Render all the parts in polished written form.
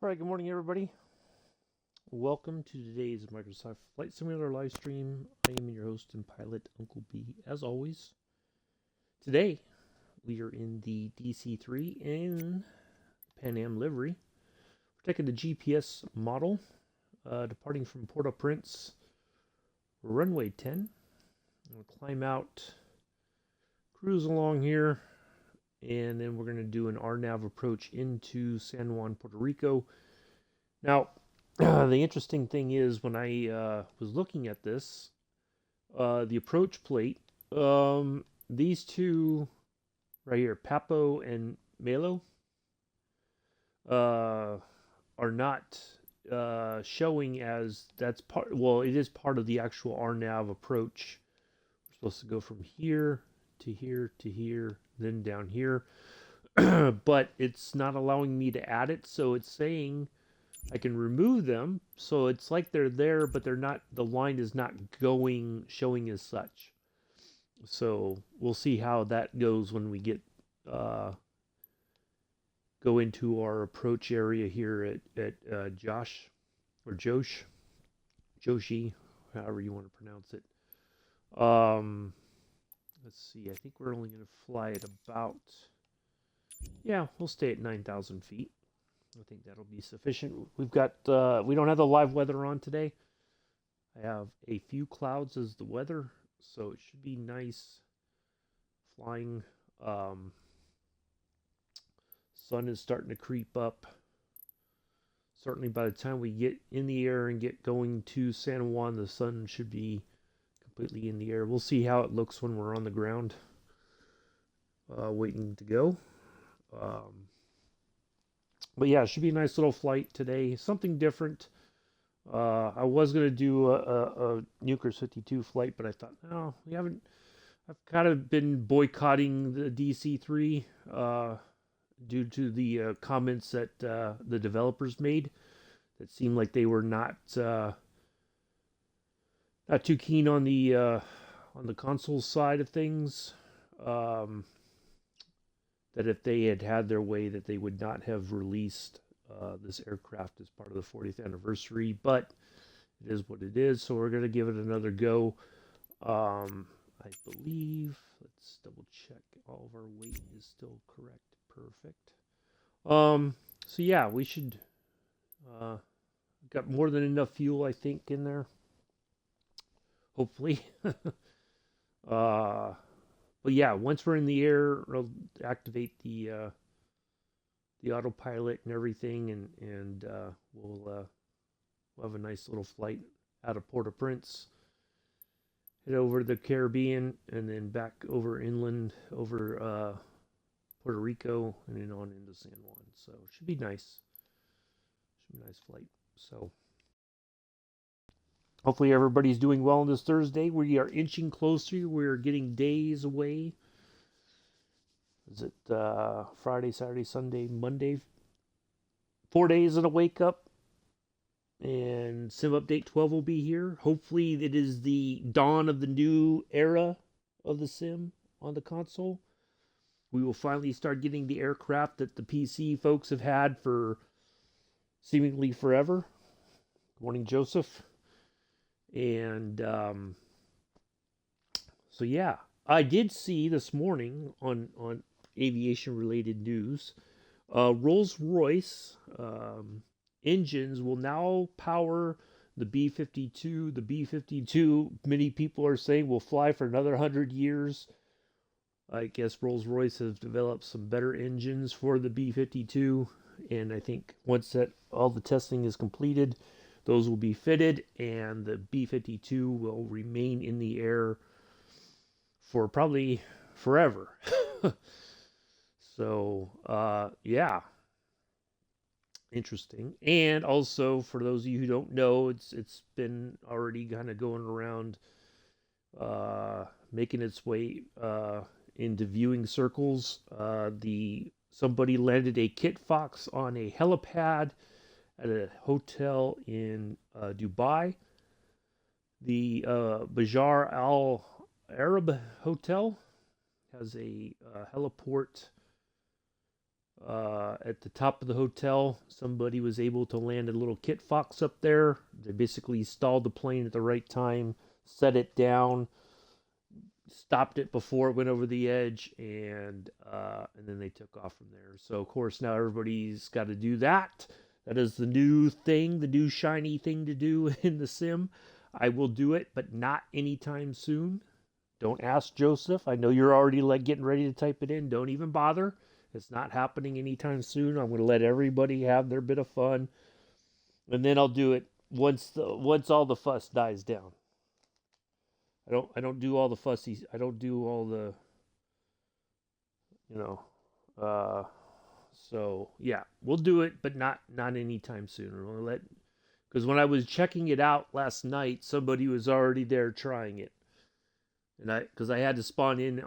All right, good morning, everybody. Welcome to today's Microsoft Flight Simulator live stream. I am your host and pilot, Uncle B, as always. Today, we are in the DC-3 in Pan Am livery. We're taking the GPS model, departing from Port-au-Prince, runway 10. We'll climb out, cruise along here, and then we're going to do an RNAV approach into San Juan, Puerto Rico. Now, the interesting thing is when I was looking at this, the approach plate, these two right here, Papo and Melo, are not showing as that's part. Well, it is part of the actual RNAV approach. We're supposed to go from here to here to here, then down here, but it's not allowing me to add it. So it's saying I can remove them, so it's like they're there, but they're not. The line is not showing as such. So we'll see how that goes when we get go into our approach area here at Josh or Joshi, however you want to pronounce it. Let's see. I think we're only going to fly at about. Yeah, we'll stay at 9,000 feet. I think that'll be sufficient. We've got, we don't have the live weather on today. I have a few clouds as the weather, so it should be nice flying. Sun is starting to creep up. Certainly by the time we get in the air and get going to San Juan, the sun should be completely in the air. We'll see how it looks when we're on the ground, waiting to go. But yeah, it should be a nice little flight today. Something different. I was going to do a Nukers 52 flight, but I thought, no, we haven't. I've kind of been boycotting the DC-3 due to the comments that the developers made that seemed like they were not too keen on the console side of things. That if they had had their way, that they would not have released this aircraft as part of the 40th anniversary, but it is what it is, so we're going to give it another go. I believe, let's double check, all of our weight is still correct. Perfect. So yeah, we should, got more than enough fuel, I think, in there. Hopefully. But yeah, once we're in the air, we'll activate the autopilot and everything, and we'll have a nice little flight out of Port-au-Prince, head over to the Caribbean, and then back over inland, over Puerto Rico, and then on into San Juan. So it should be nice. Should be a nice flight. So hopefully everybody's doing well on this Thursday. We are inching closer. We're getting days away. Is it Friday, Saturday, Sunday, Monday? 4 days and a wake up. And Sim Update 12 will be here. Hopefully it is the dawn of the new era of the Sim on the console. We will finally start getting the aircraft that the PC folks have had for seemingly forever. Good morning, Joseph. And so yeah, I did see this morning on aviation related news, Rolls-Royce engines will now power the B-52. The B-52, many people are saying, will fly for another 100 years. I guess Rolls-Royce has developed some better engines for the B-52, and I think once that all the testing is completed, those will be fitted, and the B-52 will remain in the air for probably forever. So, yeah. Interesting. And also, for those of you who don't know, it's been already kind of going around, making its way into viewing circles. Somebody landed a Kit Fox on a helipad at a hotel in Dubai. The Bajar Al Arab Hotel has a heliport at the top of the hotel. Somebody was able to land a little kit fox up there. They basically stalled the plane at the right time, set it down, stopped it before it went over the edge, and then they took off from there. So of course now everybody's got to do that. That is the new thing, the new shiny thing to do in the sim. I will do it, but not anytime soon. Don't ask Joseph. I know you're already like getting ready to type it in. Don't even bother. It's not happening anytime soon. I'm going to let everybody have their bit of fun, and then I'll do it once all the fuss dies down. I don't do all the fussy. I don't do all the you know. Uh, so yeah, we'll do it, but not anytime soon. We'll let because when I was checking it out last night, somebody was already there trying it, and because I had to spawn in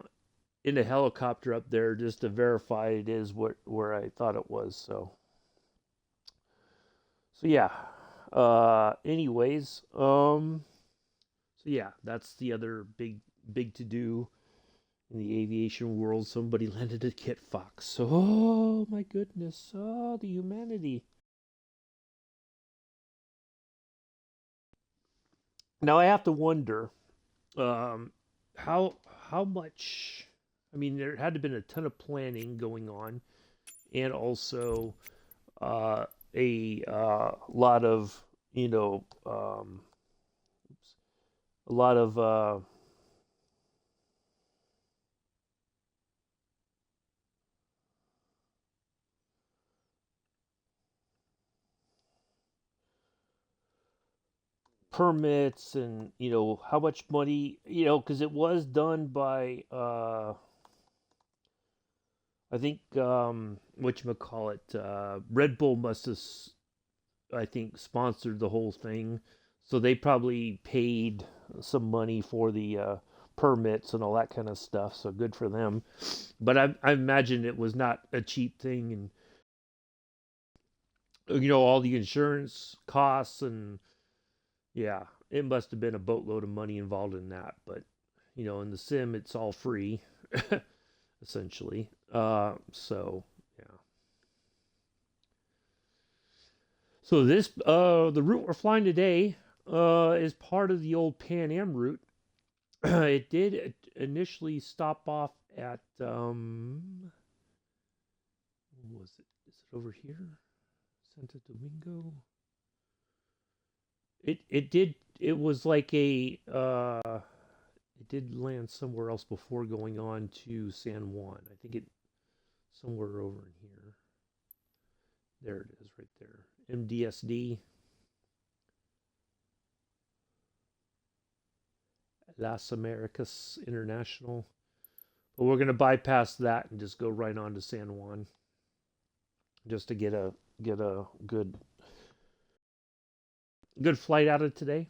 a helicopter up there just to verify it is where I thought it was. So yeah. Anyways, so yeah, that's the other big to do in the aviation world. Somebody landed a kit fox. Oh my goodness! Oh, the humanity. Now I have to wonder, um, how much. I mean, there had to have been a ton of planning going on, and also uh, a lot of a lot of permits and how much money because it was done by I think whatchamacallit, Red Bull must have I think sponsored the whole thing, so they probably paid some money for the permits and all that kind of stuff, so good for them. But I imagine it was not a cheap thing, and all the insurance costs, and yeah, it must have been a boatload of money involved in that. But in the sim, it's all free, essentially. So yeah. So the route we're flying today is part of the old Pan Am route. It did initially stop off at what was it? Is it over here? Santo Domingo. It was like it did land somewhere else before going on to San Juan. I think it somewhere over in here. There it is right there. MDSD. Las Americas International. But we're going to bypass that and just go right on to San Juan just to get a good flight out of today.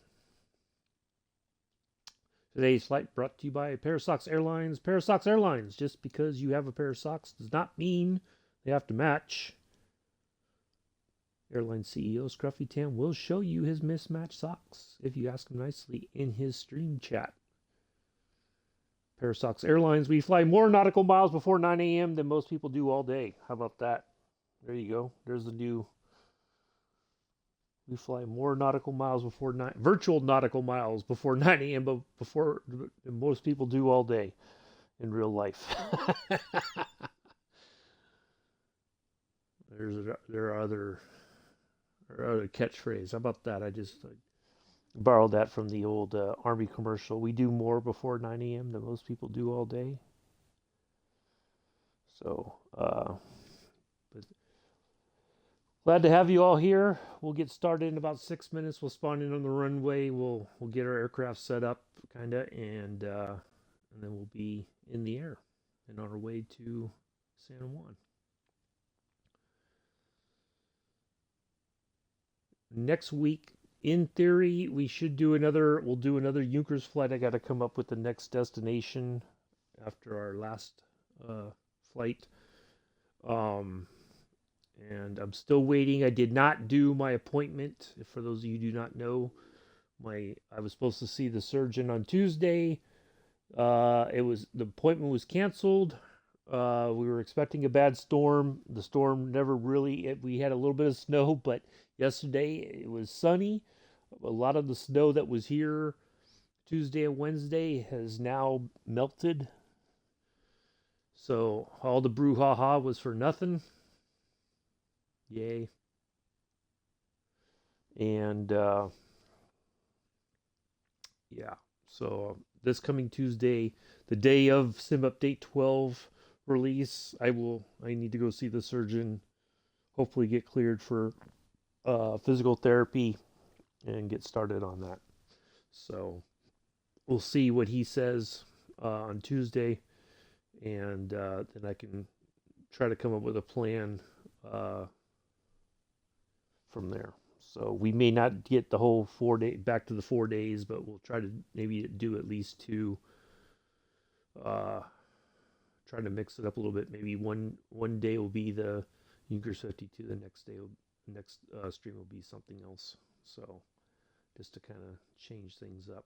Today's flight brought to you by Parasox Airlines. Parasox Airlines. Just because you have a pair of socks does not mean they have to match. Airline CEO Scruffy Tam will show you his mismatched socks if you ask him nicely in his stream chat. Parasox Airlines, we fly more nautical miles before 9 a.m. than most people do all day. How about that? There you go. There's the new. We fly more nautical miles before virtual nautical miles before 9 a.m. but before than most people do all day in real life. There are other catchphrase. How about that? I borrowed that from the old Army commercial. We do more before 9 a.m. than most people do all day. So, but glad to have you all here. We'll get started in about 6 minutes. We'll spawn in on the runway. We'll get our aircraft set up, kinda, and then we'll be in the air and on our way to San Juan. Next week, in theory, we'll do another Junkers flight. I got to come up with the next destination after our last flight. And I'm still waiting. I did not do my appointment. For those of you who do not know, I was supposed to see the surgeon on Tuesday. The appointment was canceled. We were expecting a bad storm. The storm never really, we had a little bit of snow, but yesterday it was sunny. A lot of the snow that was here Tuesday and Wednesday has now melted. So all the brouhaha was for nothing. Yay. And yeah, so this coming Tuesday, the day of Sim Update 12 release, I need to go see the surgeon, hopefully get cleared for physical therapy and get started on that. So we'll see what he says on Tuesday, and then I can try to come up with a plan uh, from there. So we may not get the whole 4 day back to the 4 days, but we'll try to maybe do at least two. Uh, Try to mix it up a little bit. Maybe one day will be the Unicurs 52. The next stream will be something else. So just to kind of change things up.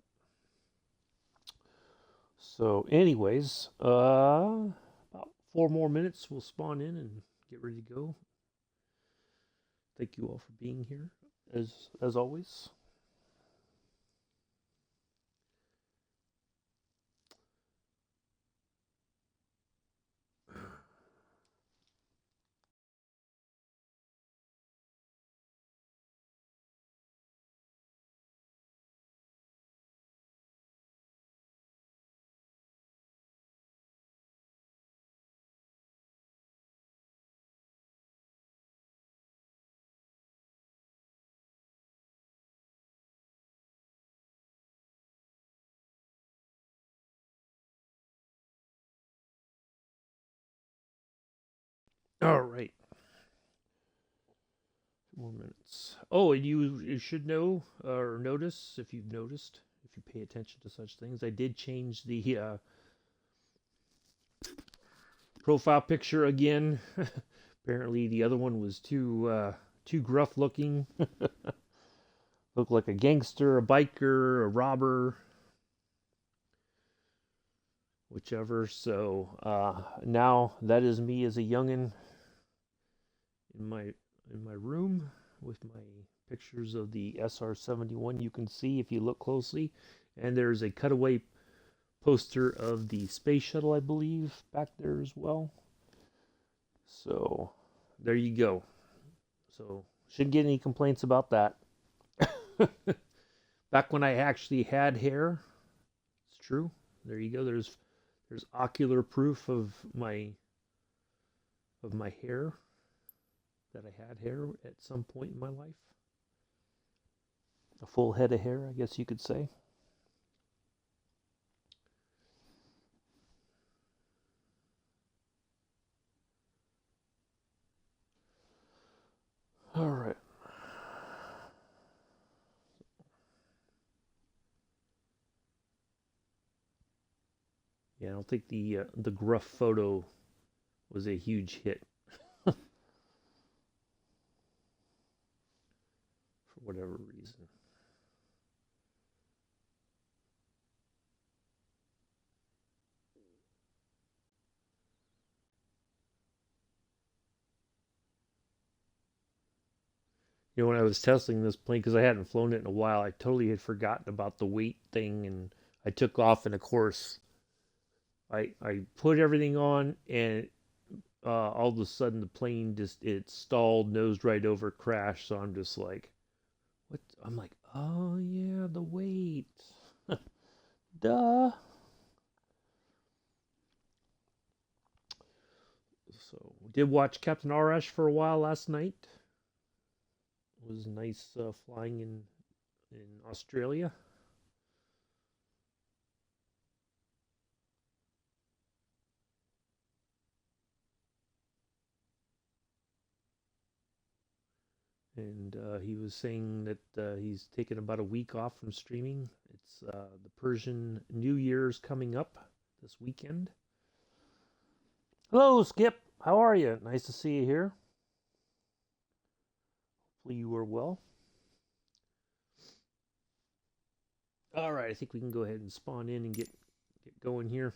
So, anyways, about 4 more minutes, we'll spawn in and get ready to go. Thank you all for being here, as always. All right. 4 minutes. Oh, and you should know or notice, if you've noticed, if you pay attention to such things, I did change the profile picture again. Apparently, the other one was too gruff looking. Looked like a gangster, a biker, a robber, whichever. So now that is me as a youngin in my room with my pictures of the SR-71. You can see if you look closely, and there's a cutaway poster of the space shuttle, I believe, back there as well. So there you go. So shouldn't get any complaints about that. Back when I actually had hair, it's true. There you go. There's ocular proof of my hair, that I had hair at some point in my life. A full head of hair, I guess you could say. All right. Yeah, I don't think the gruff photo was a huge hit for whatever reason. When I was testing this plane, because I hadn't flown it in a while, I totally had forgotten about the weight thing, and I took off. And of course, I put everything on, and all of a sudden the plane it stalled, nosed right over, crashed. So I'm just like, what? I'm like, oh yeah, the weight, duh. So we did watch Captain Arash for a while last night. It was nice flying in Australia. And he was saying that he's taken about a week off from streaming. It's the Persian New Year's coming up this weekend. Hello, Skip. How are you? Nice to see you here. Hopefully you are well. All right, I think we can go ahead and spawn in and get going here.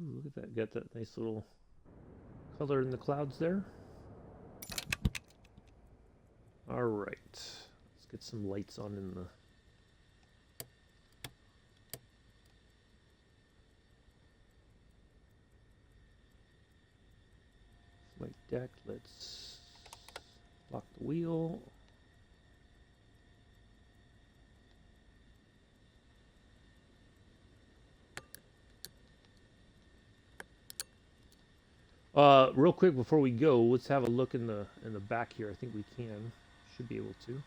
Ooh, look at that. Got that nice little color in the clouds there. Alright. Let's get some lights on in the... flight deck. Let's lock the wheel. Real quick before we go, let's have a look in the back here. I think we should be able to.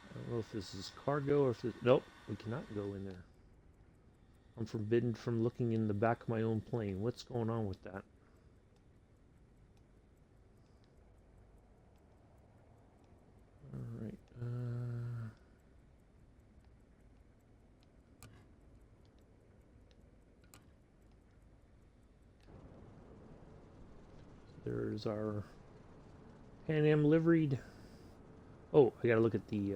I don't know if this is cargo or if this, nope, we cannot go in there. I'm forbidden from looking in the back of my own plane. What's going on with that? All right. There's our Pan Am liveried. Oh, I gotta look at the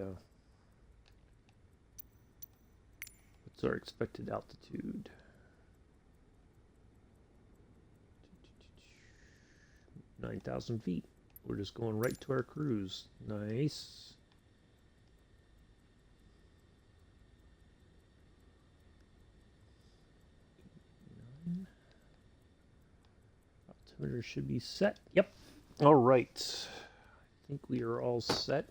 what's our expected altitude? 9,000 feet. We're just going right to our cruise. Nice. Altimeter should be set. Yep. All right. I think we are all set.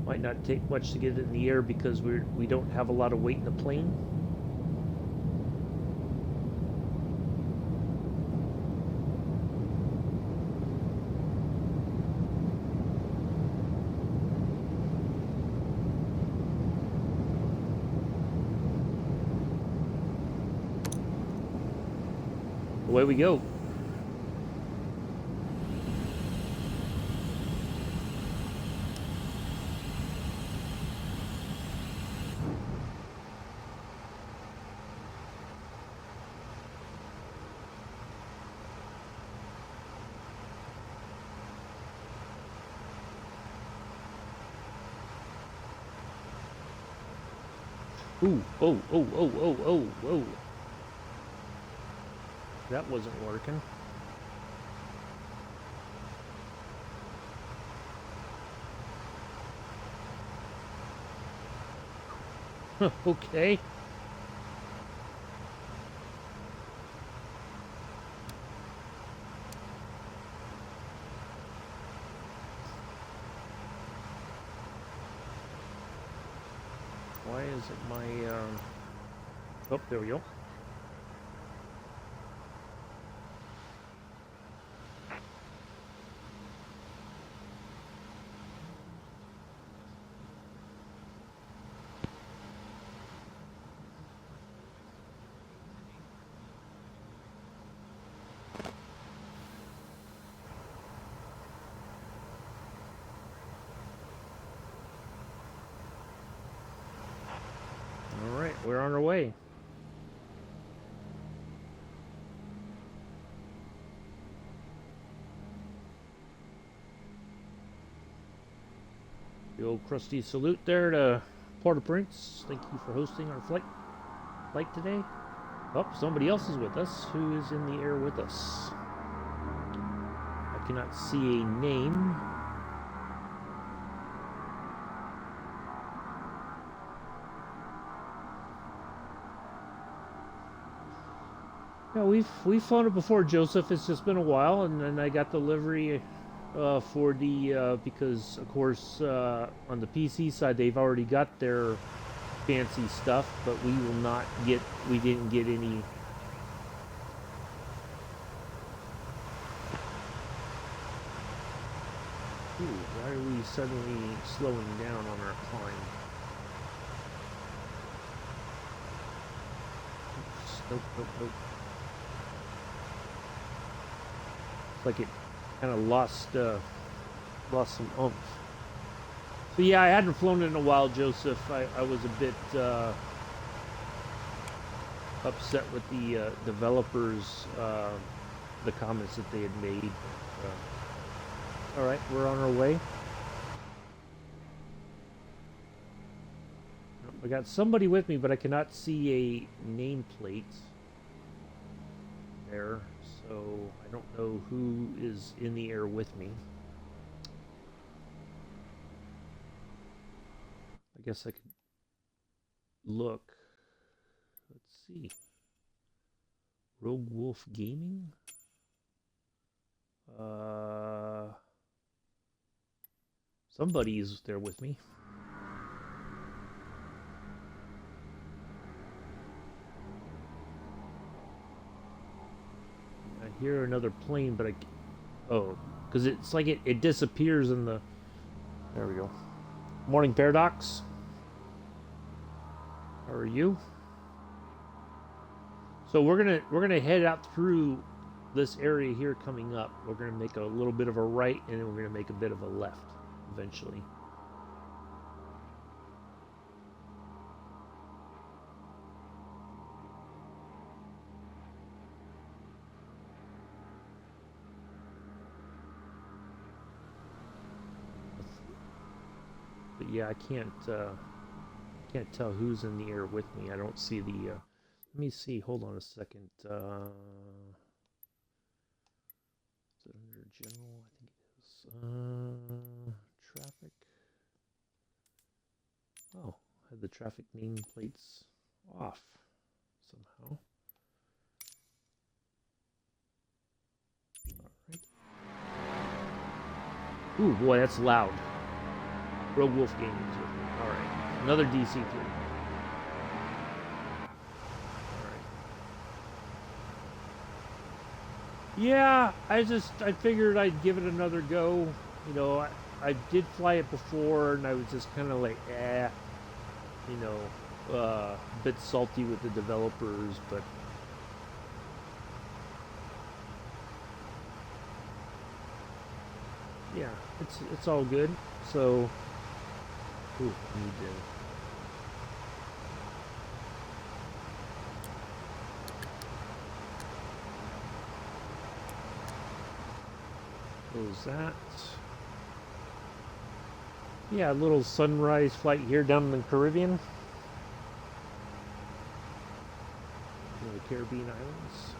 Might not take much to get it in the air because we don't have a lot of weight in the plane. Away we go. Ooh, oh. That wasn't working. Okay. Why is it my, oh, there we go. All right, we're on our way. The old crusty salute there to Port-au-Prince. Thank you for hosting our flight today. Oh, somebody else is with us. Who is in the air with us? I cannot see a name. Yeah, we've flown it before, Joseph. It's just been a while, and then I got the livery for the because of course on the PC side they've already got their fancy stuff, but we didn't get any. Ooh, why are we suddenly slowing down on our climb? Nope, nope, nope. It's like it kind of lost some oomph. But yeah, I hadn't flown in a while, Joseph. I was a bit upset with the developers, the comments that they had made. All right, we're on our way. I got somebody with me, but I cannot see a nameplate there, so I don't know who is in the air with me. I guess I could look. Let's see. Rogue Wolf Gaming? Somebody is there with me. I hear another plane, but oh, because it's like it disappears in the... There we go. Morning, Paradox. How are you? So we're gonna head out through this area here coming up. We're gonna make a little bit of a right, and then we're gonna make a bit of a left eventually. But yeah, I can't tell who's in the air with me. I don't see the let me see, hold on a second. Is it under general? I think it is. Traffic. Oh, I had the traffic nameplates off somehow. Alright. Ooh, boy, that's loud. Rogue Wolf Gaming is with me. Alright. Another DC-3. Yeah, I figured I'd give it another go. You know, I did fly it before, and I was just kind of like, you know, a bit salty with the developers, but yeah, it's all good. So, ooh, I need to. Close that. Yeah, a little sunrise flight here down in the Caribbean. The Caribbean Islands.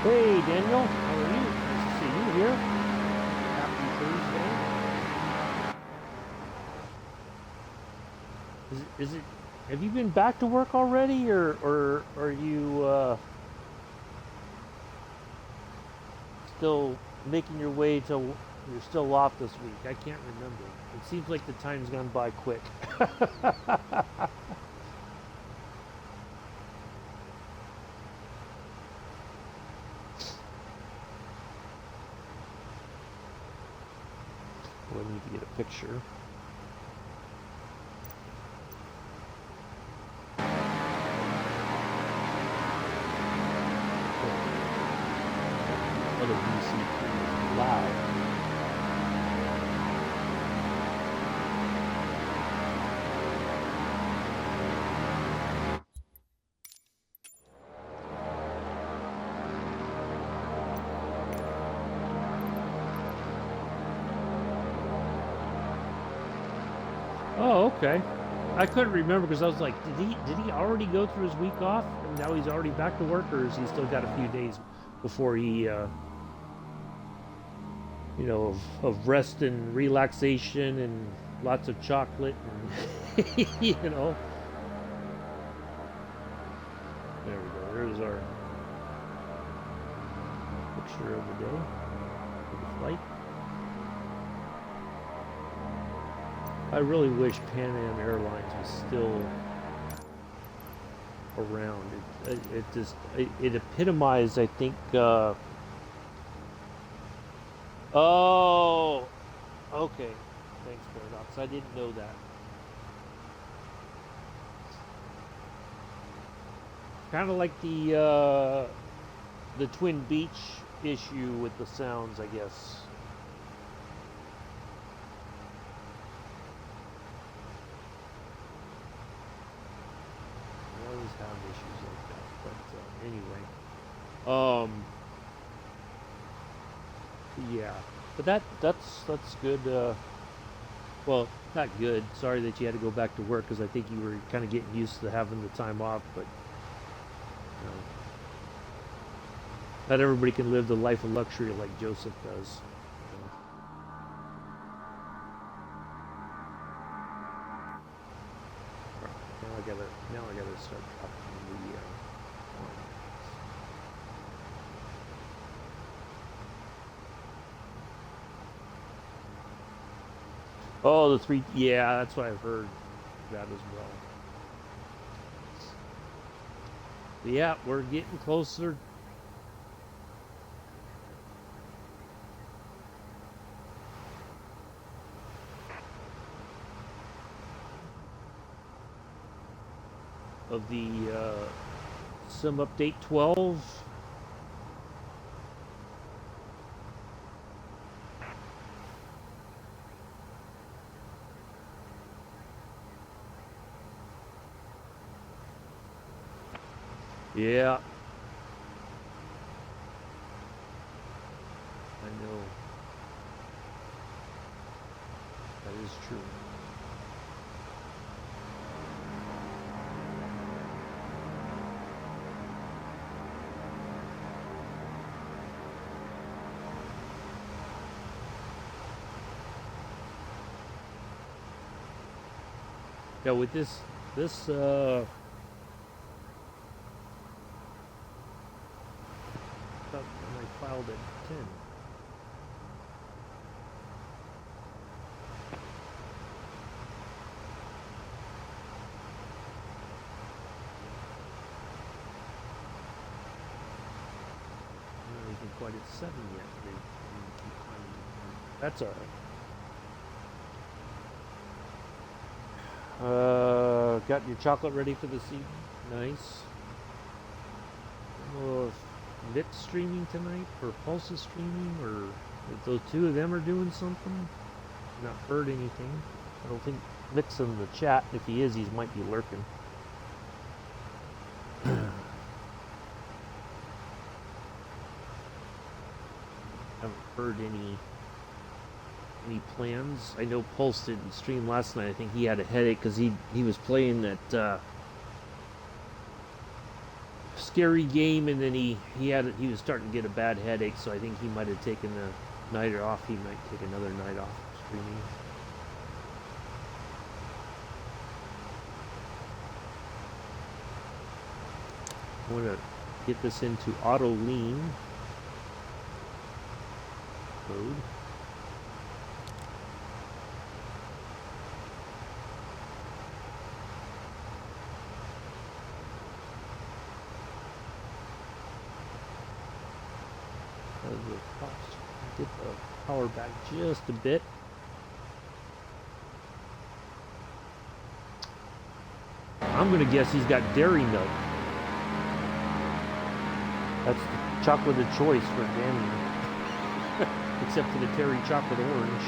Hey Daniel, how are you? Nice to see you here. Happy Thursday. Is it? Have you been back to work already, or are you still making your way to? You're still off this week. I can't remember. It seems like the time's gone by quick. I need to get a picture. Another DC-3 loud. Oh, okay. I couldn't remember because I was like, did he already go through his week off and now he's already back to work, or has he still got a few days before he, of rest and relaxation and lots of chocolate and There we go. There's our picture of the day of the flight. I really wish Pan Am Airlines was still around. It epitomized, I think. Oh, okay. Thanks, Paradox. I didn't know that. Kind of like the Twin Beach issue with the sounds, I guess. We always have issues like that, but anyway, yeah. But that's good. Well, not good. Sorry that you had to go back to work because I think you were kind of getting used to having the time off, but. Not everybody can live the life of luxury like Joseph does. Now I gotta start dropping the. Oh, the 3. Yeah, that's what I've heard. That as well. But yeah, we're getting closer. Of the Sim Update 12. Yeah. I know. That is true. Yeah, with this thought when I filed at 10. I'm not even quite at 7 yet. That's alright. Got your chocolate ready for this evening. Nice. I don't know if Vic's streaming tonight, or Pulse is streaming, or if those two of them are doing something. Not heard anything. I don't think Vic's in the chat. If he is, he might be lurking. Haven't heard any plans. I know Pulse didn't stream last night. I think he had a headache because he was playing that scary game, and then he was starting to get a bad headache. So I think he might have taken the night off. He might take another night off streaming. I want to get this into auto lean mode. Get the power back just a bit. I'm gonna guess he's got dairy milk. That's the chocolate of choice for Danny. Except for the Terry chocolate orange.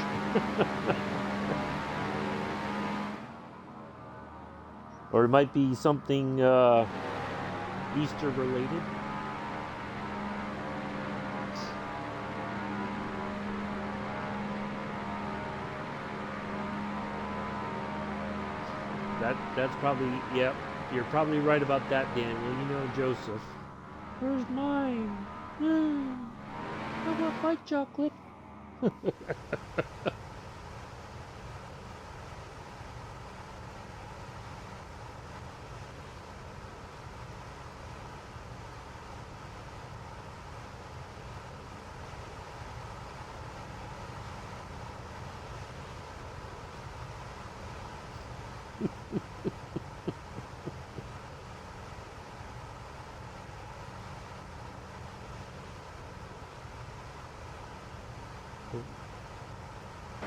Or it might be something Easter related. That's probably, yep. You're probably right about that, Dan. Well, you know, Joseph. Where's mine? I want my chocolate. Why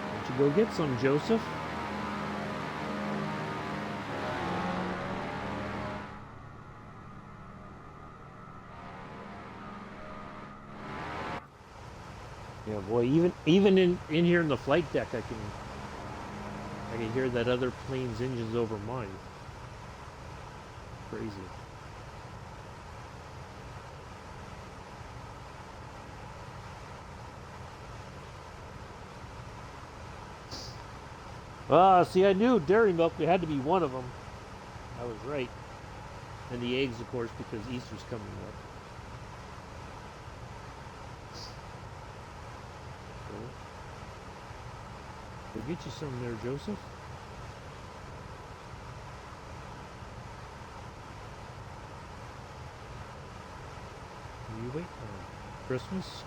don't you go get some, Joseph? Yeah, boy. Even in here in the flight deck, I can hear that other plane's engines over mine. Crazy. See, I knew dairy milk. It had to be one of them. I was right. And the eggs, of course, because Easter's coming up. We'll get you some there, Joseph. You wait on Christmas.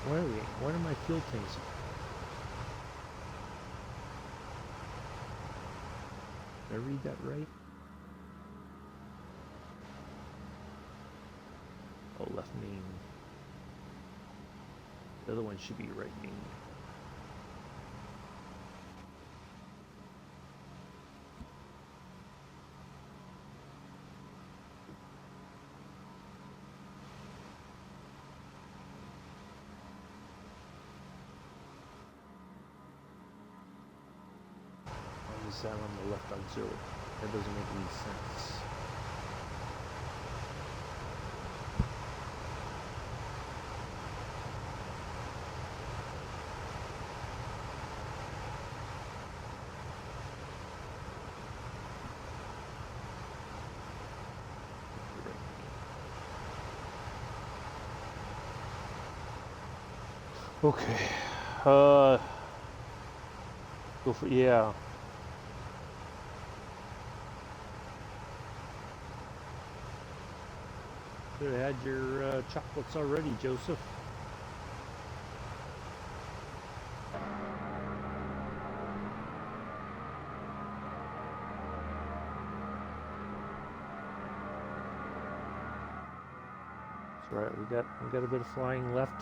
Where are we? Where are my fuel tanks? Did I read that right? Oh, left main. The other one should be right main. That on the left auxiliary. That doesn't make any sense. Okay. Go for, yeah. Should have had your chocolates already, Joseph. That's right. We got a bit of flying left.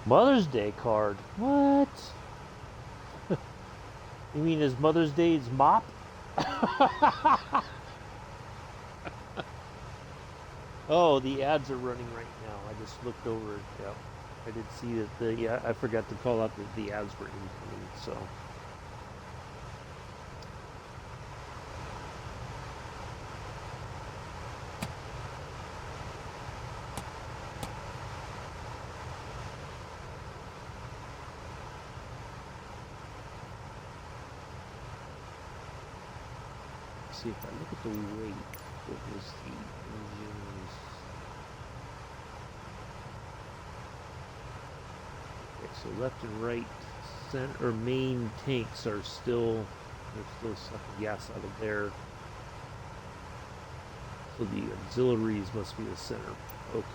Mother's Day card. What? You mean his Mother's Day's mop? Oh, the ads are running right now. I just looked over it. Yeah, I did see that yeah, I forgot to call out that the ads were incoming, so. See if I look at the weight, what was the engines? Okay, so left and right center or main tanks are still, they're still sucking gas out of there. So the auxiliaries must be the center. Okay.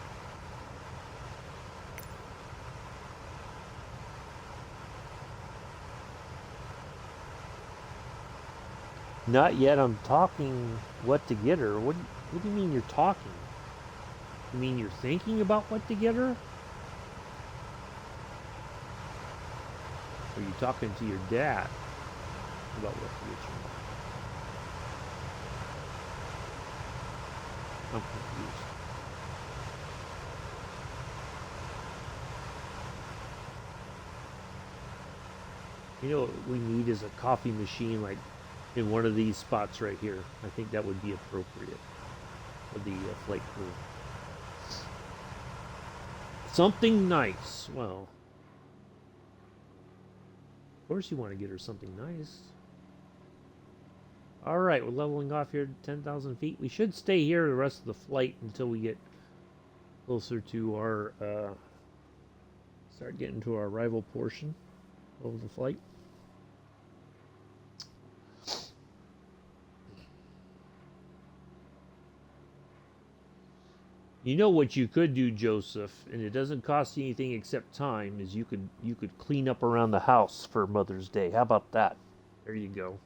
Not yet. I'm talking what to get her. What do you mean you're talking? You mean you're thinking about what to get her? Or are you talking to your dad about what to get your mom? I'm confused. You know what we need is a coffee machine like in one of these spots right here. I think that would be appropriate for the flight crew. Something nice. Well, of course you want to get her something nice. All right, we're leveling off here to 10,000 feet. We should stay here the rest of the flight until we get closer to our, start getting to our arrival portion of the flight. You know what you could do, Joseph, and it doesn't cost you anything except time, is you could clean up around the house for Mother's Day. How about that? There you go.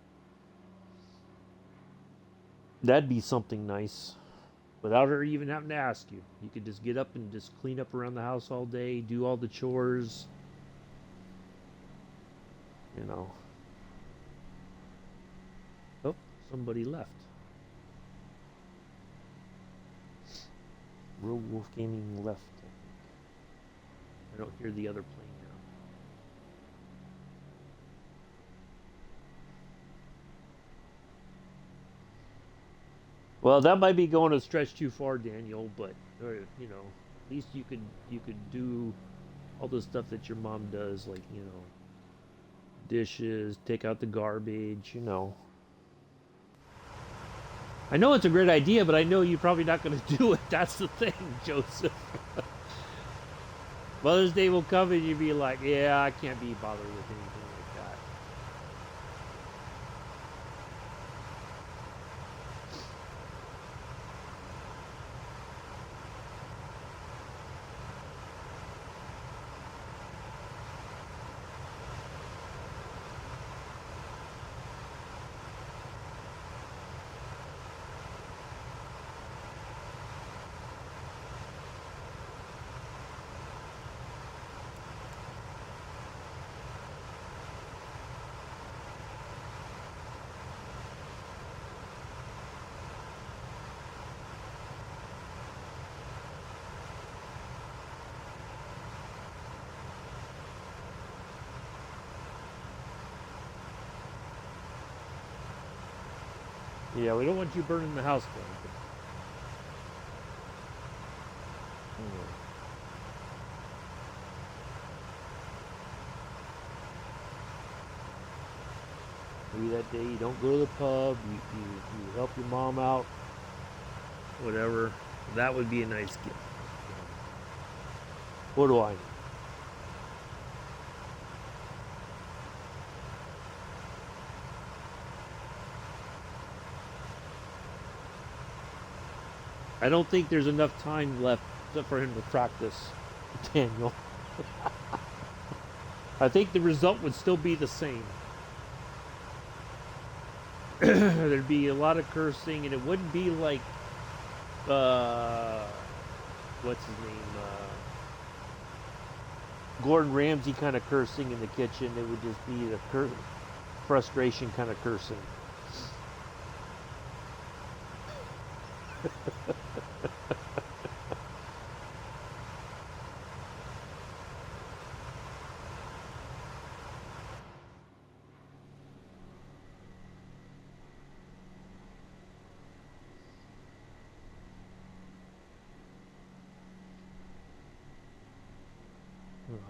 That'd be something nice. Without her even having to ask you. You could just get up and just clean up around the house all day, do all the chores. You know. Oh, somebody left. Rogue Wolf Gaming left. I don't hear the other plane now. Well, that might be going a stretch too far, Daniel. But you know, at least you could do all the stuff that your mom does, like dishes, take out the garbage. I know it's a great idea, but I know you're probably not going to do it. That's the thing, Joseph. Mother's Day will come and you'll be like, yeah, I can't be bothered with anything like that. Yeah, we don't want you burning the house down. Maybe that day you don't go to the pub, you help your mom out, whatever. That would be a nice gift. What do I know? I don't think there's enough time left for him to practice, Daniel. I think the result would still be the same. There'd be a lot of cursing, and it wouldn't be like, what's his name? Gordon Ramsay kind of cursing in the kitchen. It would just be the frustration kind of cursing.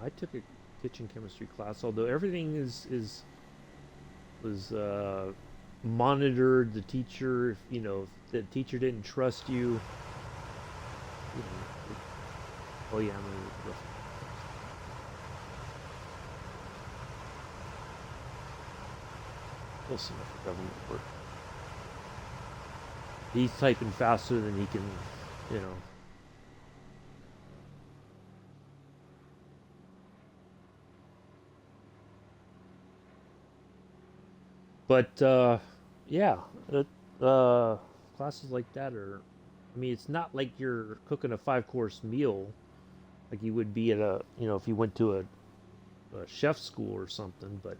I took a kitchen chemistry class, although everything was monitored. The teacher, if the teacher didn't trust you, oh yeah, I'm gonna. Listen for government work. He's typing faster than he can, you know. But yeah, classes like that are. I mean, it's not like you're cooking a 5-course meal like you would be at if you went to a chef school or something. But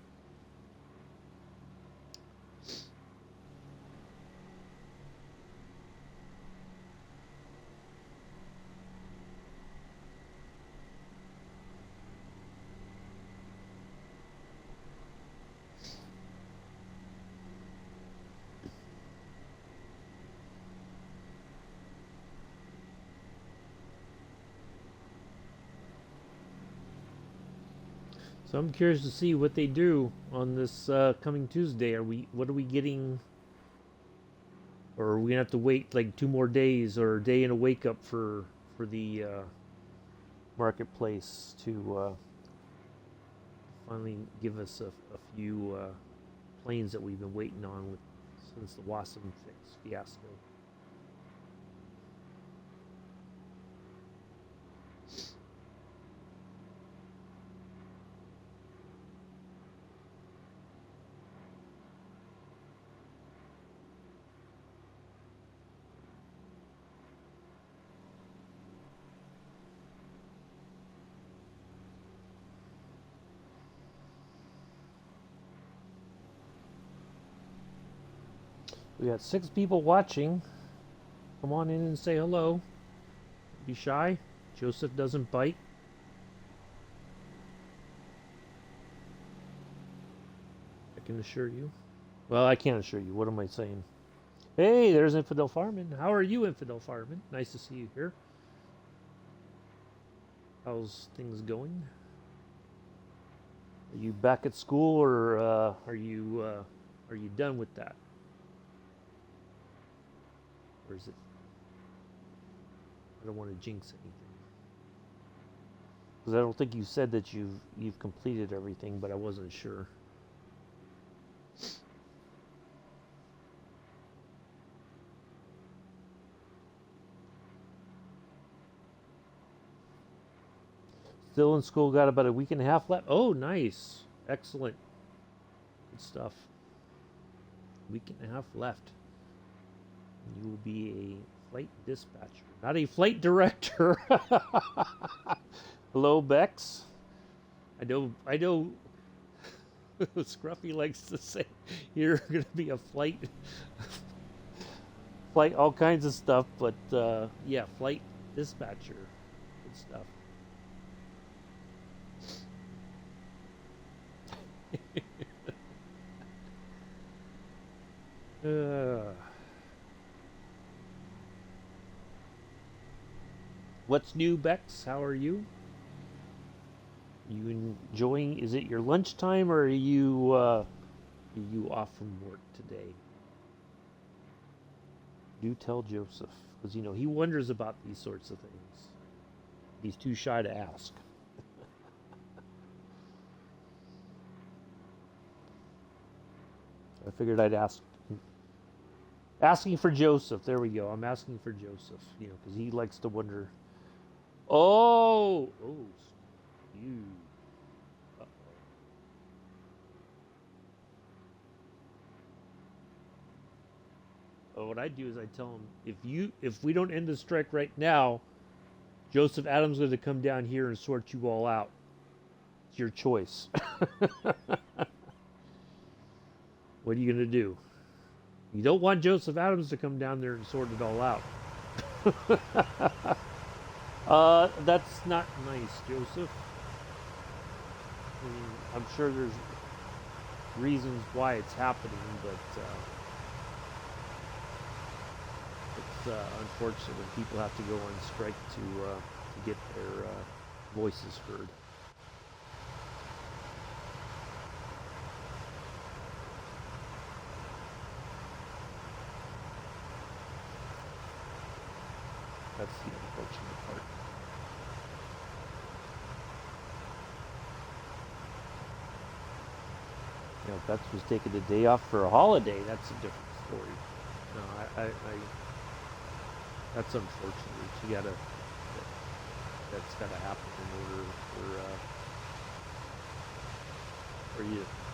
so I'm curious to see what they do on this coming Tuesday. What are we getting? Or are we gonna have to wait like 2 more days or a day and a wake up for the marketplace to finally give us a few planes that we've been waiting on since the Wasm fiasco? We got 6 people watching. Come on in and say hello. Be shy. Joseph doesn't bite. I can assure you. Well, I can't assure you. What am I saying? Hey, there's Infidel Farman. How are you, Infidel Farman? Nice to see you here. How's things going? Are you back at school, or are you done with that? Or is it? I don't want to jinx anything, because I don't think you said that you've completed everything, but I wasn't sure. Still in school, got about a week and a half left. Oh, nice. Excellent. Good stuff. Week and a half left. You will be a flight dispatcher, not a flight director. Hello, Bex. I know Scruffy likes to say you're going to be a flight all kinds of stuff, but yeah, flight dispatcher. Good stuff. What's new, Bex? How are you? You enjoying? Is it your lunchtime, or are you off from work today? Do tell Joseph, because he wonders about these sorts of things. He's too shy to ask. I figured I'd ask. Asking for Joseph. There we go. I'm asking for Joseph. Because he likes to wonder. Oh, you. Uh-oh. Oh, what I do is I tell him, if we don't end the strike right now, Joseph Adams is going to come down here and sort you all out. It's your choice. What are you going to do? You don't want Joseph Adams to come down there and sort it all out. That's not nice, Joseph. I mean, I'm sure there's reasons why it's happening, but it's unfortunate when people have to go on strike to get their voices heard. That's the unfortunate part. You know, if Bex was taking a day off for a holiday, that's a different story. No, that's unfortunate. That's gotta happen in order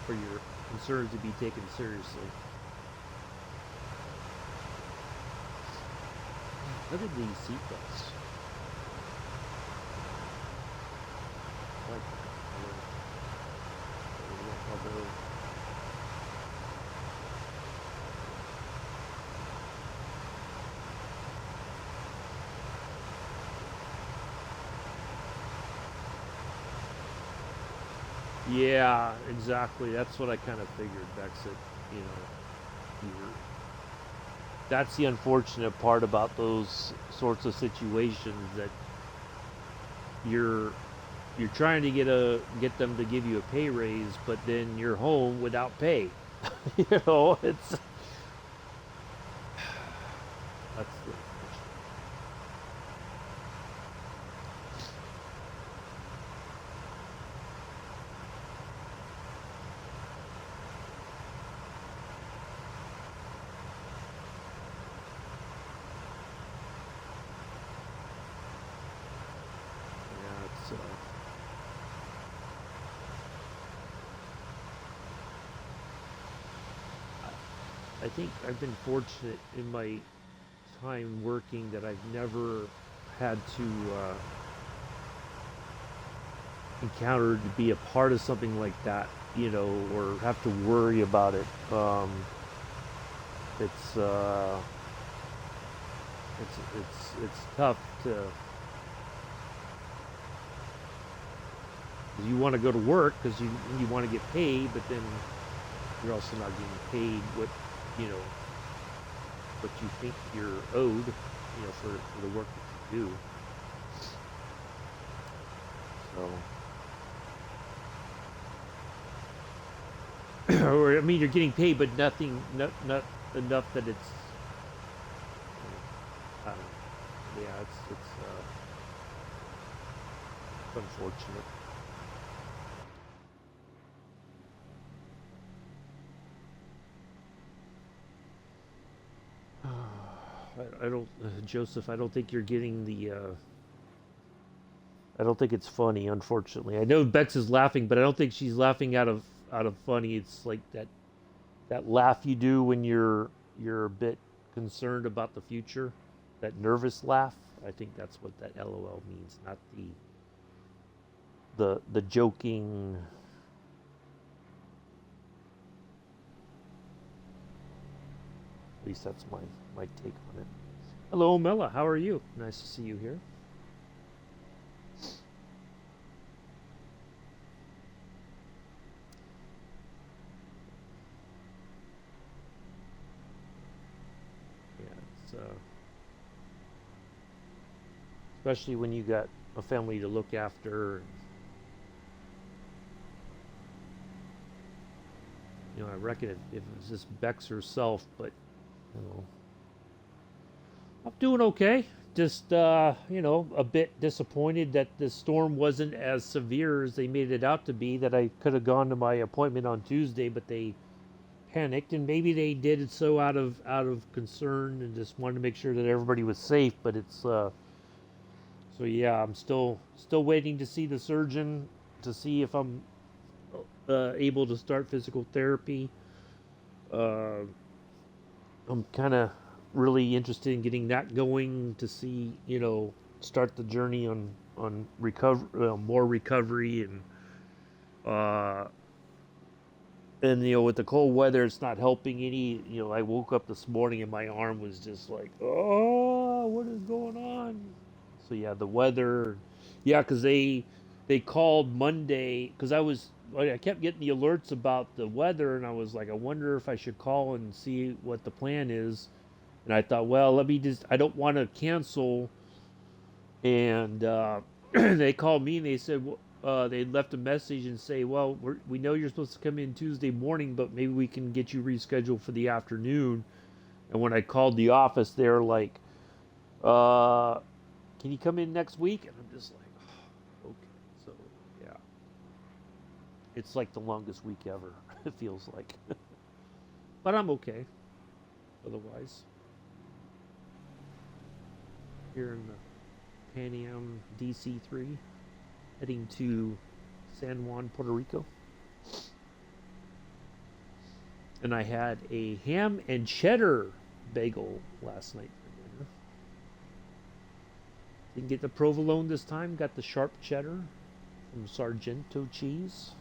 for your concerns to be taken seriously. Look at these seatbelts. I like that. Although yeah, exactly. That's what I kind of figured, Bex. You know, that's the unfortunate part about those sorts of situations that you're you're trying to get them to give you a pay raise, but then you're home without pay. You know, it's that's the yeah, it's I think I've been fortunate in my time working that I've never had to encounter to be a part of something like that, you know, or have to worry about it. It's it's tough to. You want to go to work because you want to get paid, but then you're also not getting paid what you know what you think you're owed, you know, for the work that you do. So, or I mean, you're getting paid, but not enough that it's. I don't know. Yeah, it's unfortunate. I don't, Joseph. I don't think you're getting the. I don't think it's funny. Unfortunately, I know Bex is laughing, but I don't think she's laughing out of funny. It's like that laugh you do when you're a bit concerned about the future. That nervous laugh. I think that's what that LOL means, not the joking. At least that's my take on it. Hello, Mela. How are you? Nice to see you here. Yeah, it's especially when you got a family to look after. You know, I reckon if it was just Bex herself, but you know, I'm doing okay. Just you know, a bit disappointed that the storm wasn't as severe as they made it out to be. That I could have gone to my appointment on Tuesday, but they panicked, and maybe they did it so out of concern and just wanted to make sure that everybody was safe. But it's so yeah, I'm still waiting to see the surgeon to see if I'm able to start physical therapy. Uh, I'm kind of really interested in getting that going to see, you know, start the journey on recover more recovery uh, And with the cold weather, it's not helping any. I woke up this morning and my arm was just like, oh, what is going on? So yeah, the weather, yeah, because they called Monday because I kept getting the alerts about the weather, and I was like, I wonder if I should call and see what the plan is. And I thought, well, let me just, I don't want to cancel. And they called me and they said, they left a message and say, well, we know you're supposed to come in Tuesday morning, but maybe we can get you rescheduled for the afternoon. And when I called the office, they're like, uh, can you come in next week? And I'm just like, oh, okay. So, yeah. It's like the longest week ever, it feels like. But I'm okay otherwise. Here in the Pan Am DC-3, heading to San Juan, Puerto Rico. And I had a ham and cheddar bagel last night for dinner. Didn't get the provolone this time, got the sharp cheddar from Sargento cheese.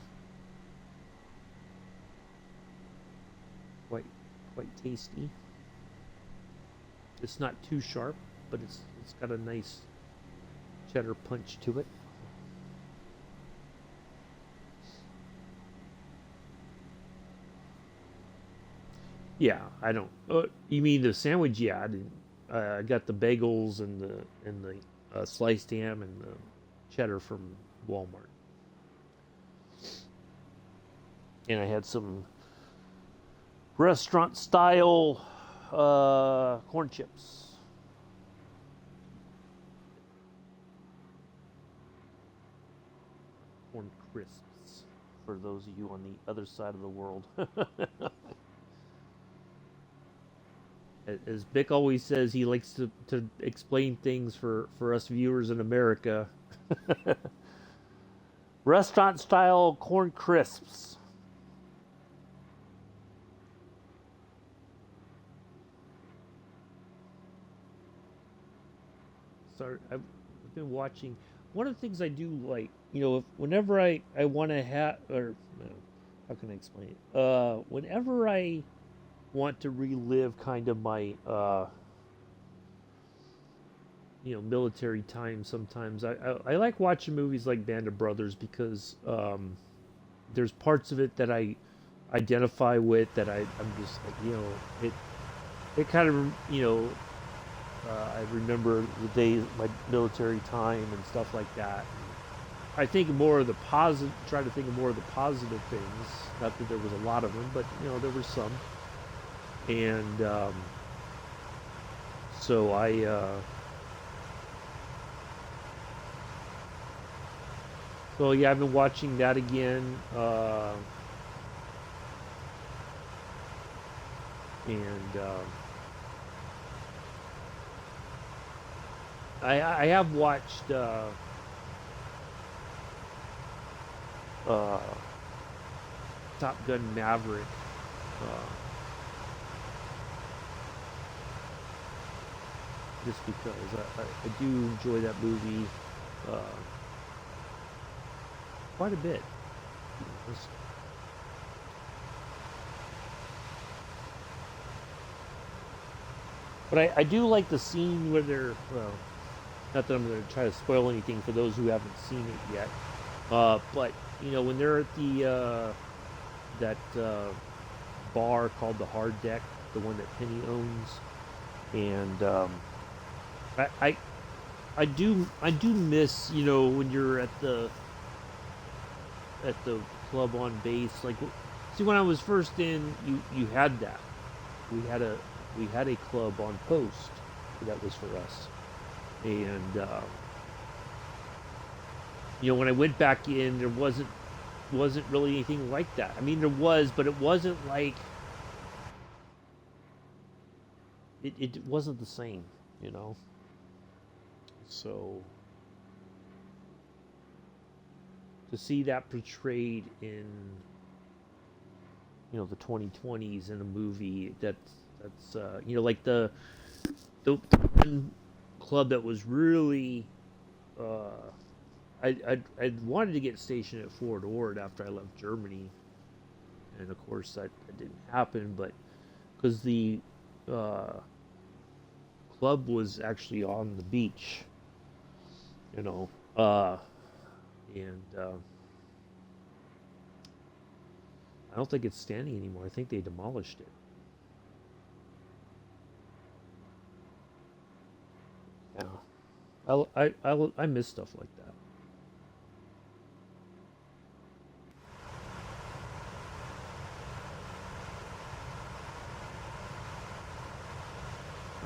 Quite tasty. It's not too sharp, but it's got a nice cheddar punch to it. Yeah, I don't. You mean the sandwich? Yeah, I didn't. I got the bagels and the sliced ham and the cheddar from Walmart, and I had some restaurant style corn chips. Corn crisps for those of you on the other side of the world. As Bick always says, he likes to explain things for us viewers in America. Restaurant style corn crisps. So I've been watching. One of the things I do like, whenever I want to have, or how can I explain it? Whenever I want to relive kind of my military time, sometimes I like watching movies like Band of Brothers because there's parts of it that I identify with that I'm just like, it kind of I remember the days, my military time and stuff like that. I think more of the positive, try to think of more of the positive things. Not that there was a lot of them, but there were some. And so so yeah, I've been watching that again, and I have watched uh, Top Gun Maverick. Just because I do enjoy that movie uh, quite a bit. But I do like the scene where they're, well, not that I'm going to try to spoil anything for those who haven't seen it yet, but, when they're at that bar called the Hard Deck, the one that Penny owns, and I I do miss when you're at the club on base. Like, see, when I was first in, you had that. We had a we had a club on post that was for us, and when I went back in, there wasn't really anything like that. I mean, there was, but it wasn't like it wasn't the same, you know. So to see that portrayed in the 2020s in a movie that's like the one club that was really uh, I wanted to get stationed at Fort Ord after I left Germany, and of course that didn't happen. But because the uh, club was actually on the beach, you know, and I don't think it's standing anymore. I think they demolished it. Yeah, I miss stuff like that.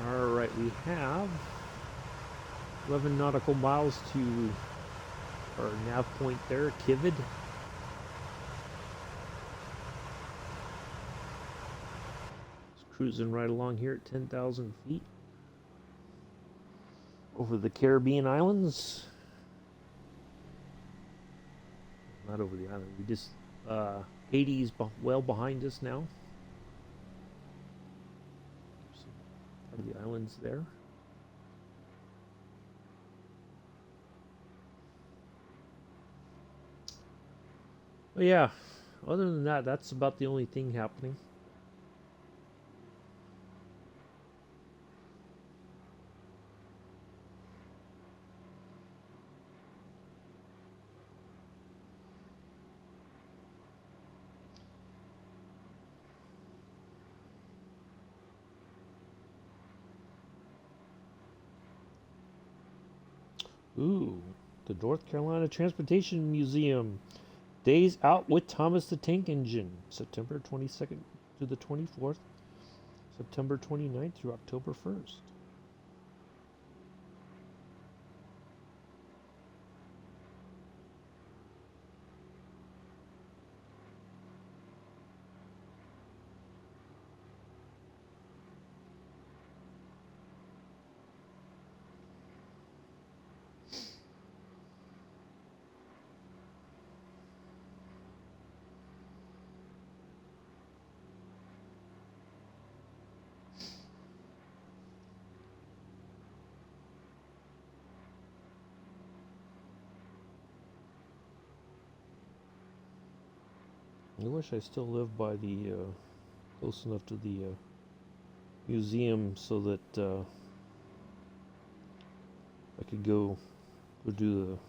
All right, we have 11 nautical miles to our nav point there, Kivid. Just cruising right along here at 10,000 feet over the Caribbean islands. Not over the island. We just Haiti's well behind us now. Part of the islands there. But yeah, other than that, that's about the only thing happening. Ooh, the North Carolina Transportation Museum. Days Out with Thomas the Tank Engine. September 22nd to the 24th. September 29th through October 1st. I wish I still lived by the close enough to the museum so that I could go do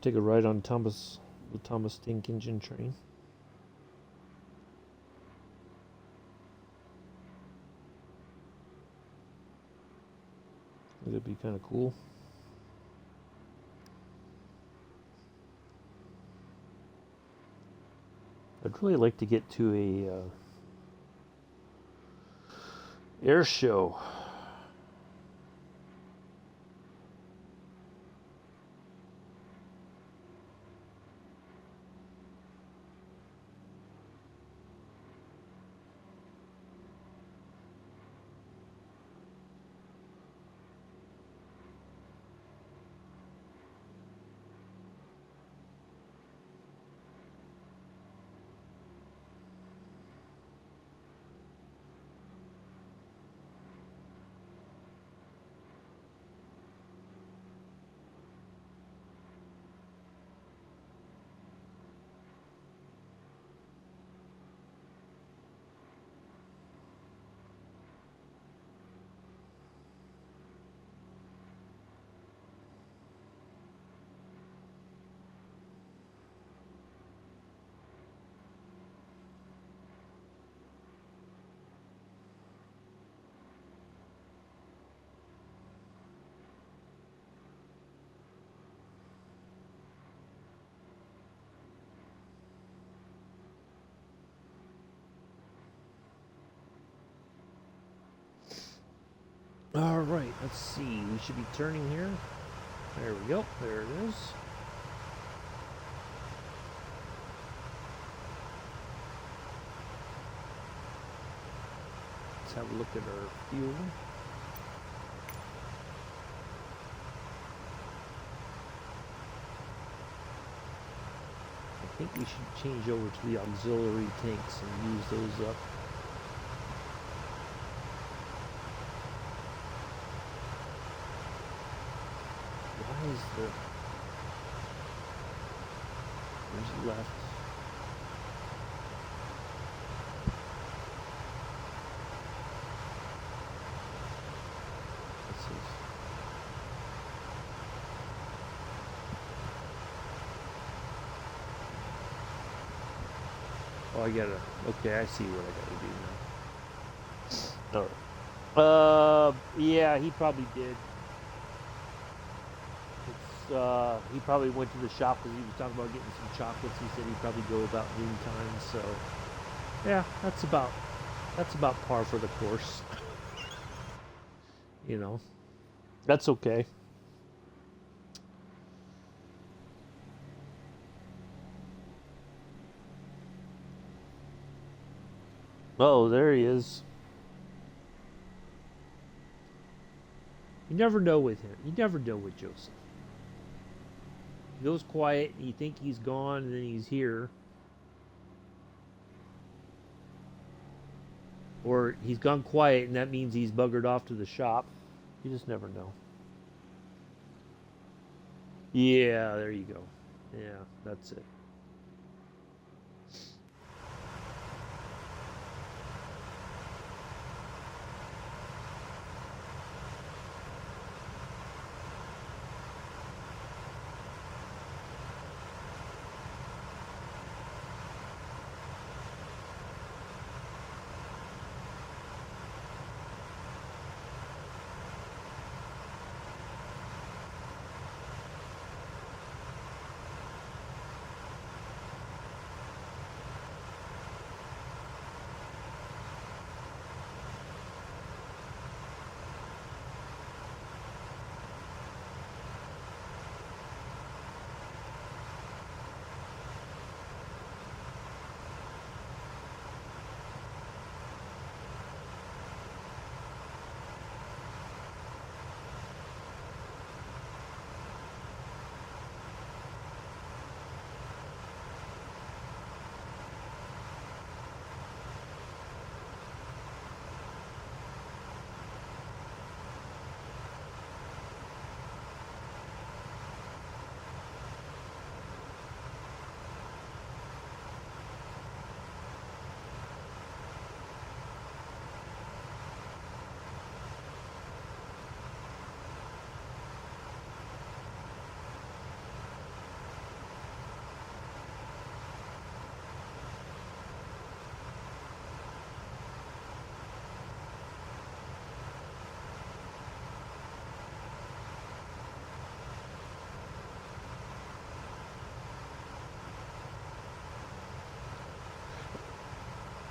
take a ride on the Thomas Tank Engine train. That'd be kind of cool. I'd really like to get to a air show. All right, let's see. We should be turning here. There we go. There it is. Let's have a look at our fuel. I think we should change over to the auxiliary tanks and use those up. Where's the left? Oh, I gotta. Okay, I see what I gotta do now. All right. Yeah, he probably did. He probably went to the shop because he was talking about getting some chocolates. He said he'd probably go about noontime. So, yeah, that's about par for the course. You know, that's okay. Oh, there he is. You never know with him. You never know with Joseph. He goes quiet, and you think he's gone, and then he's here. Or he's gone quiet, and that means he's buggered off to the shop. You just never know. Yeah, there you go. Yeah, that's it.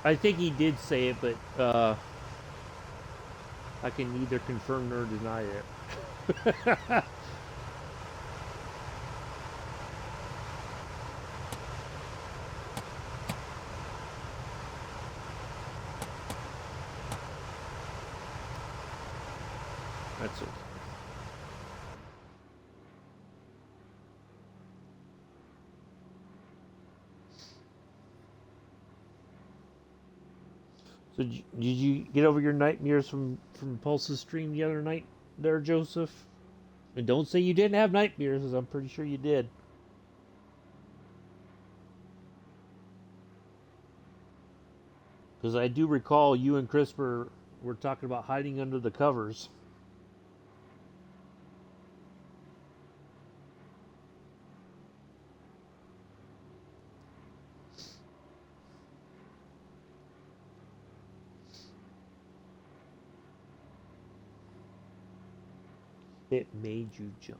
I think he did say it, but I can neither confirm nor deny it. That's okay. So did you get over your nightmares from Pulse's stream the other night, there, Joseph? And don't say you didn't have nightmares, because I'm pretty sure you did. Because I do recall you and Chris were talking about hiding under the covers. It made you jump.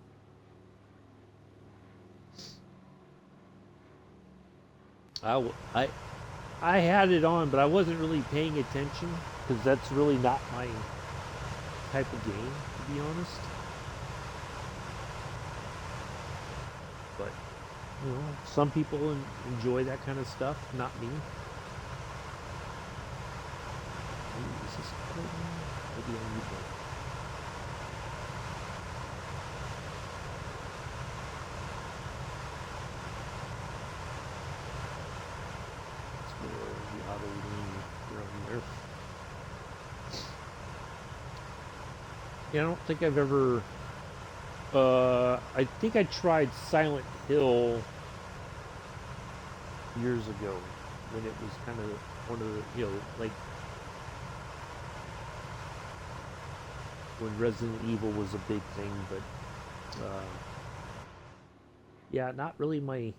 I I had it on, but I wasn't really paying attention because that's really not my type of game, to be honest. But some people enjoy that kind of stuff. Not me. Ooh, is this recording? Maybe I need to. That's more the auto lean around there. Yeah, I don't think I've ever. I think I tried Silent Hill years ago when it was kind of one of the, like when Resident Evil was a big thing, but yeah, not really my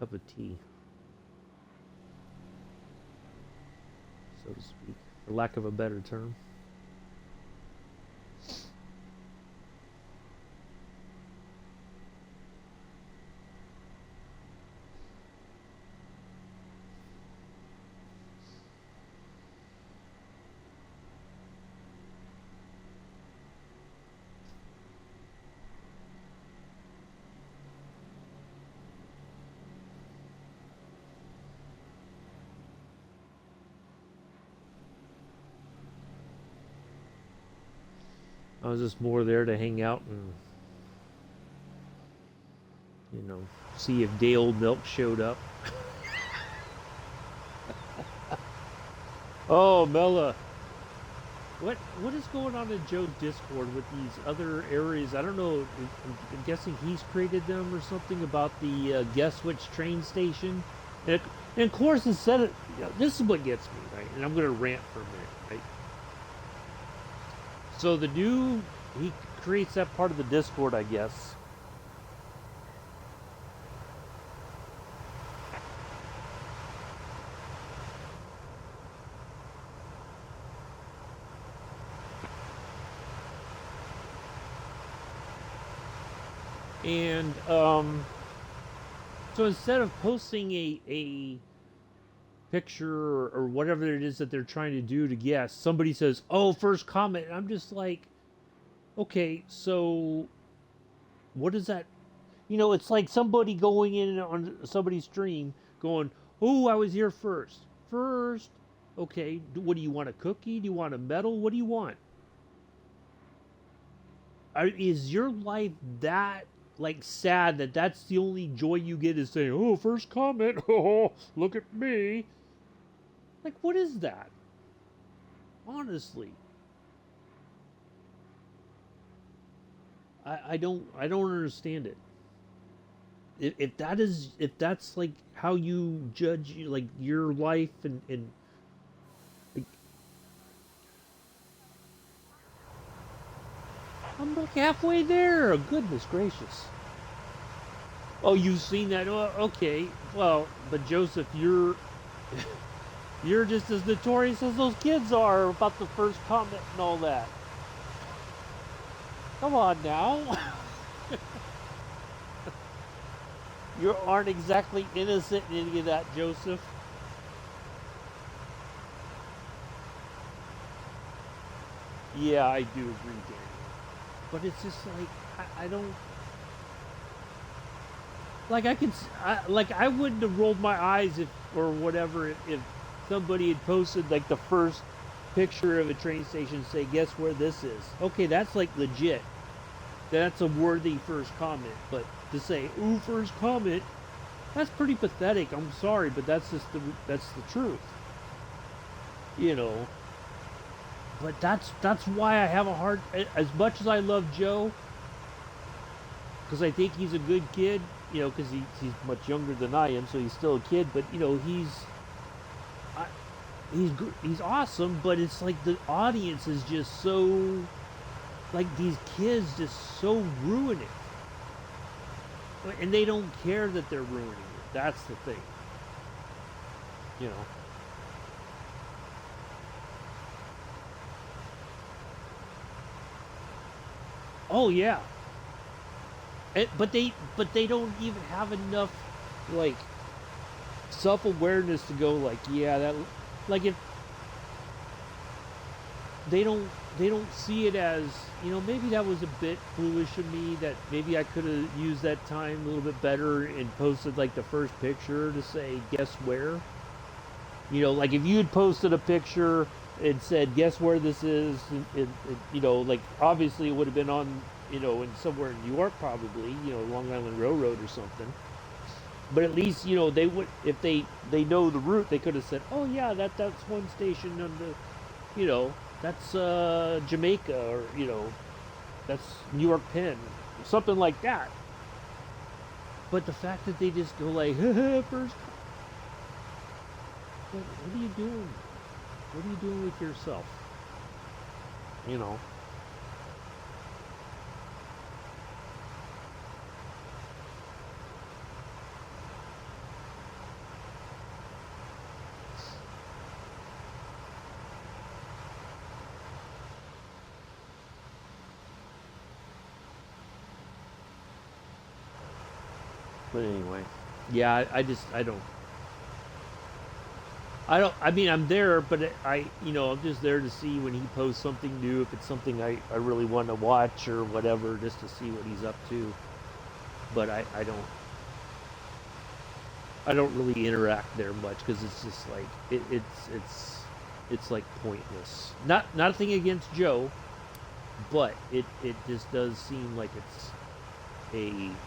cup of tea. so to speak, for lack of a better term. I was just more there to hang out and, you know, see if Dale Milk showed up. Oh, Mela. What is going on in Joe's Discord with these other areas? I don't know. I'm guessing he's created them or something about the guess which train station. And of course, instead of, this is what gets me, right? And I'm going to rant for a minute, right? So he creates that part of the Discord, I guess. And so instead of posting a picture or whatever it is that they're trying to do to guess, somebody says, "Oh, first comment." And I'm just like, okay, so what is that? It's like somebody going in on somebody's stream going, "Oh, I was here first." First, okay. What do you want? A cookie? Do you want a medal? What do you want? Is your life that like sad that that's the only joy you get is saying, "Oh, first comment. Oh, look at me." Like, what is that? Honestly, I don't understand it. If that's like how you judge like your life and like, I'm like halfway there. Goodness gracious. Oh, you've seen that? Oh, okay. Well, but Joseph, you're just as notorious as those kids are about the first comment and all that. Come on now. You aren't exactly innocent in any of that, Joseph. Yeah, I do agree, Daniel. But it's just like I don't like I can like I wouldn't have rolled my eyes if or whatever if somebody had posted like the first picture of a train station say guess where this is. Okay, that's like legit. That's a worthy first comment, but to say ooh first comment, that's pretty pathetic. I'm sorry, but that's the truth. You know. But that's why I have a hard as much as I love Joe because I think he's a good kid, because he's much younger than I am, so he's still a kid. But I, he's awesome. But it's like the audience is just so like these kids just so ruin it, and they don't care that they're ruining it. That's the thing, you know. Oh yeah, but they don't even have enough like self awareness to go like yeah that like if they don't see it as maybe that was a bit foolish of me that maybe I could have used that time a little bit better and posted like the first picture to say guess where like if you had posted a picture and said guess where this is like obviously it would have been on in somewhere in New York probably Long Island Railroad or something but at least they would if they know the route they could have said oh yeah that's one station on the that's Jamaica or that's New York Penn something like that but the fact that they just go like first what are you doing with yourself you know But anyway, yeah, I don't. I mean, I'm there, but I'm just there to see when he posts something new. If it's something I really want to watch or whatever, just to see what he's up to. But I don't really interact there much because it's just like it's like pointless. Not a thing against Joe, but it just does seem like it's a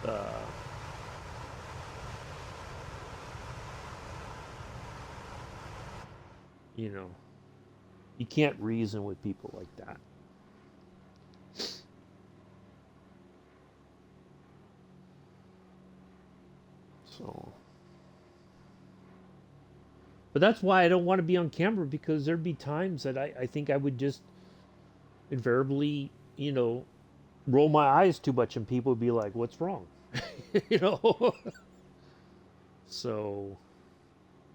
uh, you know, you can't reason with people like that. So, but that's why I don't want to be on camera because there'd be times that I think I would just invariably, roll my eyes too much and people would be like, what's wrong? you know? So,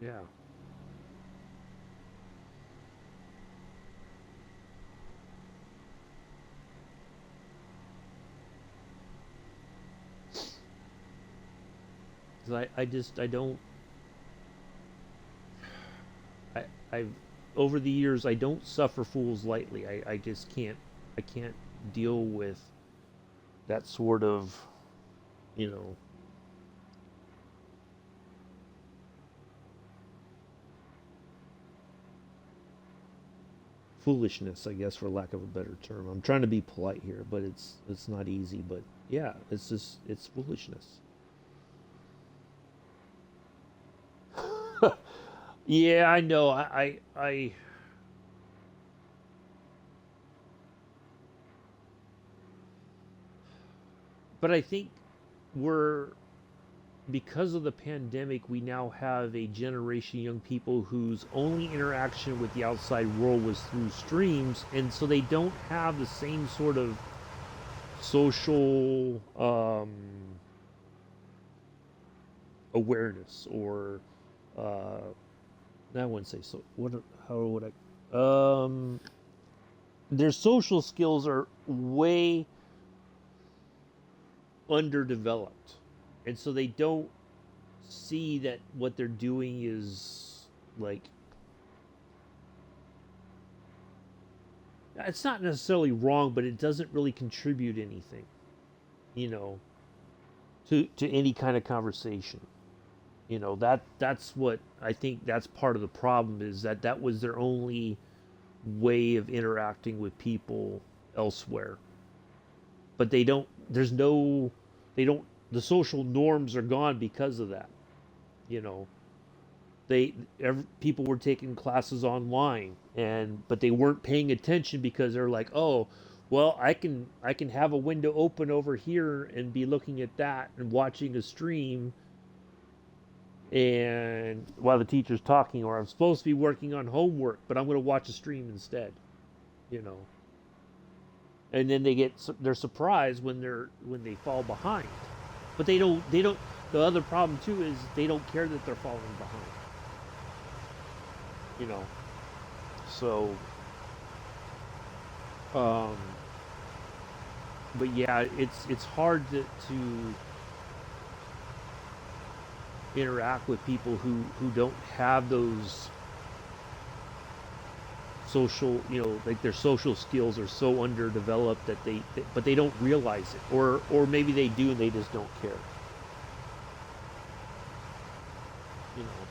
yeah. 'Cause I don't, I, I've, over the years, I don't suffer fools lightly. I just I can't deal with that sort of, you know, foolishness, I guess, for lack of a better term. I'm trying to be polite here, but it's not easy. But yeah, it's foolishness. Yeah, I know. But I think we're because of the pandemic, we now have a generation of young people whose only interaction with the outside world was through streams, and so they don't have the same sort of social awareness or uh, I wouldn't say so. What? How would I? Their social skills are way underdeveloped, and so they don't see that what they're doing is like it's not necessarily wrong, but it doesn't really contribute anything, you know, to any kind of conversation. That's what I think that's part of the problem is that was their only way of interacting with people elsewhere. But they don't. There's no. They don't. The social norms are gone because of that. You know, people were taking classes online but they weren't paying attention because they're like, oh, well, I can have a window open over here and be looking at that and watching a stream and while the teacher's talking, or I'm supposed to be working on homework but I'm going to watch a stream instead, you know. And then they're surprised when they fall behind, but they don't. The other problem too is they don't care that they're falling behind, you know. So um but yeah, it's hard to interact with people who don't have those social, like their social skills are so underdeveloped that but they don't realize it, or maybe they do and they just don't care, you know.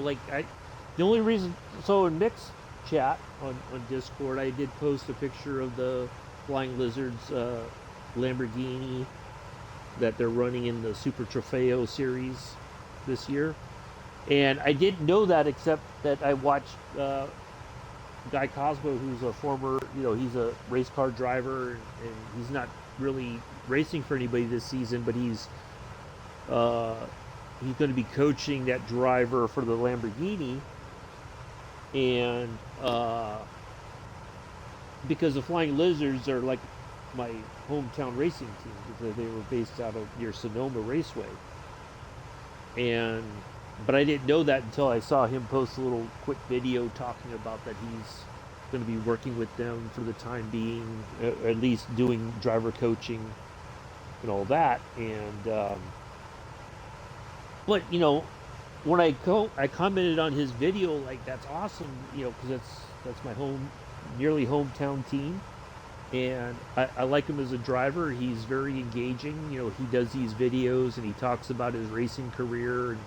Like the only reason, so in mix chat on Discord, I did post a picture of the Flying Lizards Lamborghini that they're running in the Super Trofeo series this year. And I didn't know that except that I watched Guy Cosmo, who's a former, he's a race car driver, and he's not really racing for anybody this season, but uh, he's going to be coaching that driver for the Lamborghini, and because the Flying Lizards are like my hometown racing team because they were based out of near Sonoma Raceway, and but I didn't know that until I saw him post a little quick video talking about that he's going to be working with them for the time being, at least doing driver coaching and all that. And but when I commented on his video like that's awesome, because that's my nearly hometown team, and I like him as a driver. He's very engaging. He does these videos and he talks about his racing career and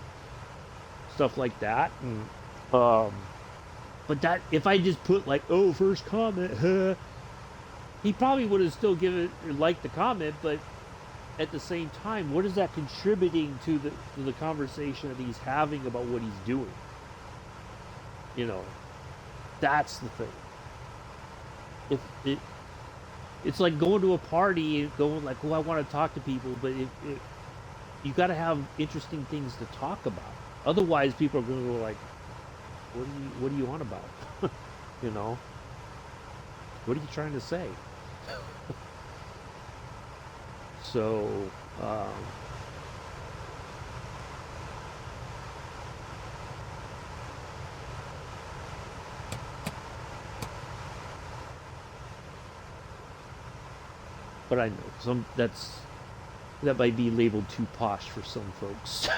stuff like that. And but that if I just put like, oh, first comment, he probably would have still given liked the comment, but at the same time, what is that contributing to the conversation that he's having about what he's doing? That's the thing. If it's like going to a party and going like, oh, I want to talk to people, but you got to have interesting things to talk about. Otherwise, people are going to go like, what are you on about? you know, what are you trying to say? So, but I know that might be labeled too posh for some folks.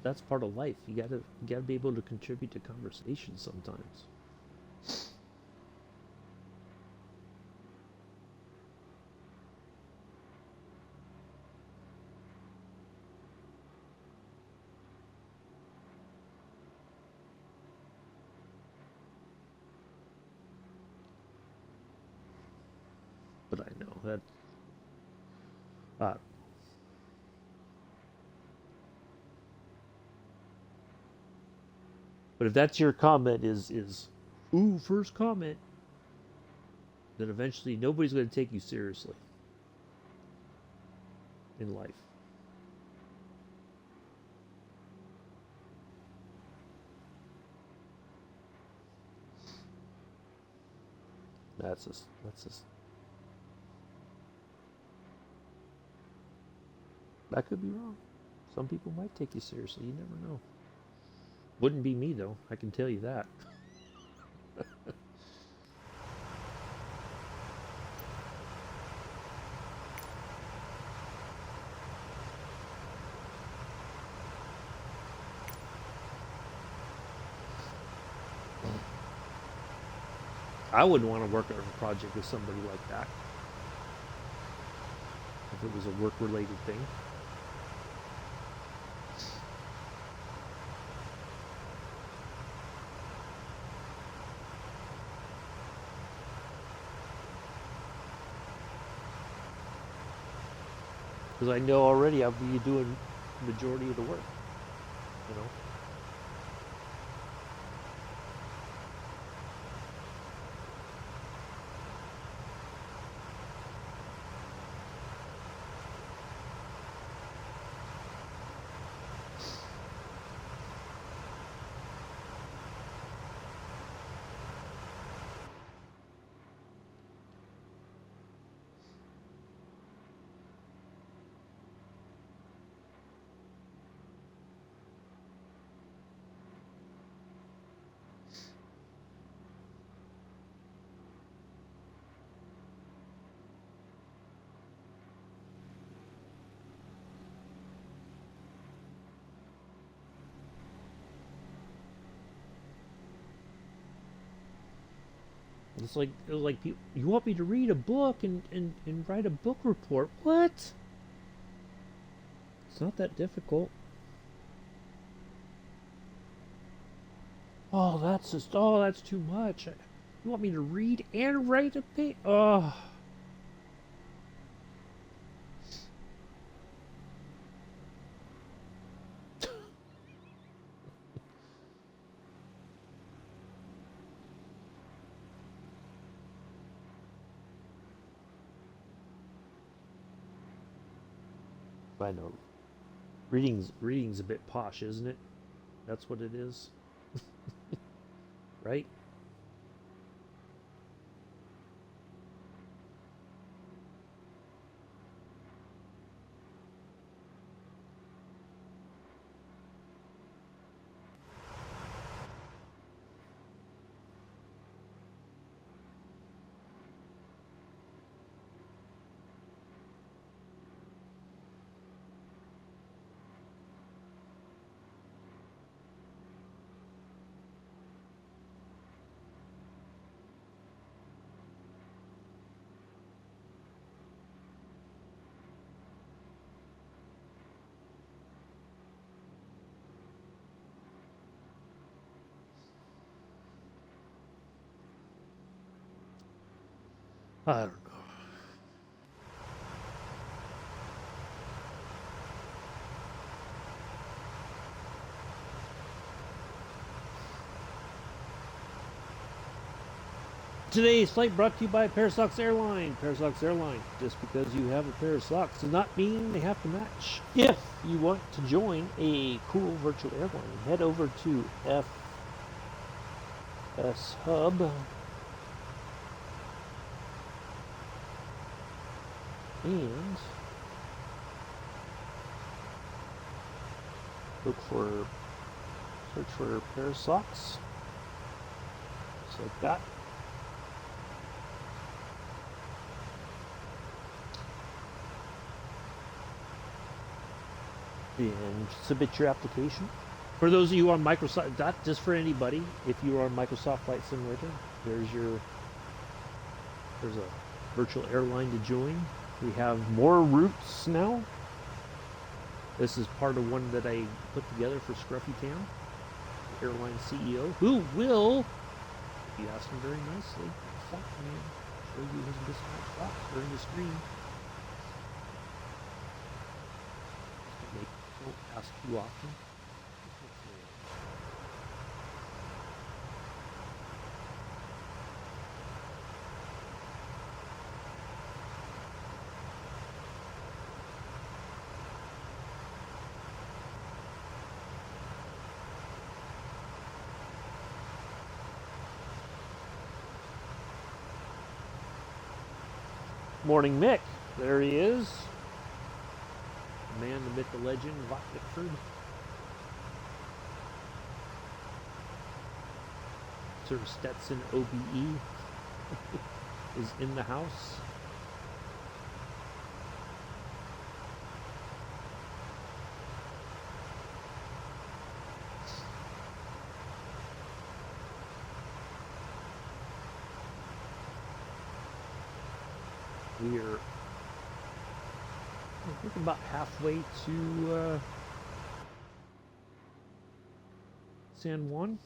That's part of life. You gotta be able to contribute to conversation sometimes. But I know that. Uh, but if that's your comment is, ooh, first comment, then eventually nobody's going to take you seriously in life. That's just that could be wrong. Some people might take you seriously. You never know. Wouldn't be me though. I can tell you that. I wouldn't want to work on a project with somebody like that if it was a work-related thing. Because I know already I'll be doing the majority of the work. You know. It was like you want me to read a book and write a book report? What? It's not that difficult. Oh, that's too much. You want me to read and write a paper? Oh. I know. Reading's a bit posh, isn't it? That's what it is. Right? I don't know. Today's flight brought to you by Parasox Airline. Parasox Airline. Just because you have a pair of socks does not mean they have to match. If you want to join a cool virtual airline, head over to FS Hub and search for a pair of socks. Just like that. And submit your application. For those of you on Microsoft, not just for anybody, if you are on Microsoft Flight Simulator, there's a virtual airline to join. We have more routes now. This is part of one that I put together for Scruffy Town, the airline CEO, who will, if you ask him very nicely, show you his discount spots during the stream. Don't ask too often. Morning Mick, there he is. The man, the myth, the legend, Vought Bickford. Sir Stetson OBE is in the house. We're I think about halfway to San Juan,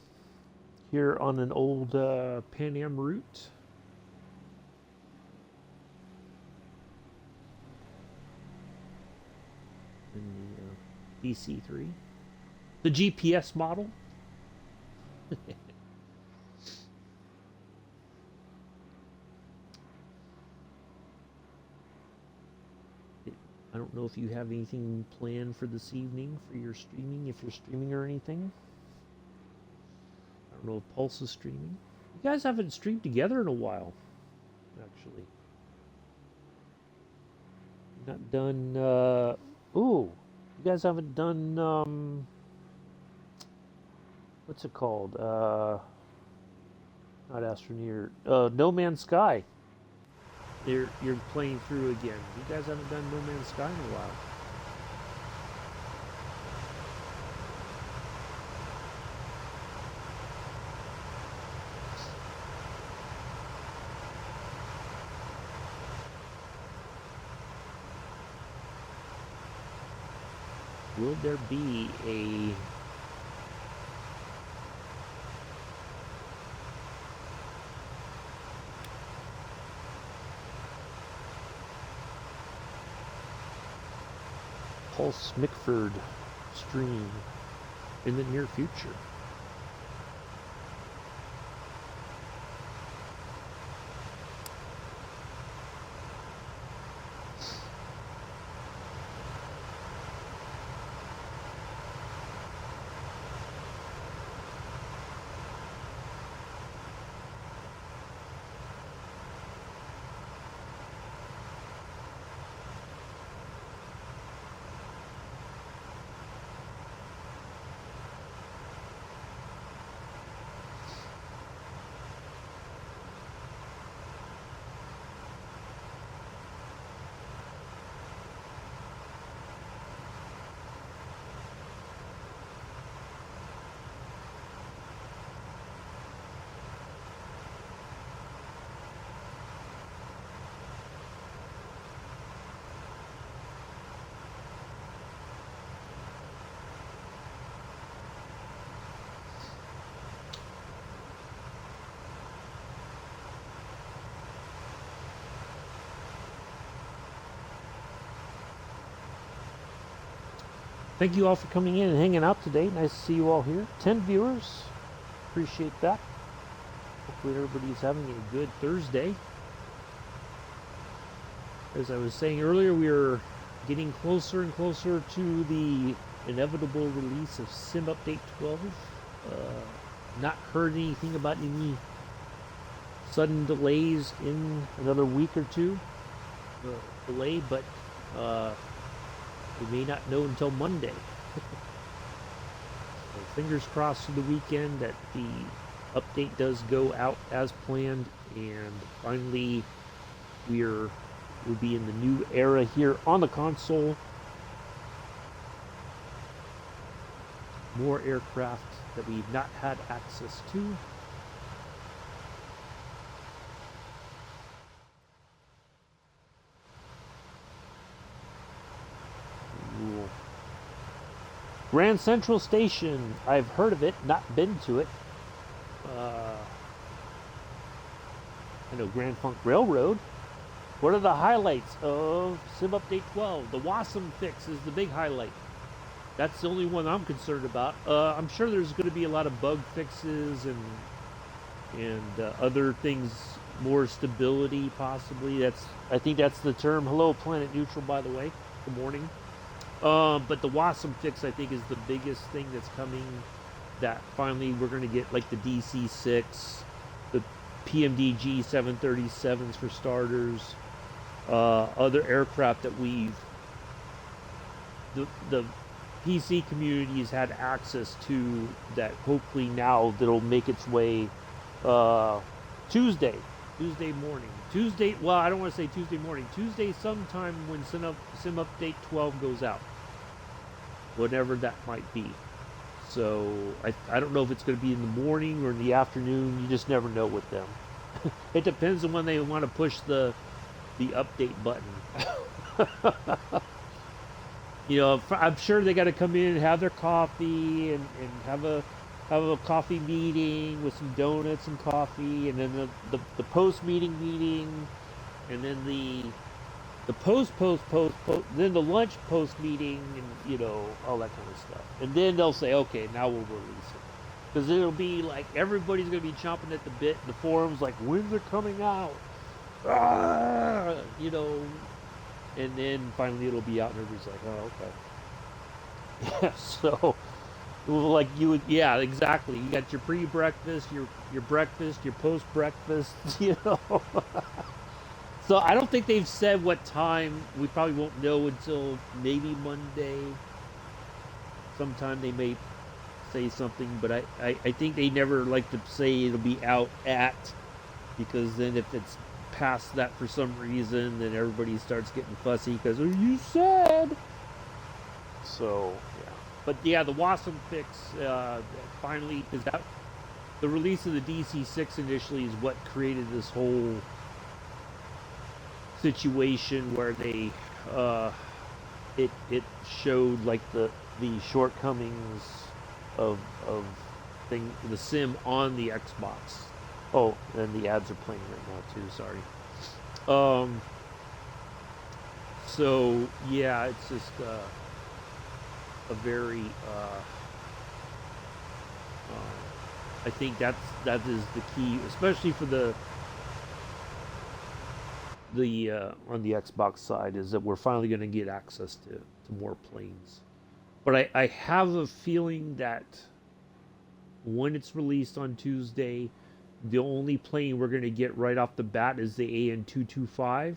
here on an old Pan Am route. In the DC-3. The GPS model. I don't know if you have anything planned for this evening for your streaming, if you're streaming or anything. I don't know if Pulse is streaming. You guys haven't streamed together in a while, actually. Not done, ooh, you guys haven't done, what's it called? Not Astroneer, No Man's Sky. You're playing through again. You guys haven't done No Man's Sky in a while. will there be a Pulse Mickford stream in the near future? Thank you all for coming in and hanging out today. Nice to see you all here. 10 viewers. Appreciate that. Hopefully everybody's having a good Thursday. As I was saying earlier, we are getting closer and closer to the inevitable release of Sim Update 12. Not heard anything about any sudden delays in another week or two delay, but we may not know until Monday. So fingers crossed for the weekend that the update does go out as planned, and finally we'll be in the new era here on the console. More aircraft that we've not had access to. Grand Central Station. I've heard of it, not been to it. I know Grand Funk Railroad. What are the highlights of Sim Update 12? The Wasm fix is the big highlight. That's the only one I'm concerned about. I'm sure there's going to be a lot of bug fixes and other things, more stability possibly. I think that's the term. Hello, Planet Neutral, by the way. Good morning. But the Wasm fix, I think, is the biggest thing that's coming. That finally we're going to get like the DC-3, the PMDG 737s for starters, other aircraft that the PC community has had access to, that hopefully now that'll make its way Tuesday morning. Well, I don't want to say Tuesday morning. Tuesday sometime when Sim Update 12 goes out. Whatever that might be. So, I don't know if it's going to be in the morning or in the afternoon. You just never know with them. It depends on when they want to push the update button. You know, I'm sure they got to come in and have their coffee and have a coffee meeting with some donuts and coffee, and then the post meeting, and then the post, then the lunch post meeting, and you know, all that kind of stuff. And then they'll say, okay, now we'll release it, because it'll be like everybody's gonna be chomping at the bit in the forums, like, when's it coming out? You know, and then finally it'll be out, and everybody's like, oh, okay. Yeah, so. Like you would, yeah, exactly. You got your pre-breakfast, your breakfast, your post-breakfast, you know. So I don't think they've said what time. We probably won't know until maybe Monday. Sometime they may say something, but I think they never like to say it'll be out at, because then if it's past that for some reason, then everybody starts getting fussy because, oh, you said. So, yeah. But yeah, the Wasm fix finally is out. The release of the DC-3 initially is what created this whole situation where they it showed like the the shortcomings of the sim on the Xbox. Oh, and the ads are playing right now too. Sorry. Um. So yeah, it's just a very. I think that is the key, especially for the on the Xbox side, is that we're finally going to get access to more planes. But I have a feeling that when it's released on Tuesday, the only plane we're going to get right off the bat is the AN-225.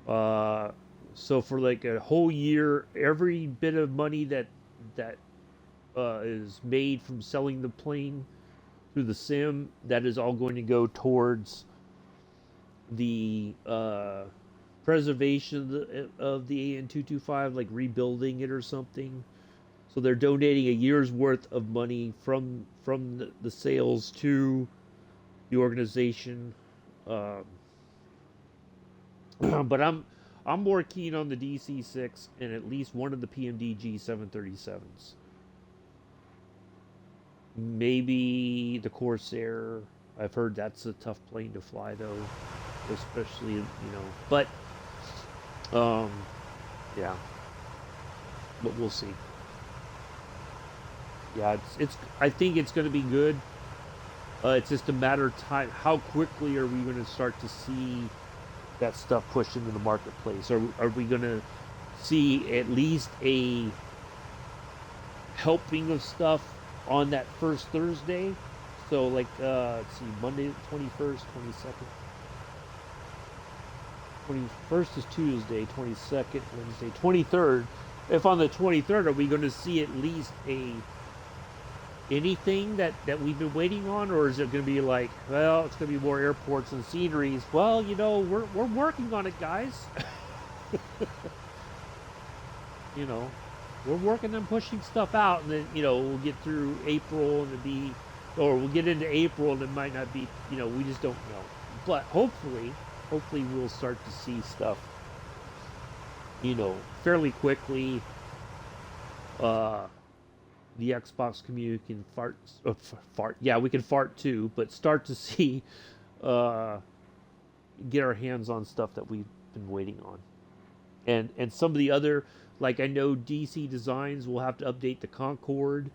Uh, so for like a whole year, every bit of money that is made from selling the plane through the sim, that is all going to go towards the preservation of the AN-225, like rebuilding it or something. So they're donating a year's worth of money from the sales to the organization. Um, but I'm more keen on the DC-6 and at least one of the PMDG 737s. Maybe the Corsair. I've heard that's a tough plane to fly though, especially But um, yeah, but we'll see. Yeah, it's. I think it's going to be good. It's just a matter of time. How quickly are we going to start to see that stuff pushed into the marketplace? Are we going to see at least a helping of stuff on that first Thursday? So like, let's see, Monday the 21st, 22nd. 21st is Tuesday, 22nd, Wednesday, 23rd. If on the 23rd, are we going to see at least anything that we've been waiting on, or is it going to be like, well, it's going to be more airports and sceneries? Well, we're working on it, guys. you know, we're working on pushing stuff out, and then we'll get through April and we'll get into April and it might not be, we just don't know. But hopefully we'll start to see stuff, fairly quickly. The Xbox community can fart. Yeah, we can fart too, but start to see, get our hands on stuff that we've been waiting on, and some of the other, like I know DC Designs will have to update the Concorde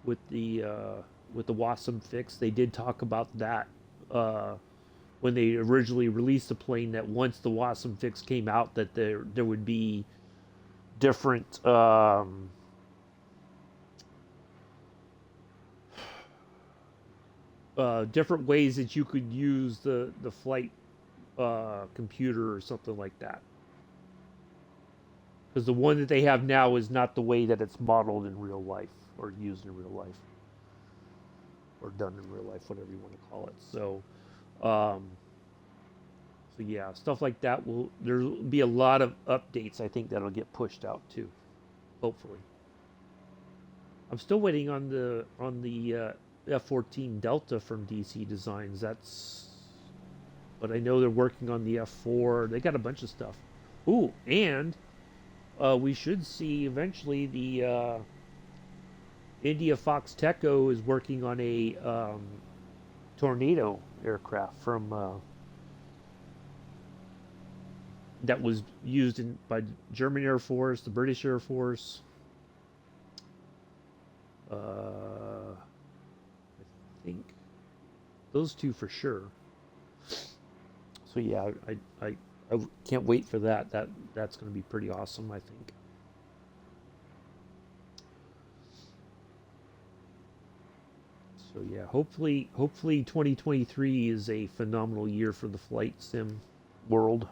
with the Wasm fix. They did talk about that when they originally released the plane. That once the Wasm fix came out, that there would be different. Different ways that you could use the flight computer or something like that. Because the one that they have now is not the way that it's modeled in real life or used in real life or done in real life, whatever you want to call it. Um, so yeah, stuff like that there'll be a lot of updates. I think that'll get pushed out too, hopefully. I'm still waiting on the F-14 Delta from DC Designs. But I know they're working on the F4. They got a bunch of stuff. Ooh, and we should see eventually the India Fox Techo is working on a Tornado aircraft from that was used by German Air Force, the British Air Force. I think those two for sure. So yeah, I can't wait for that. That's going to be pretty awesome, I think. So yeah, hopefully 2023 is a phenomenal year for the flight sim world.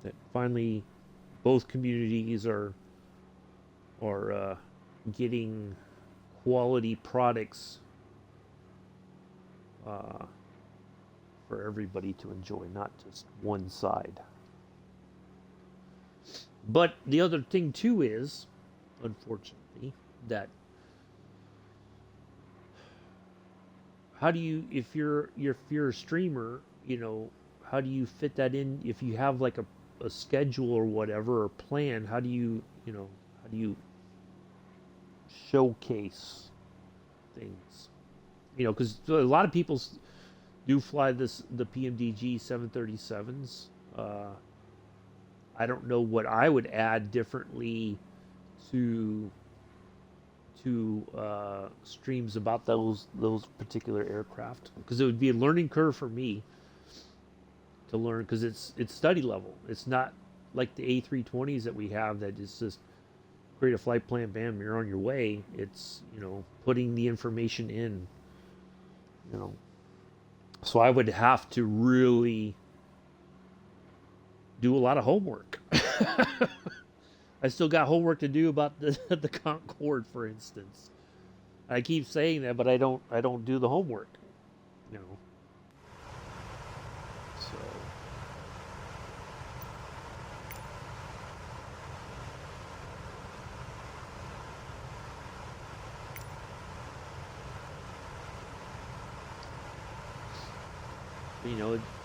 That finally both communities are getting quality products uh, for everybody to enjoy, not just one side. But the other thing too is, unfortunately, that how do you, if you're a streamer, how do you fit that in if you have like a schedule or whatever or plan? How do you, how do you showcase things? Because a lot of people do fly the PMDG 737s. I don't know what I would add differently to streams about those particular aircraft, because it would be a learning curve for me to learn, because it's study level. It's not like the A320s that we have that is just create a flight plan, bam, you're on your way. It's putting the information in. So I would have to really do a lot of homework. I still got homework to do about the Concorde, for instance. I keep saying that, but I don't do the homework. So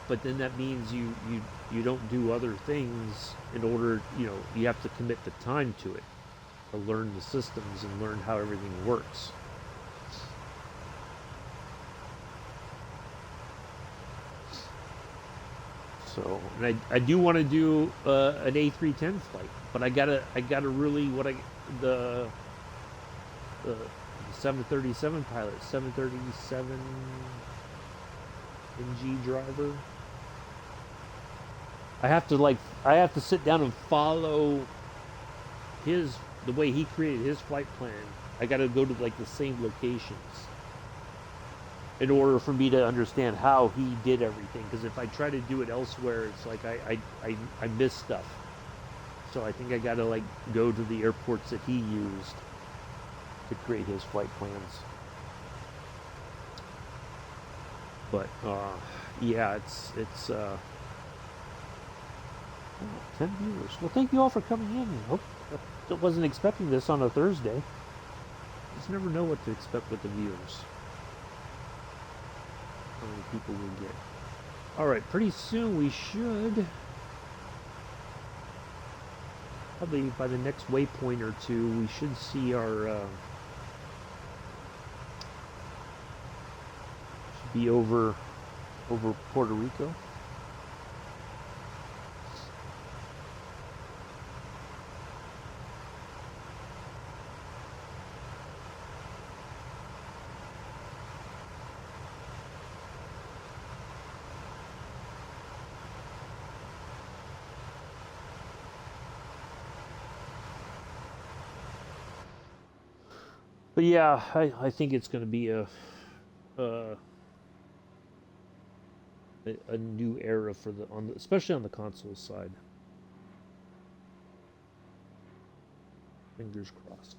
but then that means you don't do other things in order, you have to commit the time to it, to learn the systems and learn how everything works. So, and I do want to do an A310 flight, but I gotta really the 737 pilot, 737 NG driver. I have to sit down and follow the way he created his flight plan. I got to go to like the same locations in order for me to understand how he did everything. Because if I try to do it elsewhere, it's like I miss stuff. So I think I got to like go to the airports that he used to create his flight plans. But yeah, it's 10 viewers. Well, thank you all for coming in. I wasn't expecting this on a Thursday. Just never know what to expect with the viewers. How many people we get. Alright, pretty soon we should, probably by the next waypoint or two, we should see our should be over Puerto Rico. But yeah, I think it's going to be a new era for especially on the console side. Fingers crossed.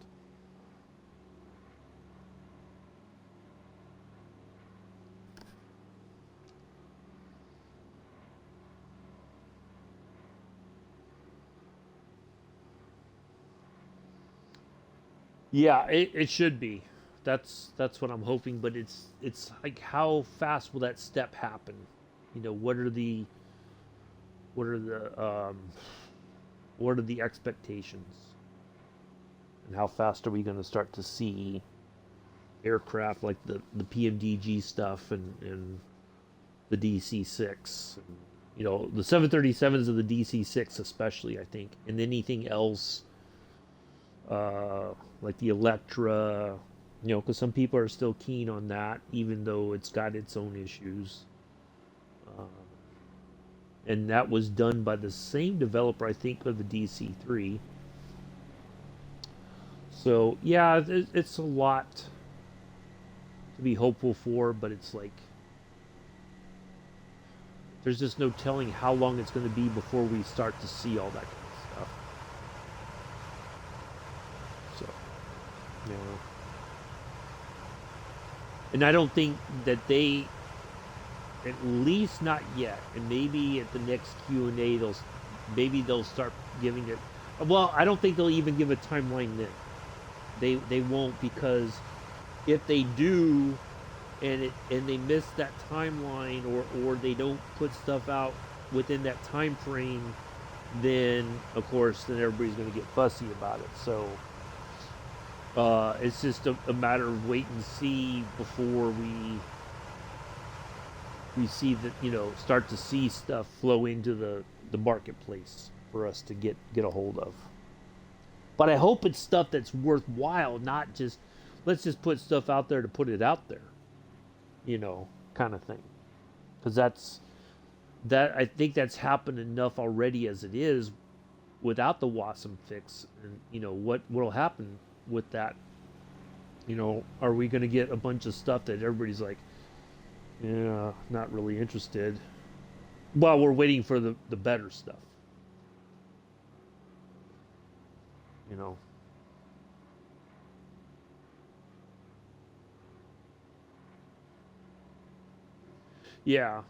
Yeah, it should be. That's what I'm hoping, but it's like, how fast will that step happen? What are the expectations? And how fast are we going to start to see aircraft like the PMDG stuff and the DC-6? And, the 737s of the DC-6 especially, I think, and anything else like the Electra, because some people are still keen on that, even though it's got its own issues. And that was done by the same developer, I think, of the DC-3. So yeah, it's a lot to be hopeful for, but it's like there's just no telling how long it's going to be before we start to see all that kind of stuff. So, and I don't think that they, at least not yet, and maybe at the next Q&A they'll start giving it. Well, I don't think they'll even give a timeline then. They won't, because if they do, and they miss that timeline, or they don't put stuff out within that time frame, then of course then everybody's going to get fussy about it. So it's just a matter of wait and see before we see that, start to see stuff flow into the marketplace for us to get a hold of. But I hope it's stuff that's worthwhile, not just let's just put stuff out there to put it out there, kind of thing. Because that I think that's happened enough already as it is without the Wasm fix. And what'll happen with that? Are we going to get a bunch of stuff that everybody's like, yeah, not really interested, while we're waiting for the better stuff, you know? Yeah.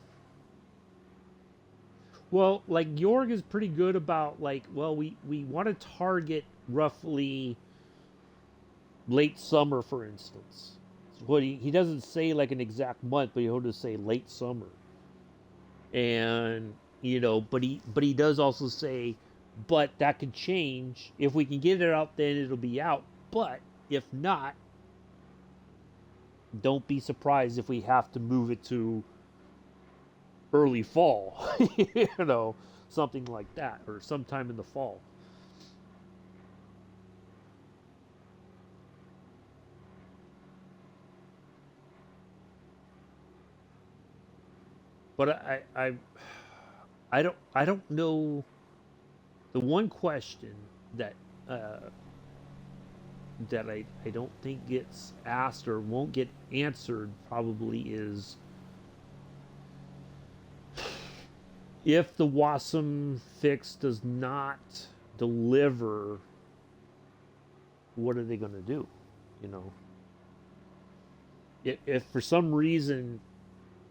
Well, like Jorg is pretty good about like, well, we want to target roughly late summer, for instance. What he doesn't say like an exact month, but he'll just say late summer. And but he does also say, but that could change. If we can get it out, then it'll be out. But if not, don't be surprised if we have to move it to early fall, something like that, or sometime in the fall. But I don't know. The one question that uh, that I don't think gets asked or won't get answered probably is, if the Wasm fix does not deliver, what are they going to do? You know, if for some reason,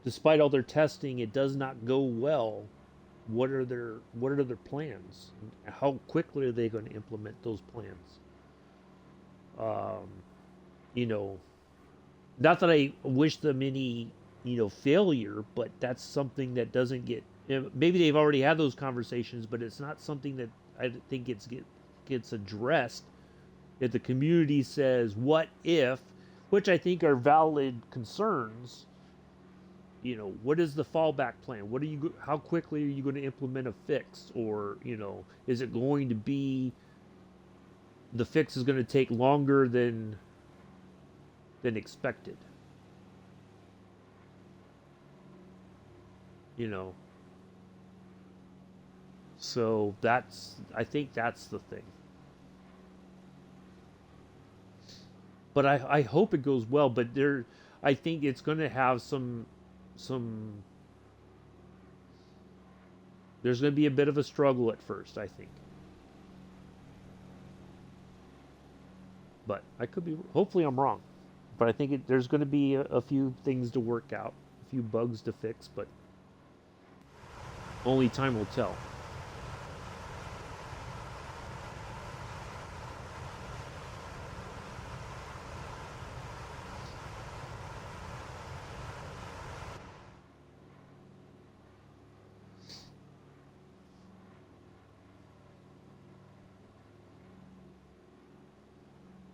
despite all their testing, it does not go well, what are their plans? How quickly are they going to implement those plans? Um, you know, Not that I wish them any failure, but that's something that doesn't get. Maybe they've already had those conversations, but it's not something that I think gets addressed. If the community says, "What if," which I think are valid concerns, what is the fallback plan? How quickly are you going to implement a fix? Or is it going to be, the fix is going to take longer than expected? You know, so I think that's the thing. But I hope it goes well. But I think it's going to have some. There's going to be a bit of a struggle at first, I think. But I could be. Hopefully, I'm wrong. But I think there's going to be a few things to work out, a few bugs to fix. But only time will tell.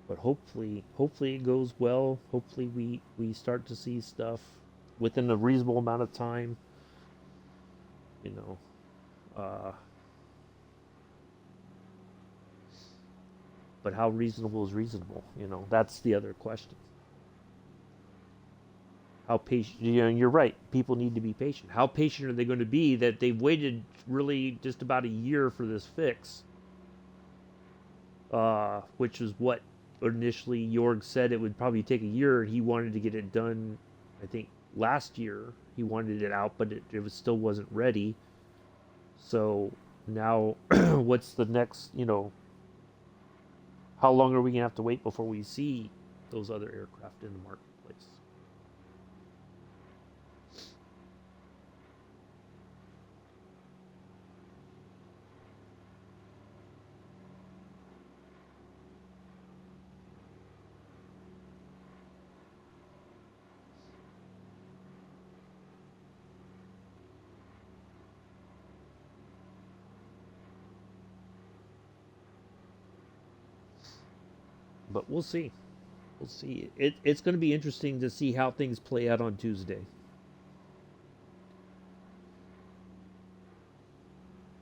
But hopefully it goes well. Hopefully we start to see stuff within a reasonable amount of time. You know, uh, but how reasonable is reasonable? That's the other question. How patient? You're right. People need to be patient. How patient are they going to be that they've waited really just about a year for this fix? Which is what initially Jorg said it would probably take a year. He wanted to get it done, I think, last year. He wanted it out, but it still wasn't ready. So now, what's the next? How long are we gonna have to wait before we see those other aircraft in the marketplace? but we'll see. We'll see. It's going to be interesting to see how things play out on Tuesday.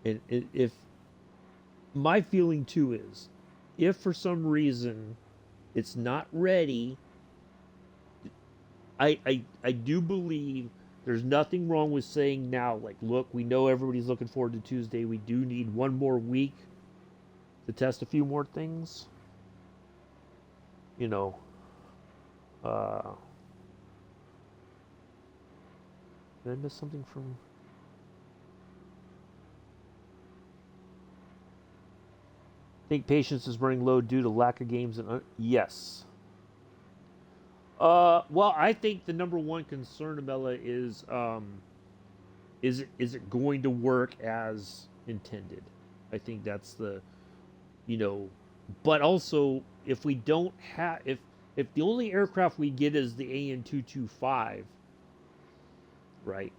And if my feeling too is, if for some reason it's not ready, I do believe there's nothing wrong with saying now, like, look, we know everybody's looking forward to Tuesday. We do need one more week to test a few more things. You know, uh, did I miss something from? Think patience is running low due to lack of games and yes. Well, I think the number one concern, Amela, is it going to work as intended? I think that's the, you know, but also if we don't have if the only aircraft we get is the AN-225, right?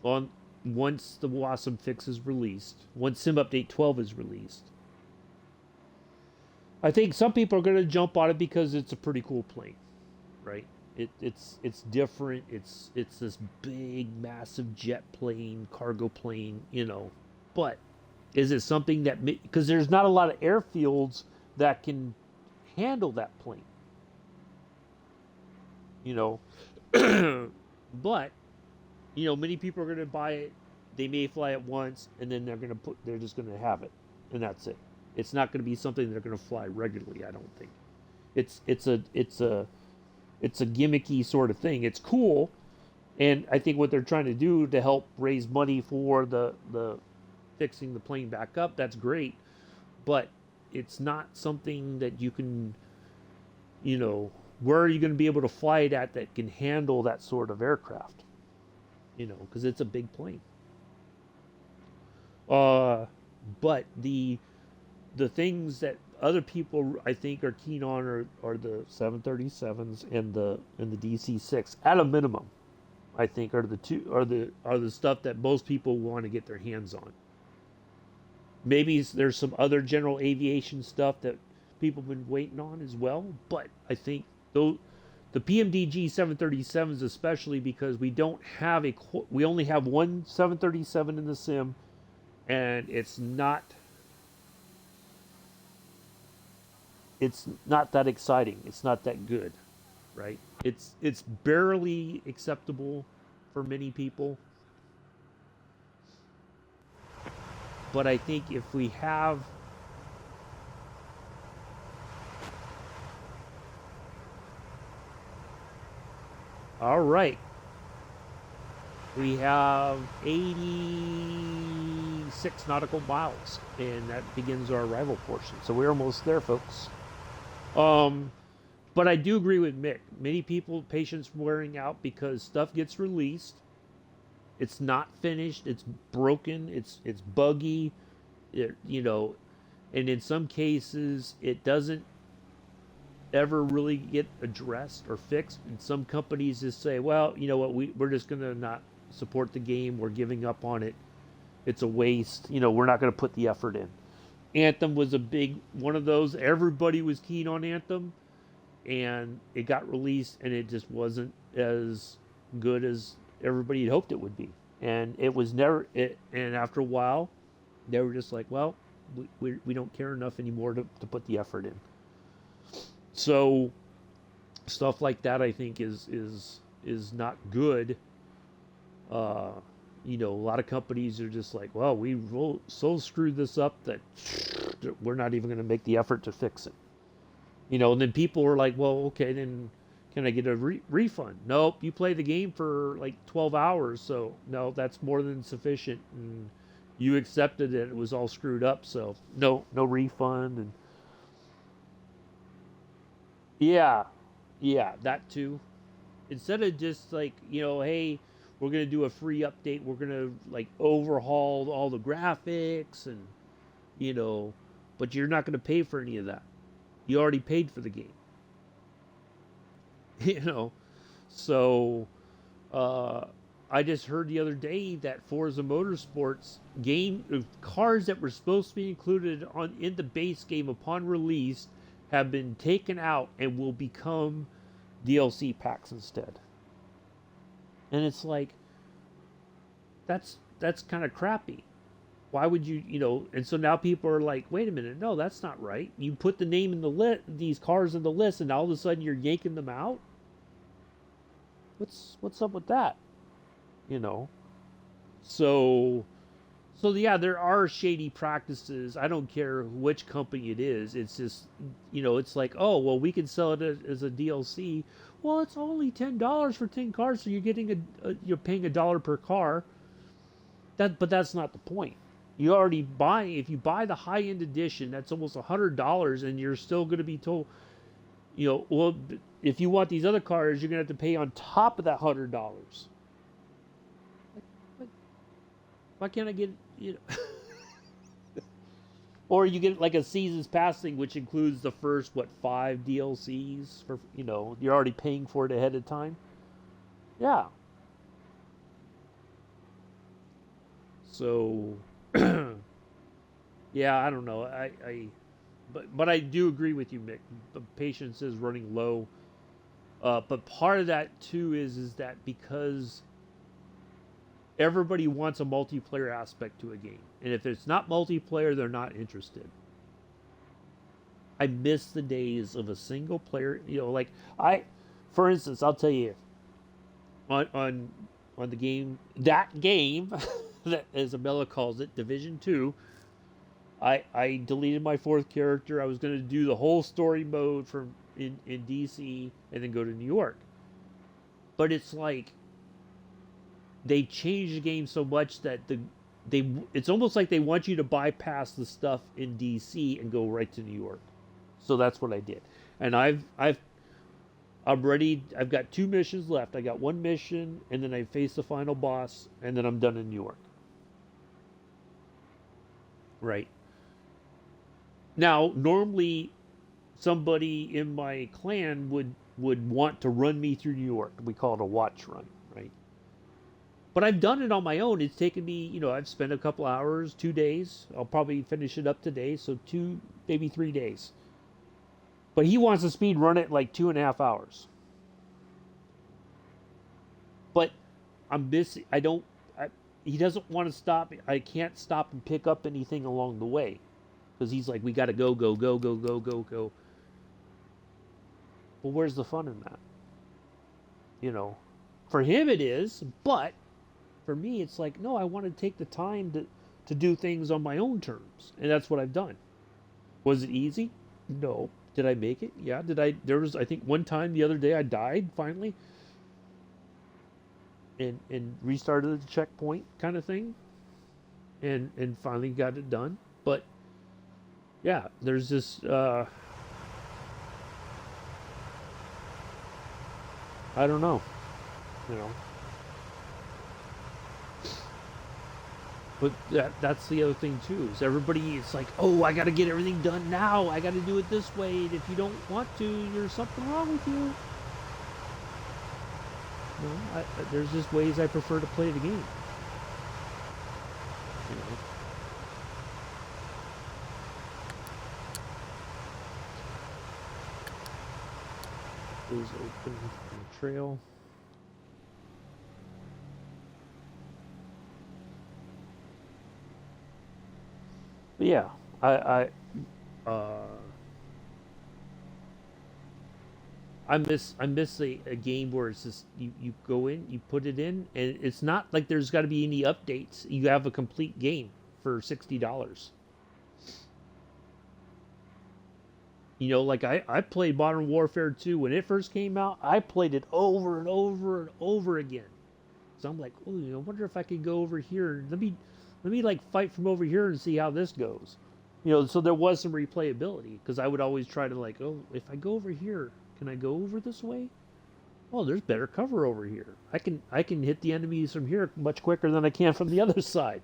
On once the WASM fix is released, once Sim Update 12 is released, I think some people are going to jump on it because it's a pretty cool plane, right? It's different. It's this big, massive jet plane, cargo plane, you know. But is it something that because there's not a lot of airfields that can handle that plane, you know? But you know, many people are going to buy it. They may fly it once, and then they're just going to have it, and that's it. It's not going to be something they're going to fly regularly. I don't think. It's a gimmicky sort of thing. It's cool, and I think what they're trying to do to help raise money for the fixing the plane back up, that's great, but it's not something that you can, you know, where are you going to be able to fly it at that can handle that sort of aircraft, you know, because it's a big plane. But the things that other people I think are keen on are the 737s and the DC-6 at a minimum. I think are the stuff that most people want to get their hands on. Maybe there's some other general aviation stuff that people have been waiting on as well, but I think though the PMDG 737s, especially because we only have one 737 in the sim, and it's not that exciting. It's not that good, right? It's barely acceptable for many people. But I think if we have all right, we have 86 nautical miles, and that begins our arrival portion. So we're almost there, folks. But I do agree with Mick. Many people, patience wearing out because stuff gets released. It's not finished. It's broken. It's buggy. You know, and in some cases, it doesn't ever really get addressed or fixed. And some companies just say, well, you know what, we're just going to not support the game. We're giving up on it. It's a waste. You know, we're not going to put the effort in. Anthem was a big one of those. Everybody was keen on Anthem, and it got released, and it just wasn't as good as everybody had hoped it would be. And it was never. And after a while, they were just like, well, we don't care enough anymore to put the effort in. So stuff like that, I think, is not good. You know, a lot of companies are just like, well, we so screwed this up that we're not even going to make the effort to fix it. You know, and then people are like, well, okay, then can I get a refund? Nope, you play the game for like 12 hours, so no, that's more than sufficient. And you accepted it was all screwed up, so no refund. And yeah, that too. Instead of just like, you know, hey, we're going to do a free update. We're going to like overhaul all the graphics and, you know, but you're not going to pay for any of that. You already paid for the game. You know, so I just heard the other day that Forza Motorsports game cars that were supposed to be included in the base game upon release have been taken out and will become DLC packs instead. And it's like, that's kind of crappy. Why would you, and so now people are like, wait a minute, no, that's not right. You put the name in the list, these cars in the list, and all of a sudden you're yanking them out. What's up with that? You know. So yeah, there are shady practices. I don't care which company it is. It's just, it's like, oh well, we can sell it as a DLC. Well, it's only $10 for 10 cars, so you're getting you're paying $1 per car. But that's not the point. You already buy, if you buy the high end edition, that's almost $100, and you're still going to be told, well, if you want these other cars, you're going to have to pay on top of that $100. Why can't I get, or you get like a season's passing, which includes the first 5 DLCs for, you're already paying for it ahead of time. Yeah. So, yeah, I don't know. But I do agree with you, Mick. The patience is running low. But part of that too is that because everybody wants a multiplayer aspect to a game, and if it's not multiplayer, they're not interested. I miss the days of a single player. For instance, I'll tell you, on the game, that game, that as Amela calls it, Division 2. I deleted my 4th character. I was going to do the whole story mode from in DC and then go to New York. But it's like they changed the game so much that it's almost like they want you to bypass the stuff in DC and go right to New York. So that's what I did. And I'm ready. I've got 2 missions left. I got 1 mission, and then I face the final boss, and then I'm done in New York. Right. Now, normally, somebody in my clan would want to run me through New York. We call it a watch run, right? But I've done it on my own. It's taken me, I've spent a couple hours, 2 days. I'll probably finish it up today, so 2, maybe 3 days. But he wants to speed run it like 2.5 hours. But I'm busy. He doesn't want to stop. I can't stop and pick up anything along the way. Because he's like, we got to go. Well, where's the fun in that? For him it is, but for me it's like, no, I want to take the time to do things on my own terms. And that's what I've done. Was it easy? No. Did I make it? Yeah. There was, I think, one time the other day I died finally. And restarted the checkpoint kind of thing. And finally got it done. But yeah, there's this I don't know. But that's the other thing too, is everybody is like, oh, I gotta get everything done now. I gotta do it this way. And if you don't want to, there's something wrong with you. There's just ways I prefer to play the game. Is open on the trail. But yeah, I miss a game where it's just you go in, you put it in, and it's not like there's got to be any updates. You have a complete game for $60. Like I played Modern Warfare 2 when it first came out. I played it over and over and over again. So I'm like, oh, I wonder if I could go over here. Let me like fight from over here and see how this goes. So there was some replayability, because I would always try to like, oh, if I go over here, can I go over this way? Oh, there's better cover over here. I can hit the enemies from here much quicker than I can from the other side.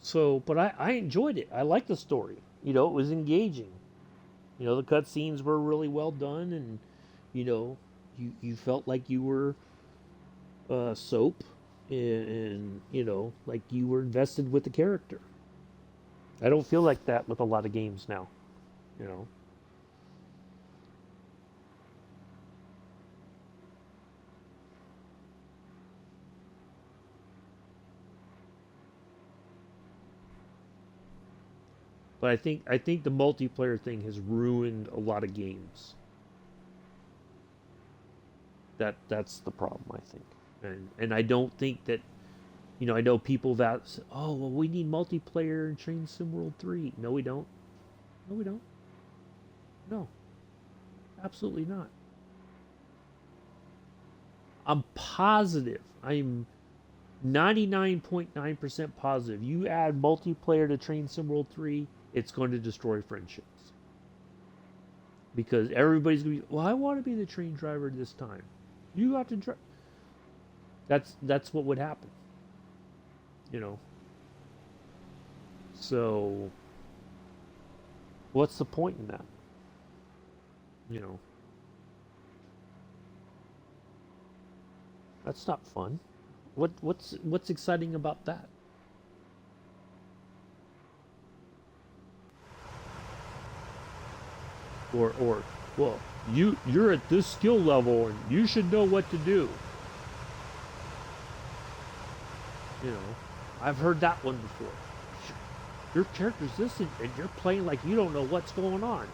So, but I enjoyed it. I liked the story. You know, it was engaging. You know, the cutscenes were really well done, and you know, you felt like you were soap, and you know, like you were invested with the character. I don't feel like that with a lot of games now. You know, but I think the multiplayer thing has ruined a lot of games. That's the problem, I think. And I don't think that, you know, I know people that say, oh well, we need multiplayer in Train Sim World 3. No, we don't. No, we don't. No, absolutely not. I'm positive. I'm 99.9% positive. You add multiplayer to Train Sim World 3, it's going to destroy friendships. Because everybody's going to be, well, I want to be the train driver this time. You got to drive. That's what would happen, you know. So, what's the point in that? You know, that's not fun. What's exciting about that? Or well, you're at this skill level and you should know what to do. You know, I've heard that one before. Your character's this, and you're playing like you don't know what's going on.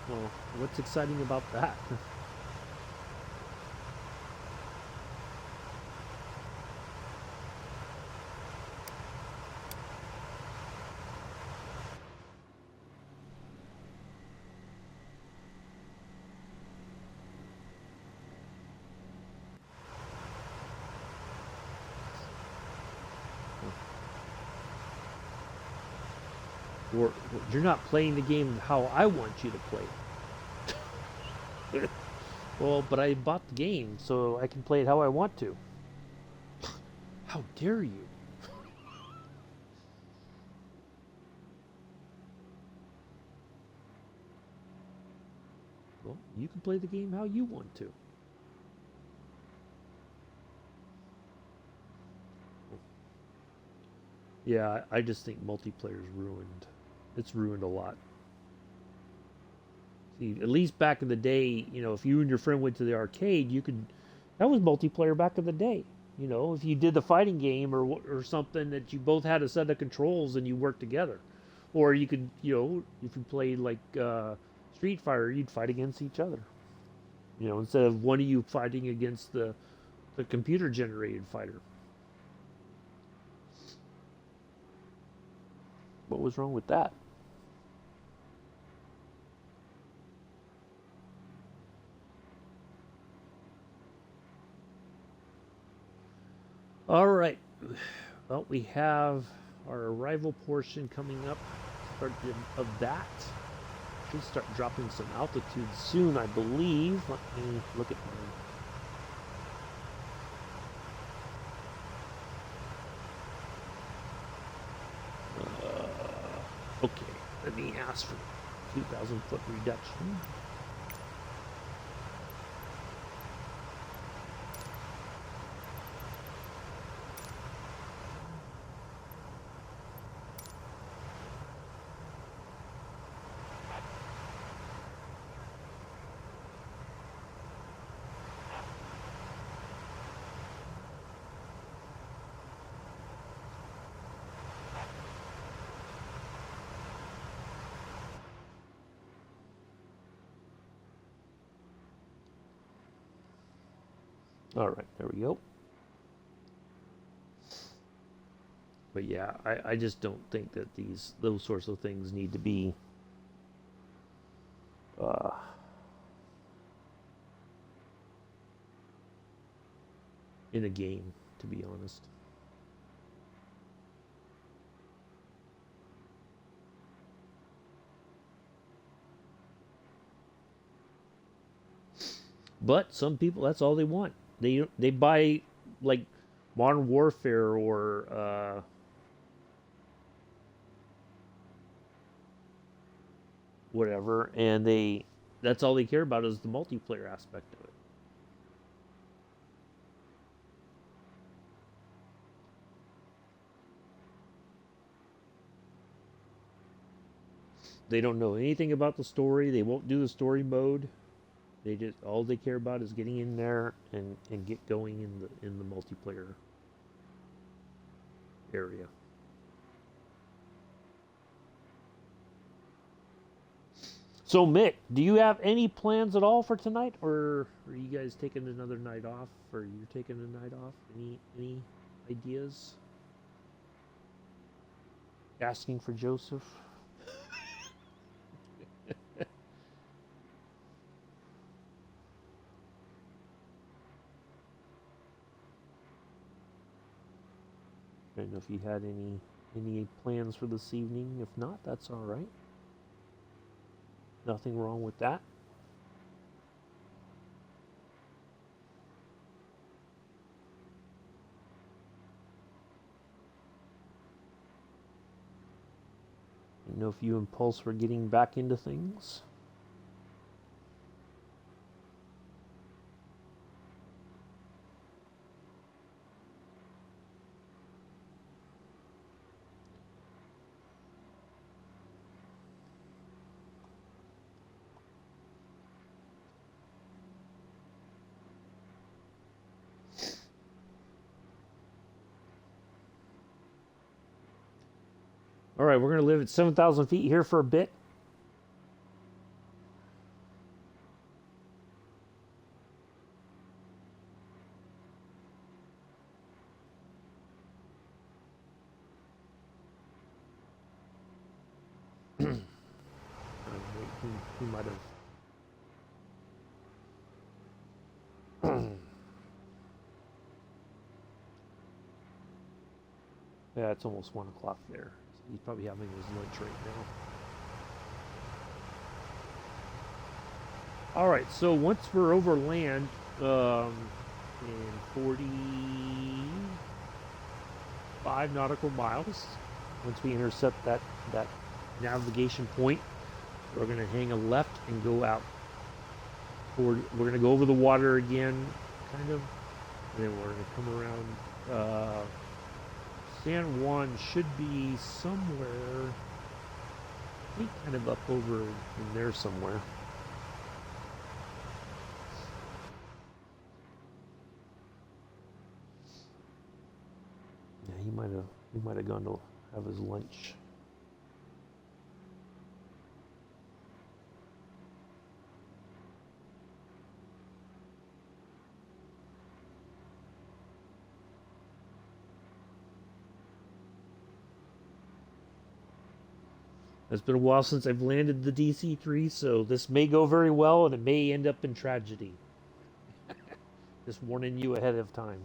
Well, what's exciting about that? Or you're not playing the game how I want you to play it. Well, but I bought the game so I can play it how I want to. How dare you? Well, you can play the game how you want to. Yeah, I just think multiplayer's ruined. It's ruined a lot. See, at least back in the day, you know, if you and your friend went to the arcade, you could. That was multiplayer back in the day. You know, if you did the fighting game or something that you both had a set of controls and you worked together, or you could, you know, if you played like Street Fighter, you'd fight against each other. You know, instead of one of you fighting against the computer generated fighter. What was wrong with that? All right. Well, we have our arrival portion coming up. Start of that. Should start dropping some altitude soon, I believe. Let me look at my. Okay, let me ask for 2,000 foot reduction. All right, there we go. But yeah, I just don't think that those sorts of things need to be uh, in a game, to be honest. But some people, that's all they want. They buy like Modern Warfare or whatever, and that's all they care about is the multiplayer aspect of it. They don't know anything about the story. They won't do the story mode. They just all they care about is getting in there and get going in the multiplayer area. So Mick, do you have any plans at all for tonight, or are you guys taking another night off, or you're taking a night off? Any ideas? Asking for Joseph. I don't know if you had any plans for this evening. If not, that's all right. Nothing wrong with that. I don't know if you and Pulse were getting back into things. All right, we're going to live at 7,000 feet here for a bit. He might have. Yeah, it's almost 1 o'clock there. So he's probably having his lunch right now. All right, so once we're over land, in 45 nautical miles, once we intercept that navigation point, we're going to hang a left and go out. We're going to go over the water again, kind of, and then we're going to come around. San Juan should be somewhere, I think, kind of up over in there somewhere. Yeah, he might have gone to have his lunch. It's been a while since I've landed the DC-3, so this may go very well and it may end up in tragedy. Just warning you ahead of time.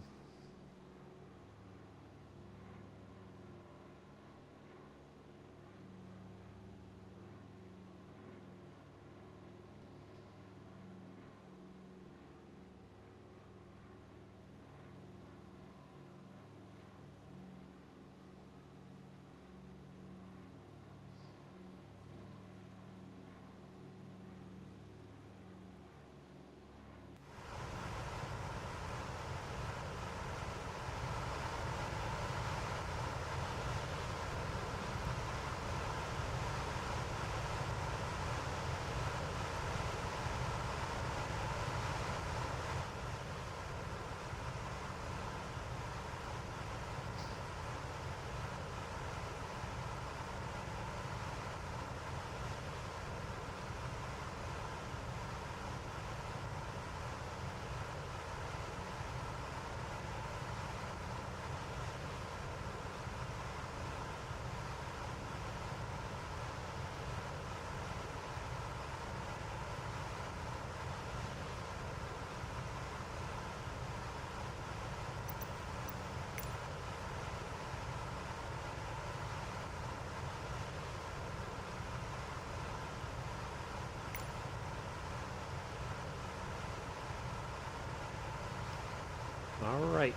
All right.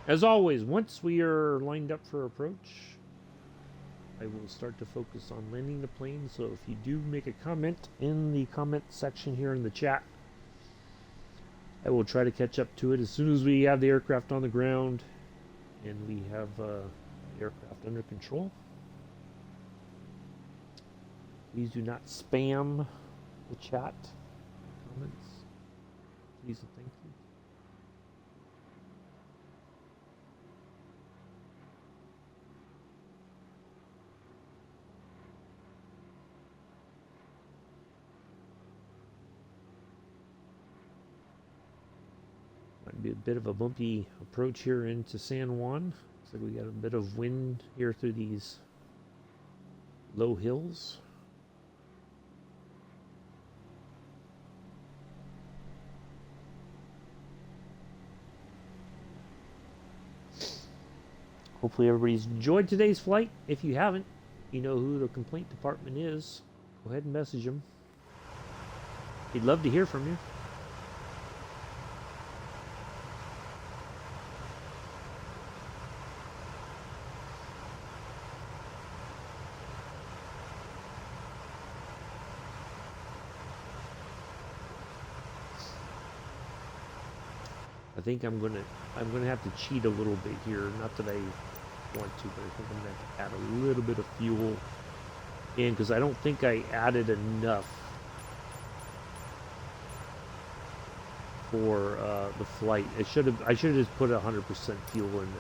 As always, once we are lined up for approach, I will start to focus on landing the plane. So if you do make a comment in the comment section here in the chat, I will try to catch up to it as soon as we have the aircraft on the ground and we have the aircraft under control. Please do not spam the chat comments. Please and thank you. Might be a bit of a bumpy approach here into San Juan. Looks like we got a bit of wind here through these low hills. Hopefully everybody's enjoyed today's flight. If you haven't, you know who the complaint department is. Go ahead and message them. He'd love to hear from you. I think I'm gonna have to cheat a little bit here. Not that I want to, but I think I'm gonna have to add a little bit of fuel in because I don't think I added enough for the flight. I should have just put 100% fuel in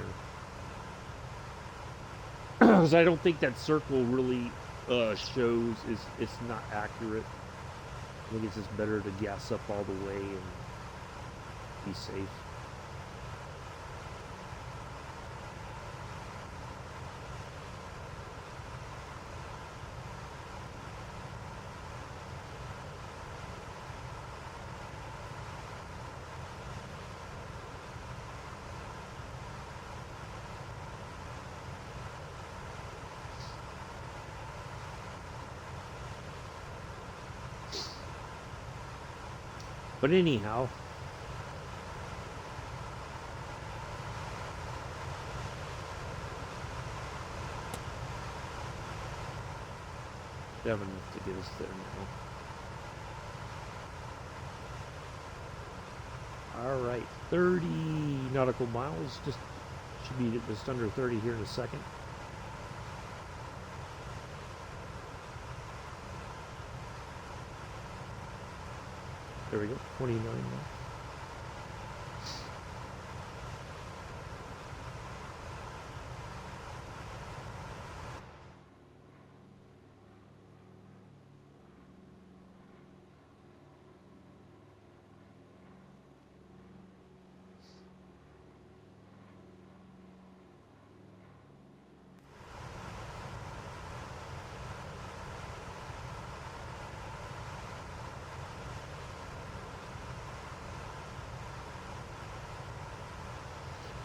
there because I don't think that circle really shows it's not accurate. I think it's just better to gas up all the way and be safe. But anyhow, we have enough to get us there now. All right, 30 nautical miles. Just should be just under 30 here in a second. There we go, 29 now.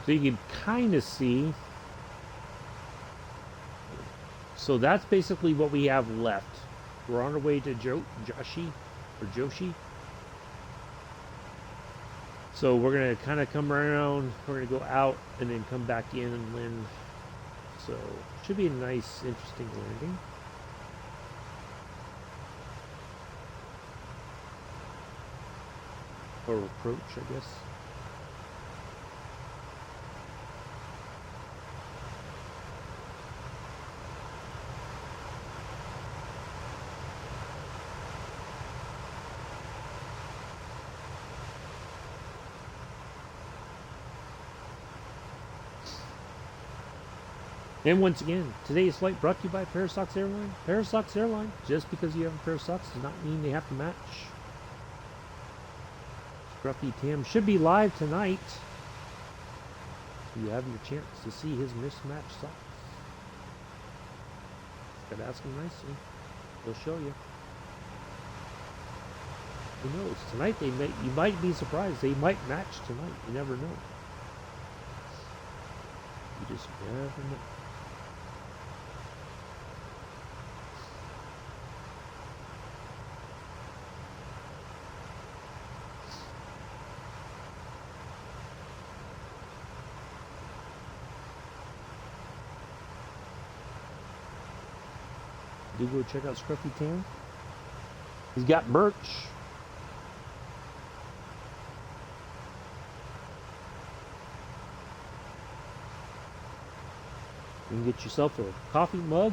So you can kind of see. So that's basically what we have left. We're on our way to Joshi. So we're going to kind of come around. We're going to go out and then come back in and land. So should be a nice, interesting landing. Or approach, I guess. And once again, today's flight brought to you by Parasox Airline. Parasox Airline, just because you have a pair of socks does not mean they have to match. Scruffy Tim should be live tonight. So you have your chance to see his mismatched socks. Just gotta ask him nicely. He'll show you. Who knows? Tonight you might be surprised. They might match tonight. You never know. You just never know. do go check out Scruffy Tan. He's got merch. You can get yourself a coffee mug.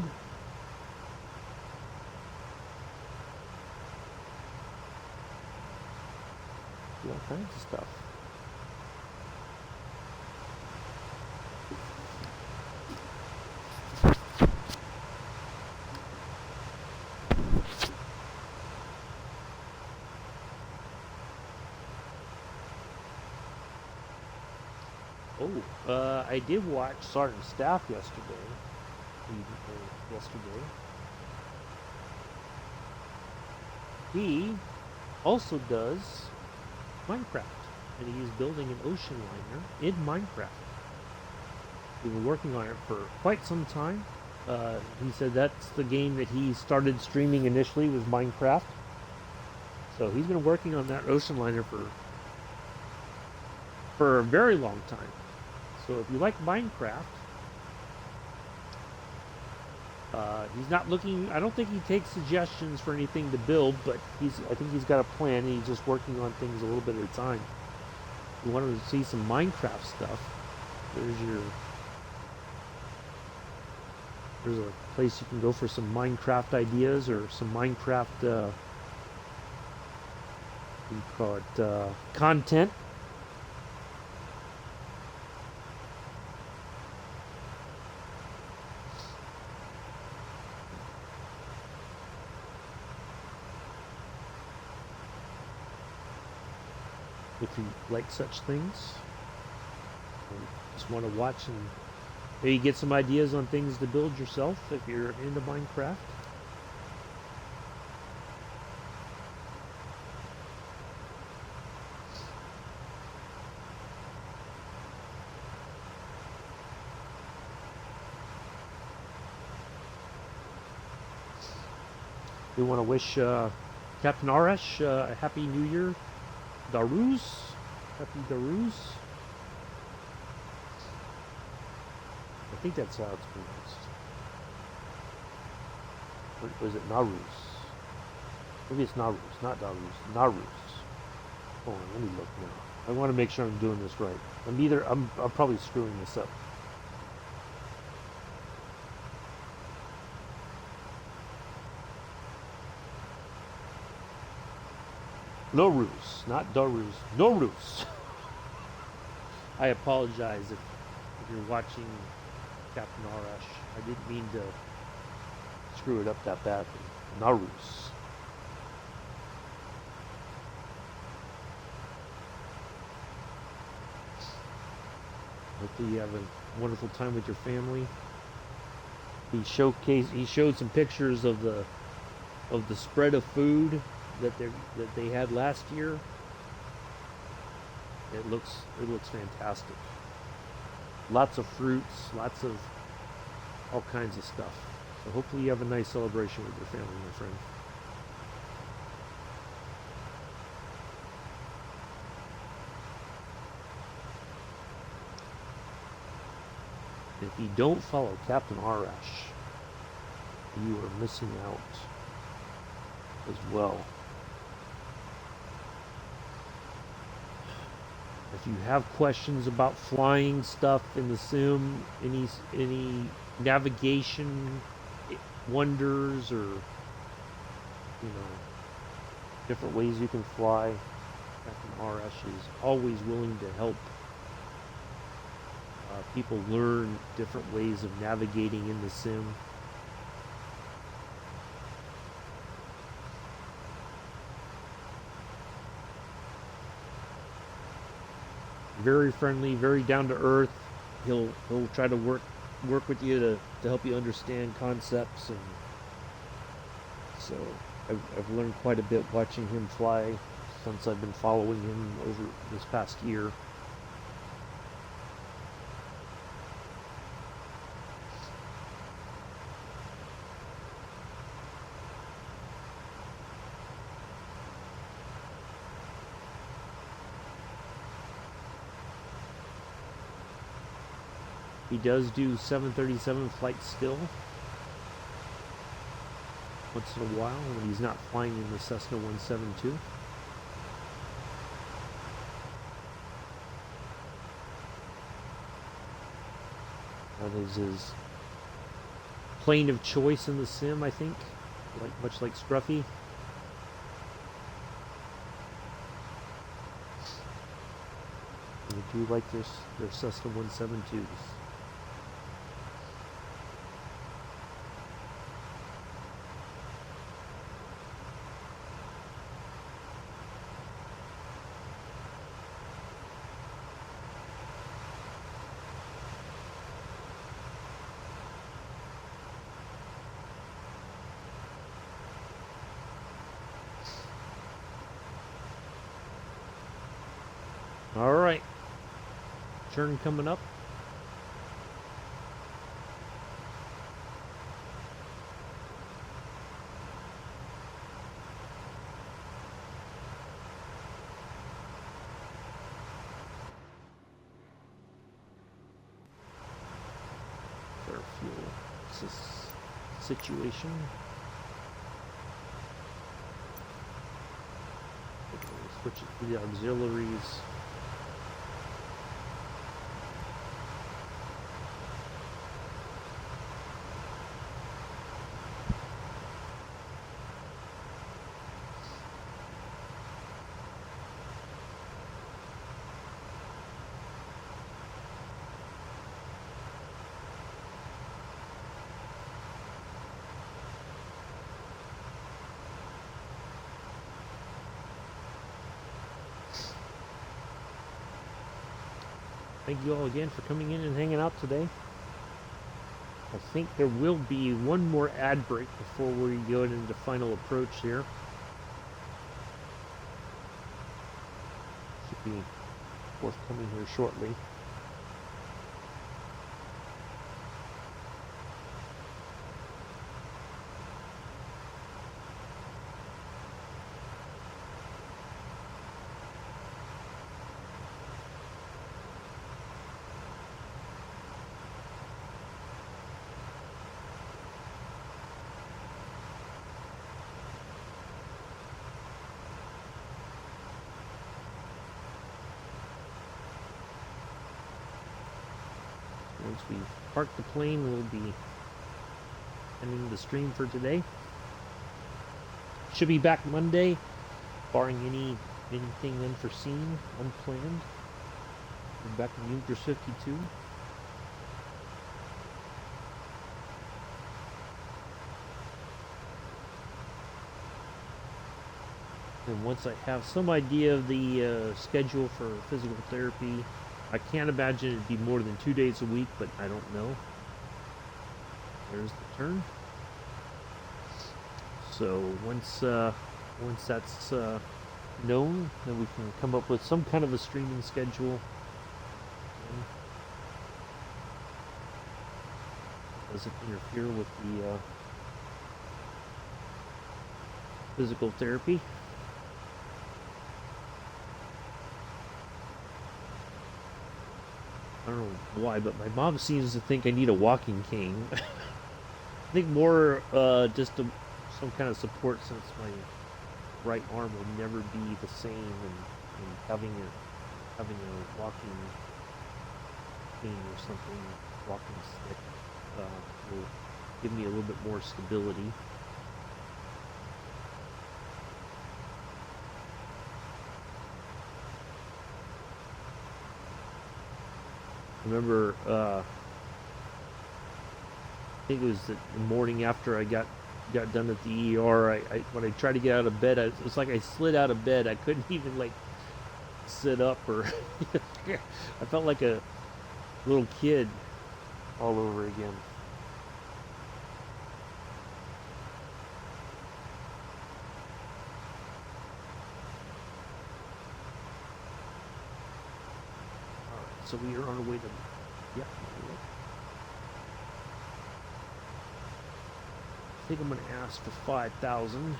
Do all kinds of stuff. I did watch Sergeant Staff yesterday. He also does Minecraft, and he is building an ocean liner in Minecraft. We've been working on it for quite some time. He said that's the game that he started streaming initially, was Minecraft. So he's been working on that ocean liner for a very long time. So if you like Minecraft, he's not looking. I don't think he takes suggestions for anything to build, but I think he's got a plan, and he's just working on things a little bit at a time. If you wanted to see some Minecraft stuff, there's a place you can go for some Minecraft ideas or some Minecraft you call it content. If you like such things, just want to watch and maybe get some ideas on things to build yourself if you're into Minecraft. We want to wish Captain Arash a Happy New Year. Daruz? Happy Daruz? I think that's how it's pronounced. Or is it Naruz? Maybe it's Naruz, not Daruz. Naruz. Hold on, let me look now. I want to make sure I'm doing this right. I'm probably screwing this up. Noruz, not Daruz. Noruz. I apologize if you're watching Captain Arash. I didn't mean to screw it up that badly. Naruz. Hopefully you have a wonderful time with your family. He showed some pictures of the spread of food that they had last year. It looks fantastic. Lots of fruits, lots of all kinds of stuff. So hopefully you have a nice celebration with your family, my friend. If you don't follow Captain Arash, you are missing out as well. If you have questions about flying stuff in the sim, any navigation wonders, or different ways you can fly, Captain Arash is always willing to help people learn different ways of navigating in the sim. Very friendly, very down to earth. He'll try to work with you to help you understand concepts, and so I've learned quite a bit watching him fly since I've been following him over this past year. He does do 737 flights still. once in a while when he's not flying in the Cessna 172. That is his plane of choice in the sim, I think, much like Scruffy. They do like their Cessna 172s. All right, turn coming up. Fair fuel situation. Switch it to the auxiliaries. Thank you all again for coming in and hanging out today. I think there will be one more ad break before we go into final approach here. Should be forthcoming here shortly. Once we park the plane, we'll be ending the stream for today. Should be back Monday, barring anything unforeseen, unplanned. We're back in Uniters 52. And once I have some idea of the schedule for physical therapy, I can't imagine it'd be more than 2 days a week, but I don't know. There's the turn. So once that's known, then we can come up with some kind of a streaming schedule. Doesn't interfere with the physical therapy. I don't know why, but my mom seems to think I need a walking cane. I think more just some kind of support, since my right arm will never be the same, and having a walking cane or something, walking stick, will give me a little bit more stability. Remember, I think it was the morning after I got done at the ER. When I tried to get out of bed, it was like I slid out of bed. I couldn't even like sit up, or I felt like a little kid all over again. So we are on our way to, yeah. I think I'm going to ask for 5,000.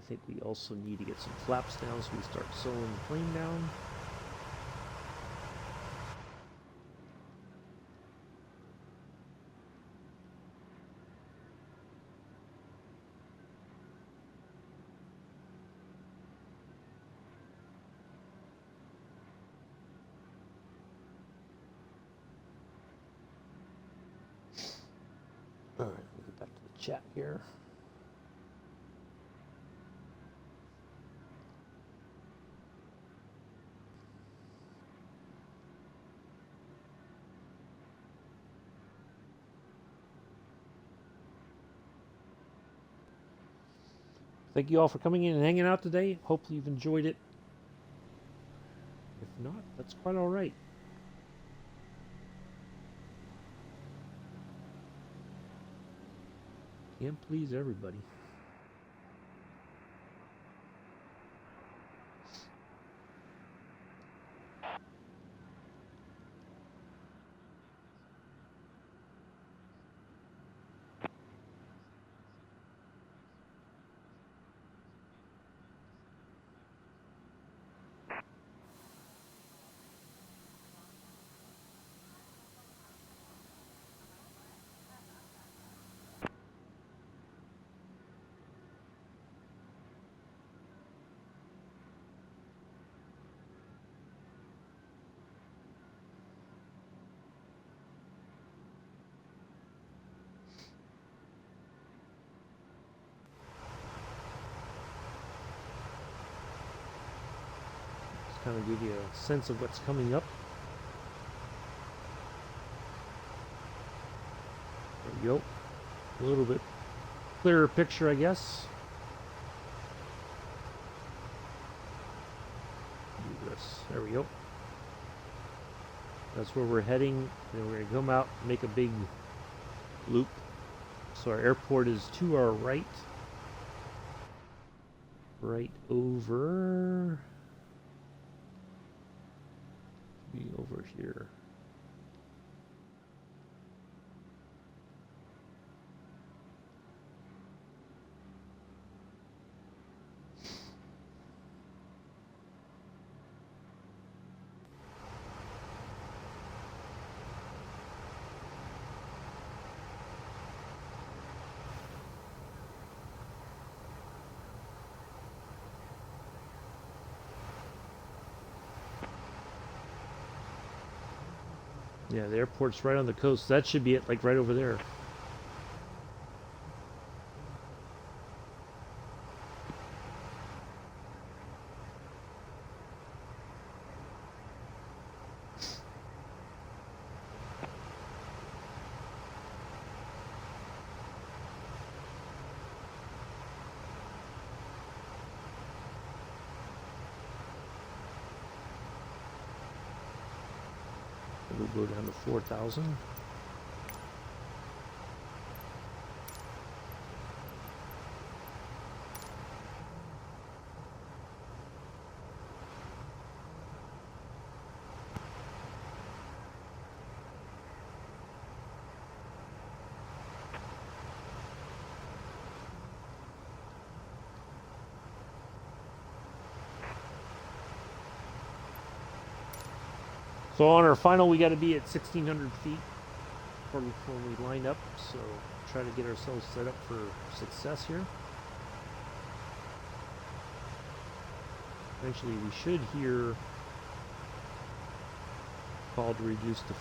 I think we also need to get some flaps down so we start sewing the plane down. All right, we'll get back to the chat here. Thank you all for coming in and hanging out today. Hopefully you've enjoyed it. If not, that's quite all right. Can't please everybody. Kind of give you a sense of what's coming up. There we go. A little bit clearer picture, I guess. Do this. There we go. That's where we're heading. And we're going to come out and make a big loop. So our airport is to our right. Right over... be over here. Yeah, the airport's right on the coast. That should be it, like right over there. We'll go down to 4,000. So on our final, we got to be at 1,600 feet when we line up. So try to get ourselves set up for success here. Eventually, we should hear call to reduce to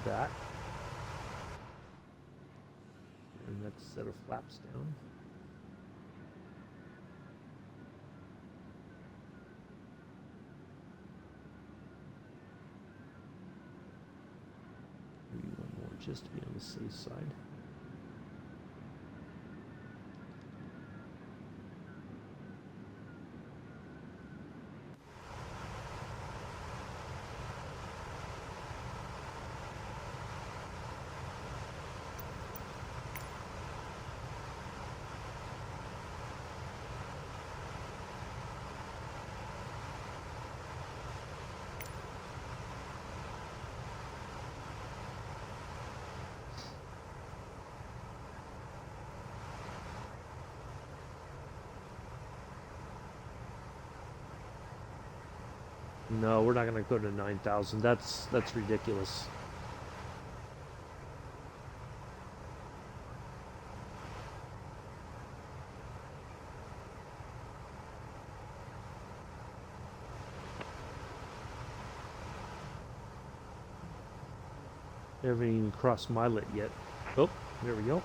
that. And next set of flaps down. Just to be on the safe side. No, we're not going to go to 9,000. That's ridiculous. I haven't even crossed Milet yet. Oh, there we go.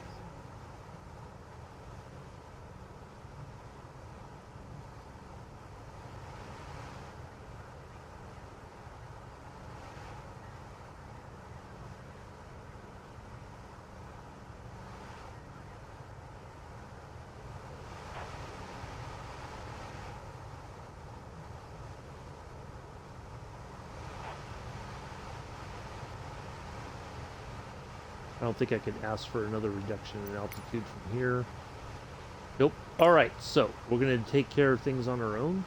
I don't think I could ask for another reduction in altitude from here. Nope. All right, so we're going to take care of things on our own.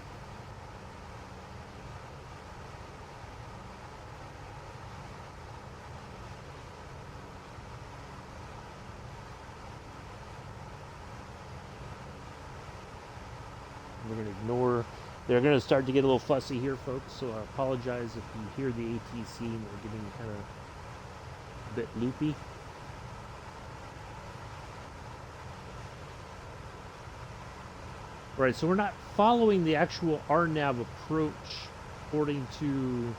We're going to ignore. They're going to start to get a little fussy here, folks, so I apologize if you hear the ATC and they're getting kind of a bit loopy. Right, so we're not following the actual RNAV approach according to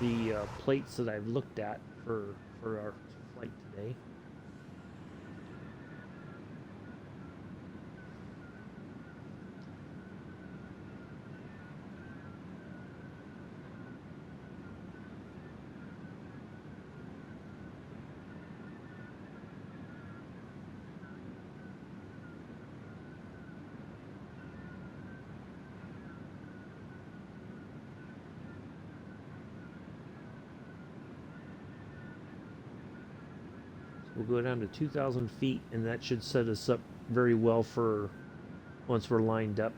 the plates that I've looked at for our flight today. We'll go down to 2,000 feet, and that should set us up very well for once we're lined up.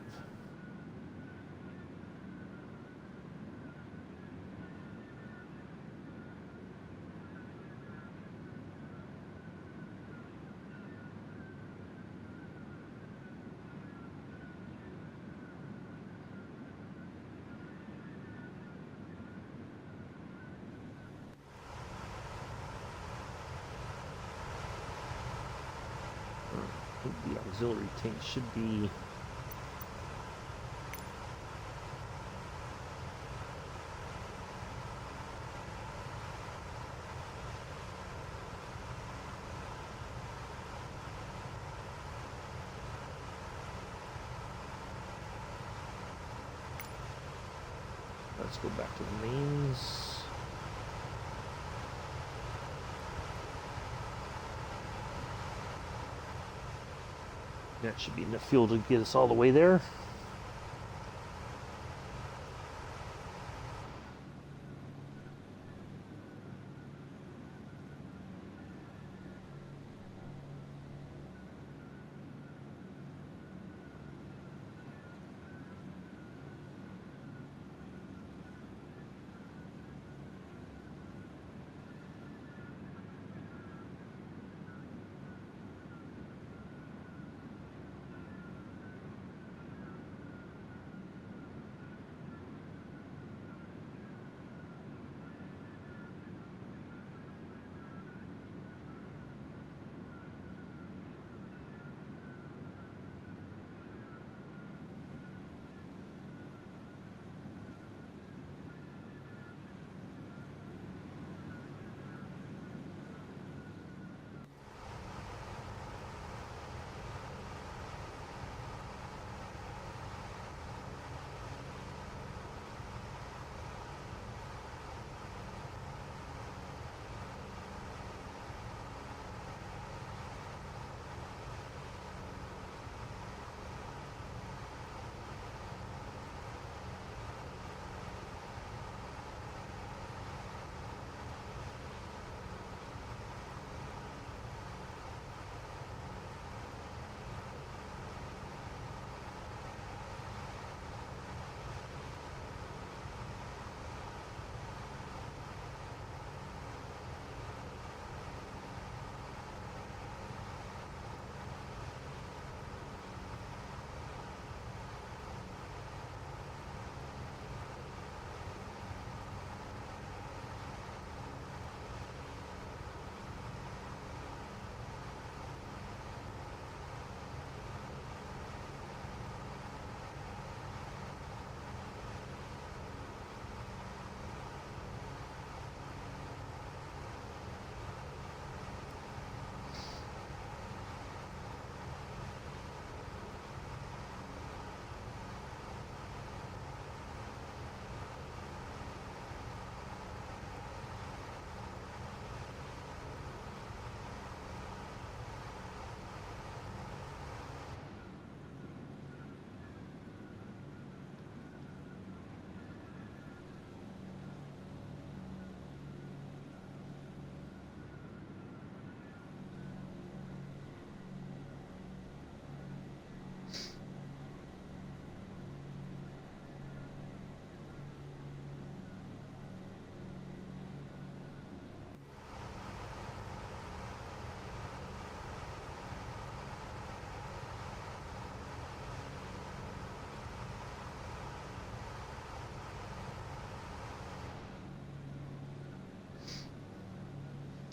I think the auxiliary tank should be let's go back to the mains. That should be enough fuel to get us all the way there.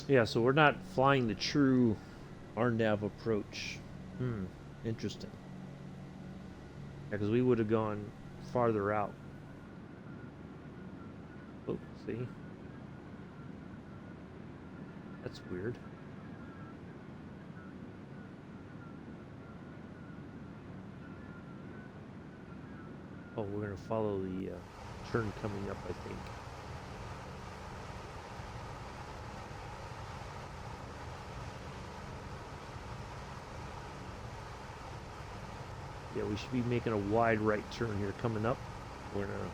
Yeah, so we're not flying the true RNAV approach. Interesting. Yeah, because we would have gone farther out. Oh, see? That's weird. Oh, we're going to follow the turn coming up, I think. Yeah, we should be making a wide right turn here coming up. We're going to...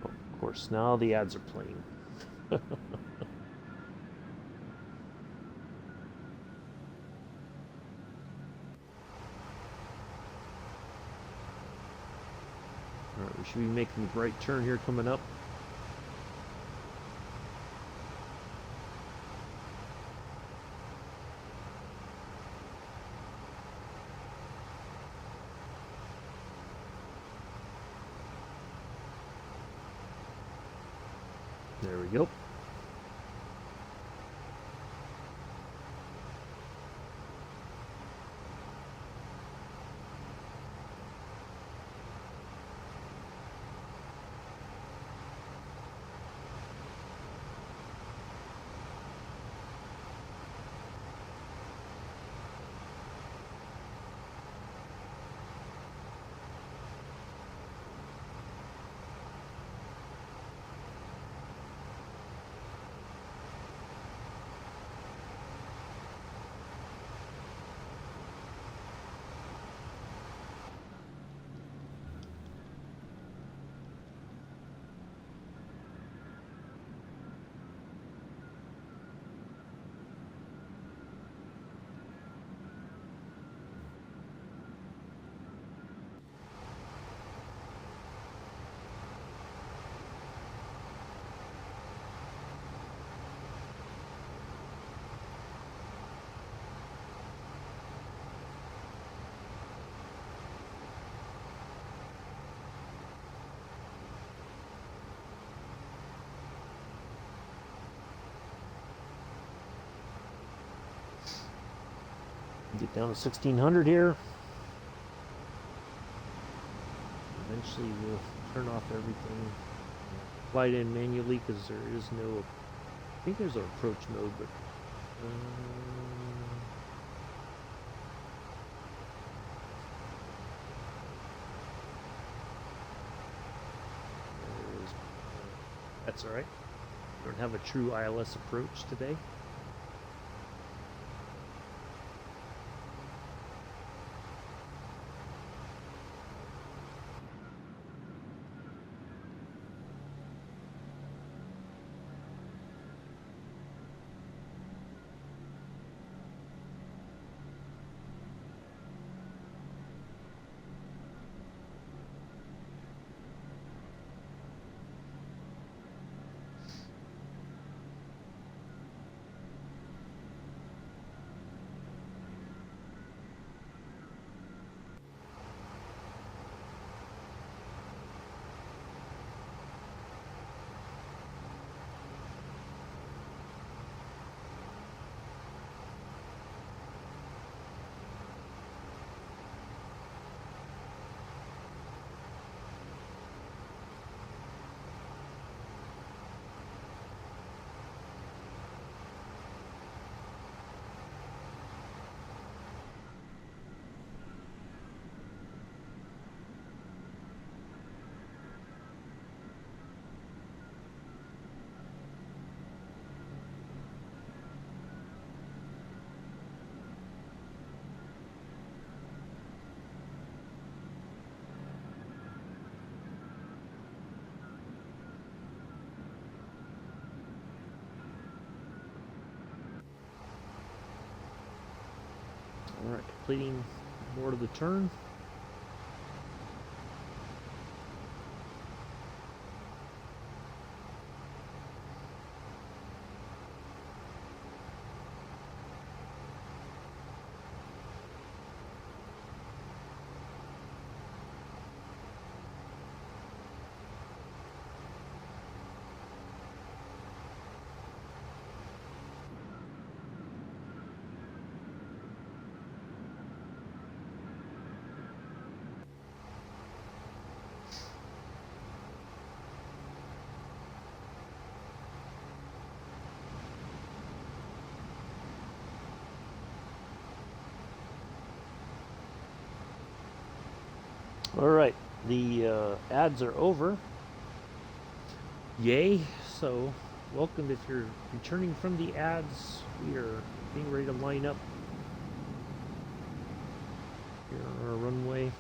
Of course, now the ads are playing. Alright, we should be making the right turn here coming up. There we go. Get down to 1600 here. Eventually we'll turn off everything. Fly it in manually because there is no... I think there's an approach mode, but... that's alright. We don't have a true ILS approach today. Alright, completing more of the turn. Alright, the ads are over. Yay! So, welcome if you're returning from the ads. We are getting ready to line up here on our runway.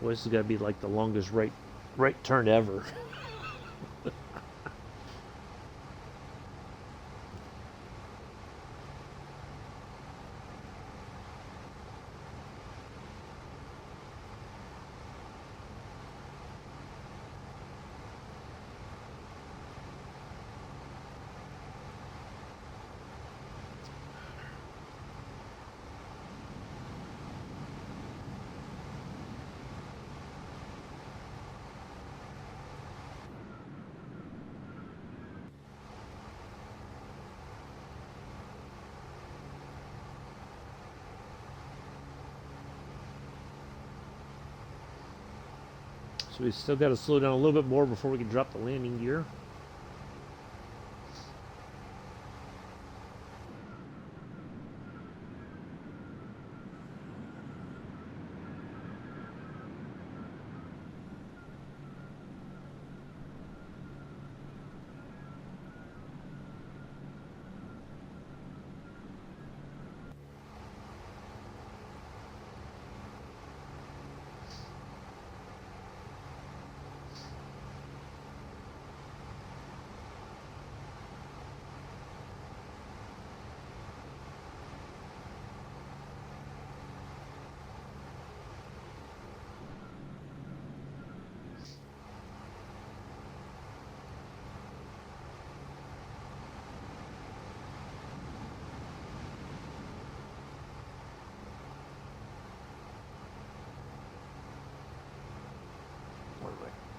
Well, this is gonna be like the longest right turn ever. So we still got to slow down a little bit more before we can drop the landing gear.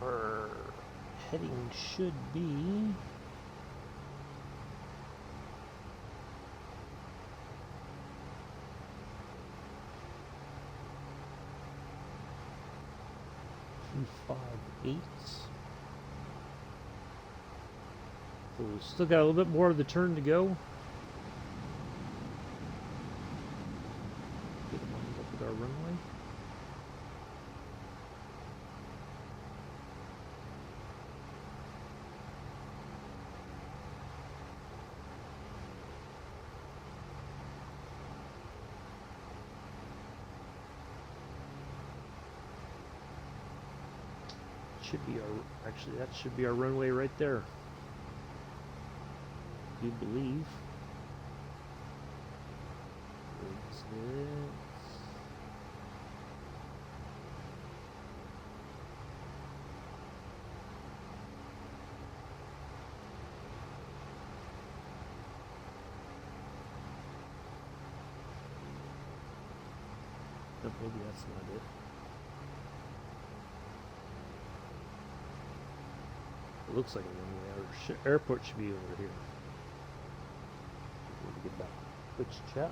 Our heading should be $258. So we've still got a little bit more of the turn to go. Get lined up with our runway. Should be our, actually that should be our runway right there. You believe. Is it? No, maybe that's not it. It looks like a runway. Our airport should be over here. Let me get back. Twitch chat.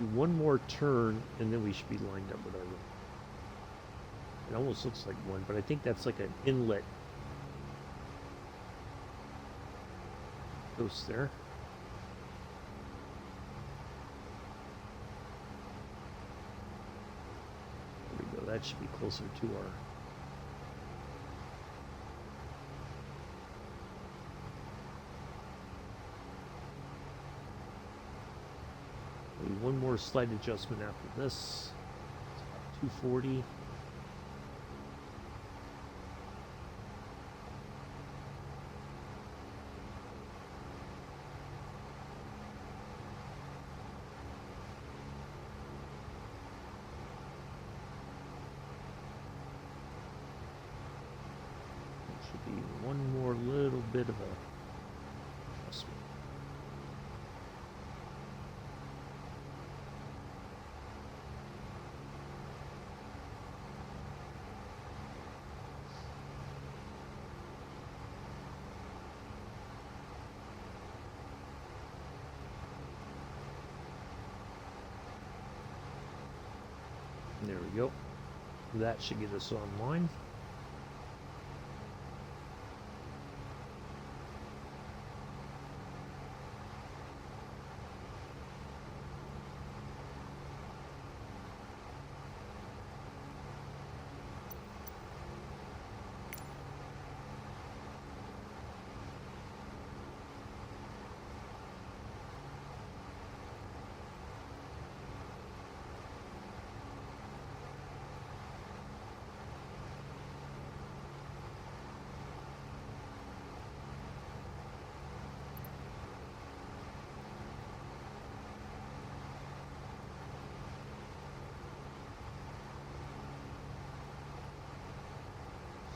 Do one more turn, and then we should be lined up with our room. It almost looks like one, but I think that's like an inlet. Post there. There we go. That should be closer to our. Maybe one more slight adjustment after this. It's about 240. One more little bit of a adjustment. There we go. That should get us online.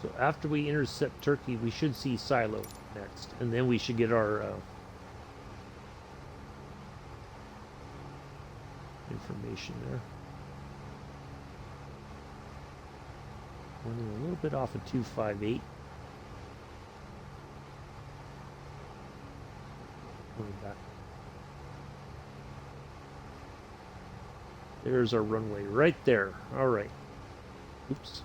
So after we intercept Turkey, we should see Silo next, and then we should get our information there. Running a little bit off of 258. Going back. There's our runway right there. All right. Oops.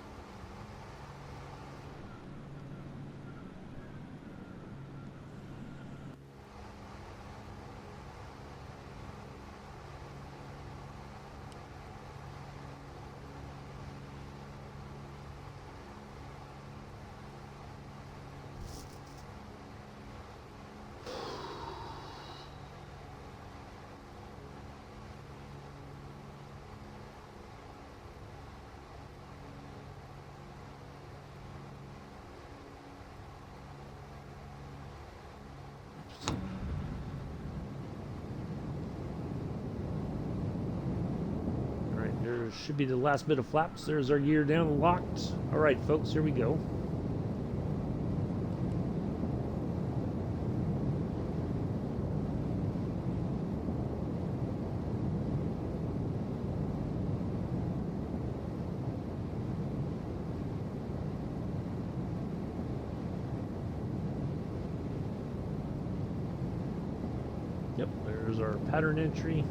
Should be the last bit of flaps. There's our gear down and locked. All right, folks, here we go. Yep, there's our pattern entry.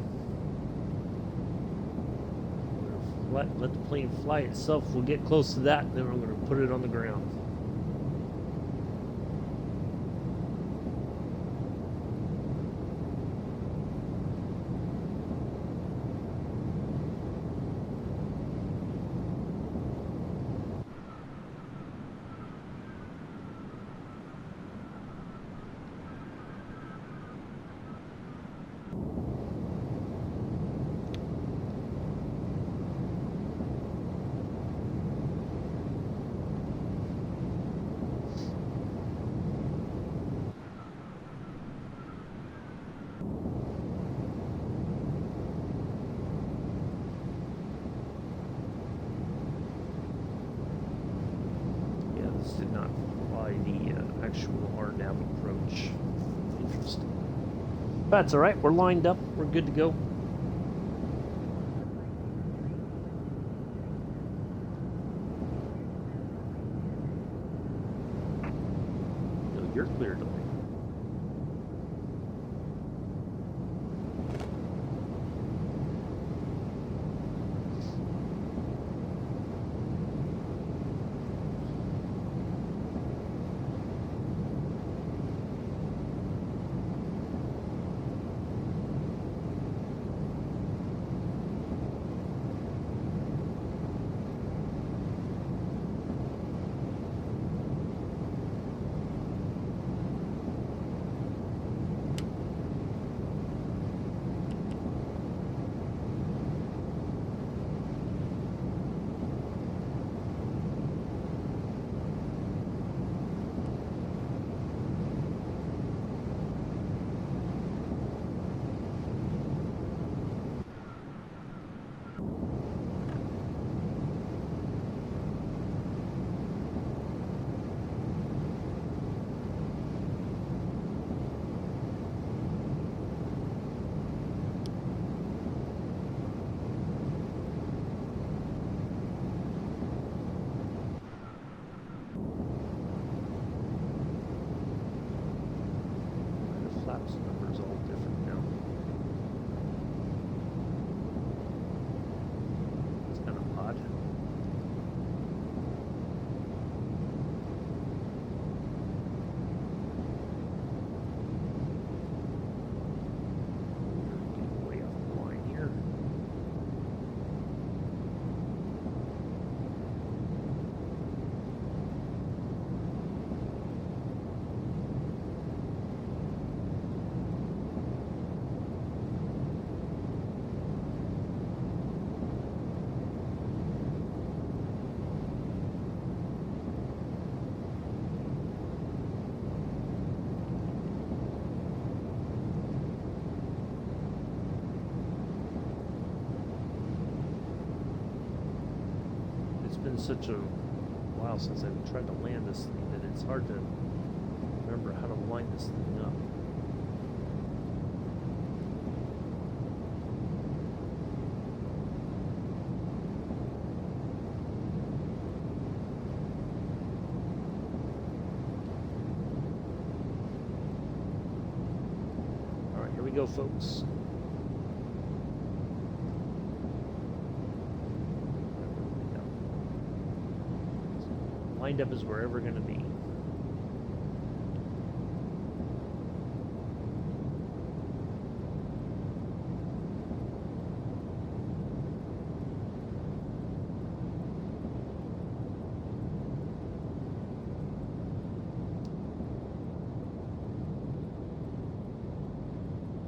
Let the plane fly itself. We'll get close to that, and then we're going to put it on the ground. Did not fly the actual RNAV approach. Interesting. That's all right. We're lined up. We're good to go. been such a while since I've tried to land this thing that it's hard to remember how to line this thing up. All right, here we go, folks. Lined up as we're ever going to be.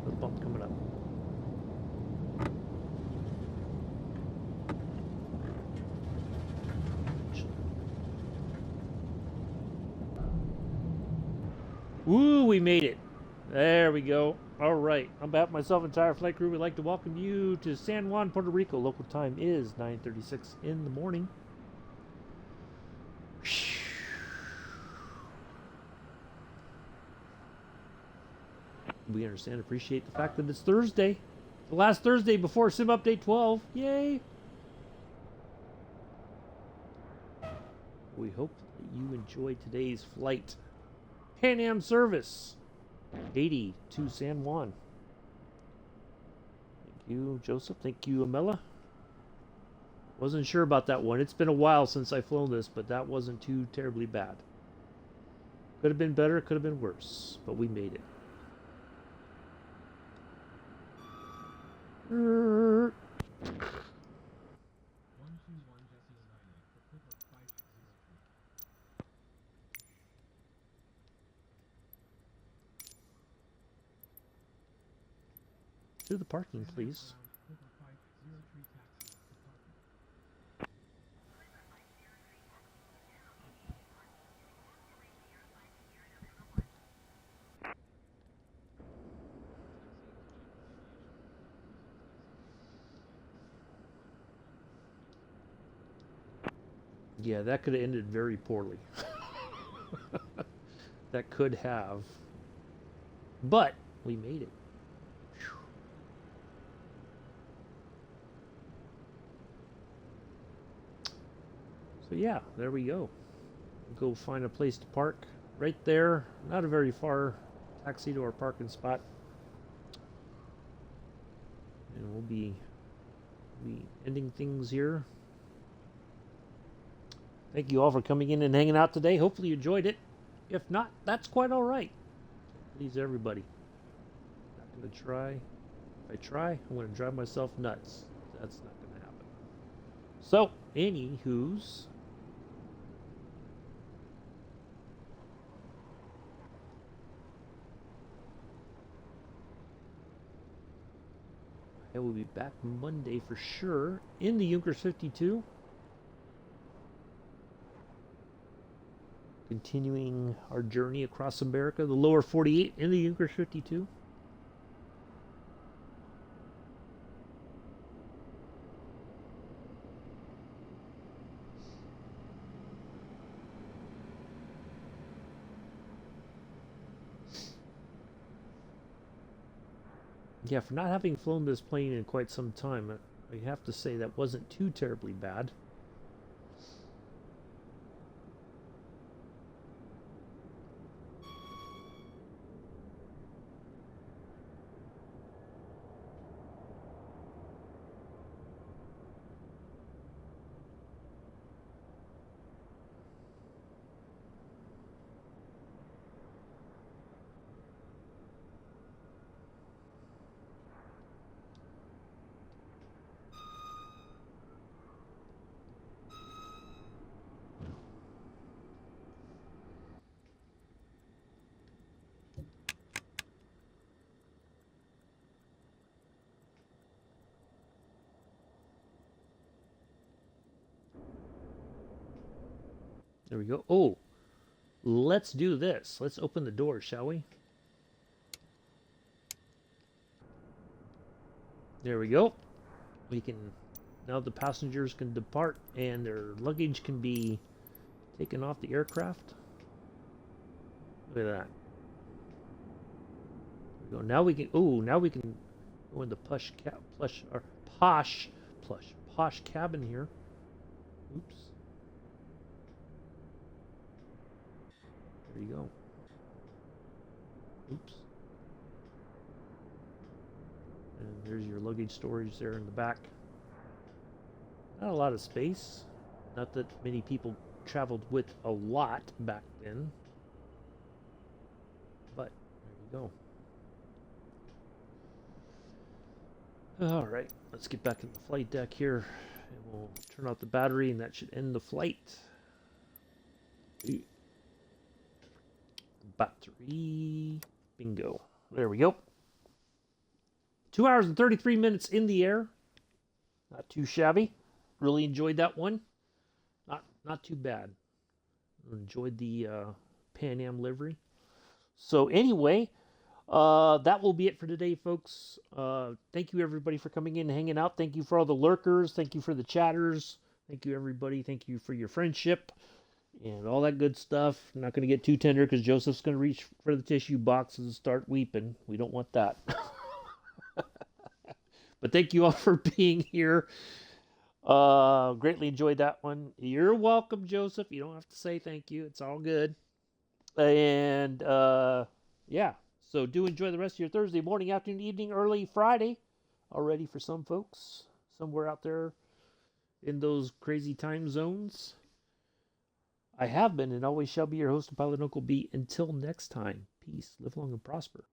Little bump coming up. Woo, we made it. There we go. All right. On behalf of myself and entire flight crew, we'd like to welcome you to San Juan, Puerto Rico. Local time is 9:36 in the morning. We understand and appreciate the fact that it's Thursday. The last Thursday before Sim Update 12. Yay. We hope that you enjoyed today's flight. Pan Am service, Haiti to San Juan. Thank you, Joseph. Thank you, Amela. Wasn't sure about that one. It's been a while since I've flown this, but that wasn't too terribly bad. Could have been better, could have been worse, but we made it. To the parking, please. Yeah, that could have ended very poorly. That could have. But we made it. So yeah, there we go. Go find a place to park right there. Not a very far taxi to our parking spot. And we'll be ending things here. Thank you all for coming in and hanging out today. Hopefully you enjoyed it. If not, that's quite all right. Please everybody. Not gonna try. If I try, I'm gonna drive myself nuts. That's not gonna happen. So, anywho's. I will be back Monday for sure in the Junkers 52. Continuing our journey across America, the lower 48 in the Junkers 52. Yeah, for not having flown this plane in quite some time, I have to say that wasn't too terribly bad. There we go. Oh, let's do this. Let's open the door, shall we? There we go. We can Now the passengers can depart and their luggage can be taken off the aircraft. Look at that. There we go. Now we can. Oh, now we can go in the posh cabin here. Oops. There you go. Oops. And there's your luggage storage there in the back. Not a lot of space. Not that many people traveled with a lot back then. But there you go. Alright, let's get back in the flight deck here. And we'll turn off the battery and that should end the flight. Battery. Bingo. There we go. 2 hours and 33 minutes in the air. Not too shabby. Really enjoyed that one. Not too bad. Enjoyed the Pan Am livery. So anyway, that will be it for today, folks. Thank you everybody for coming in and hanging out. Thank you for all the lurkers. Thank you for the chatters. Thank you everybody. Thank you for your friendship and all that good stuff. I'm not going to get too tender because Joseph's going to reach for the tissue box and start weeping. We don't want that. But thank you all for being here. Greatly enjoyed that one. You're welcome, Joseph. You don't have to say thank you. It's all good. And yeah, so do enjoy the rest of your Thursday morning, afternoon, evening, early Friday already for some folks somewhere out there in those crazy time zones. I have been and always shall be your host and pilot, Uncle B. Until next time, peace, live long and prosper.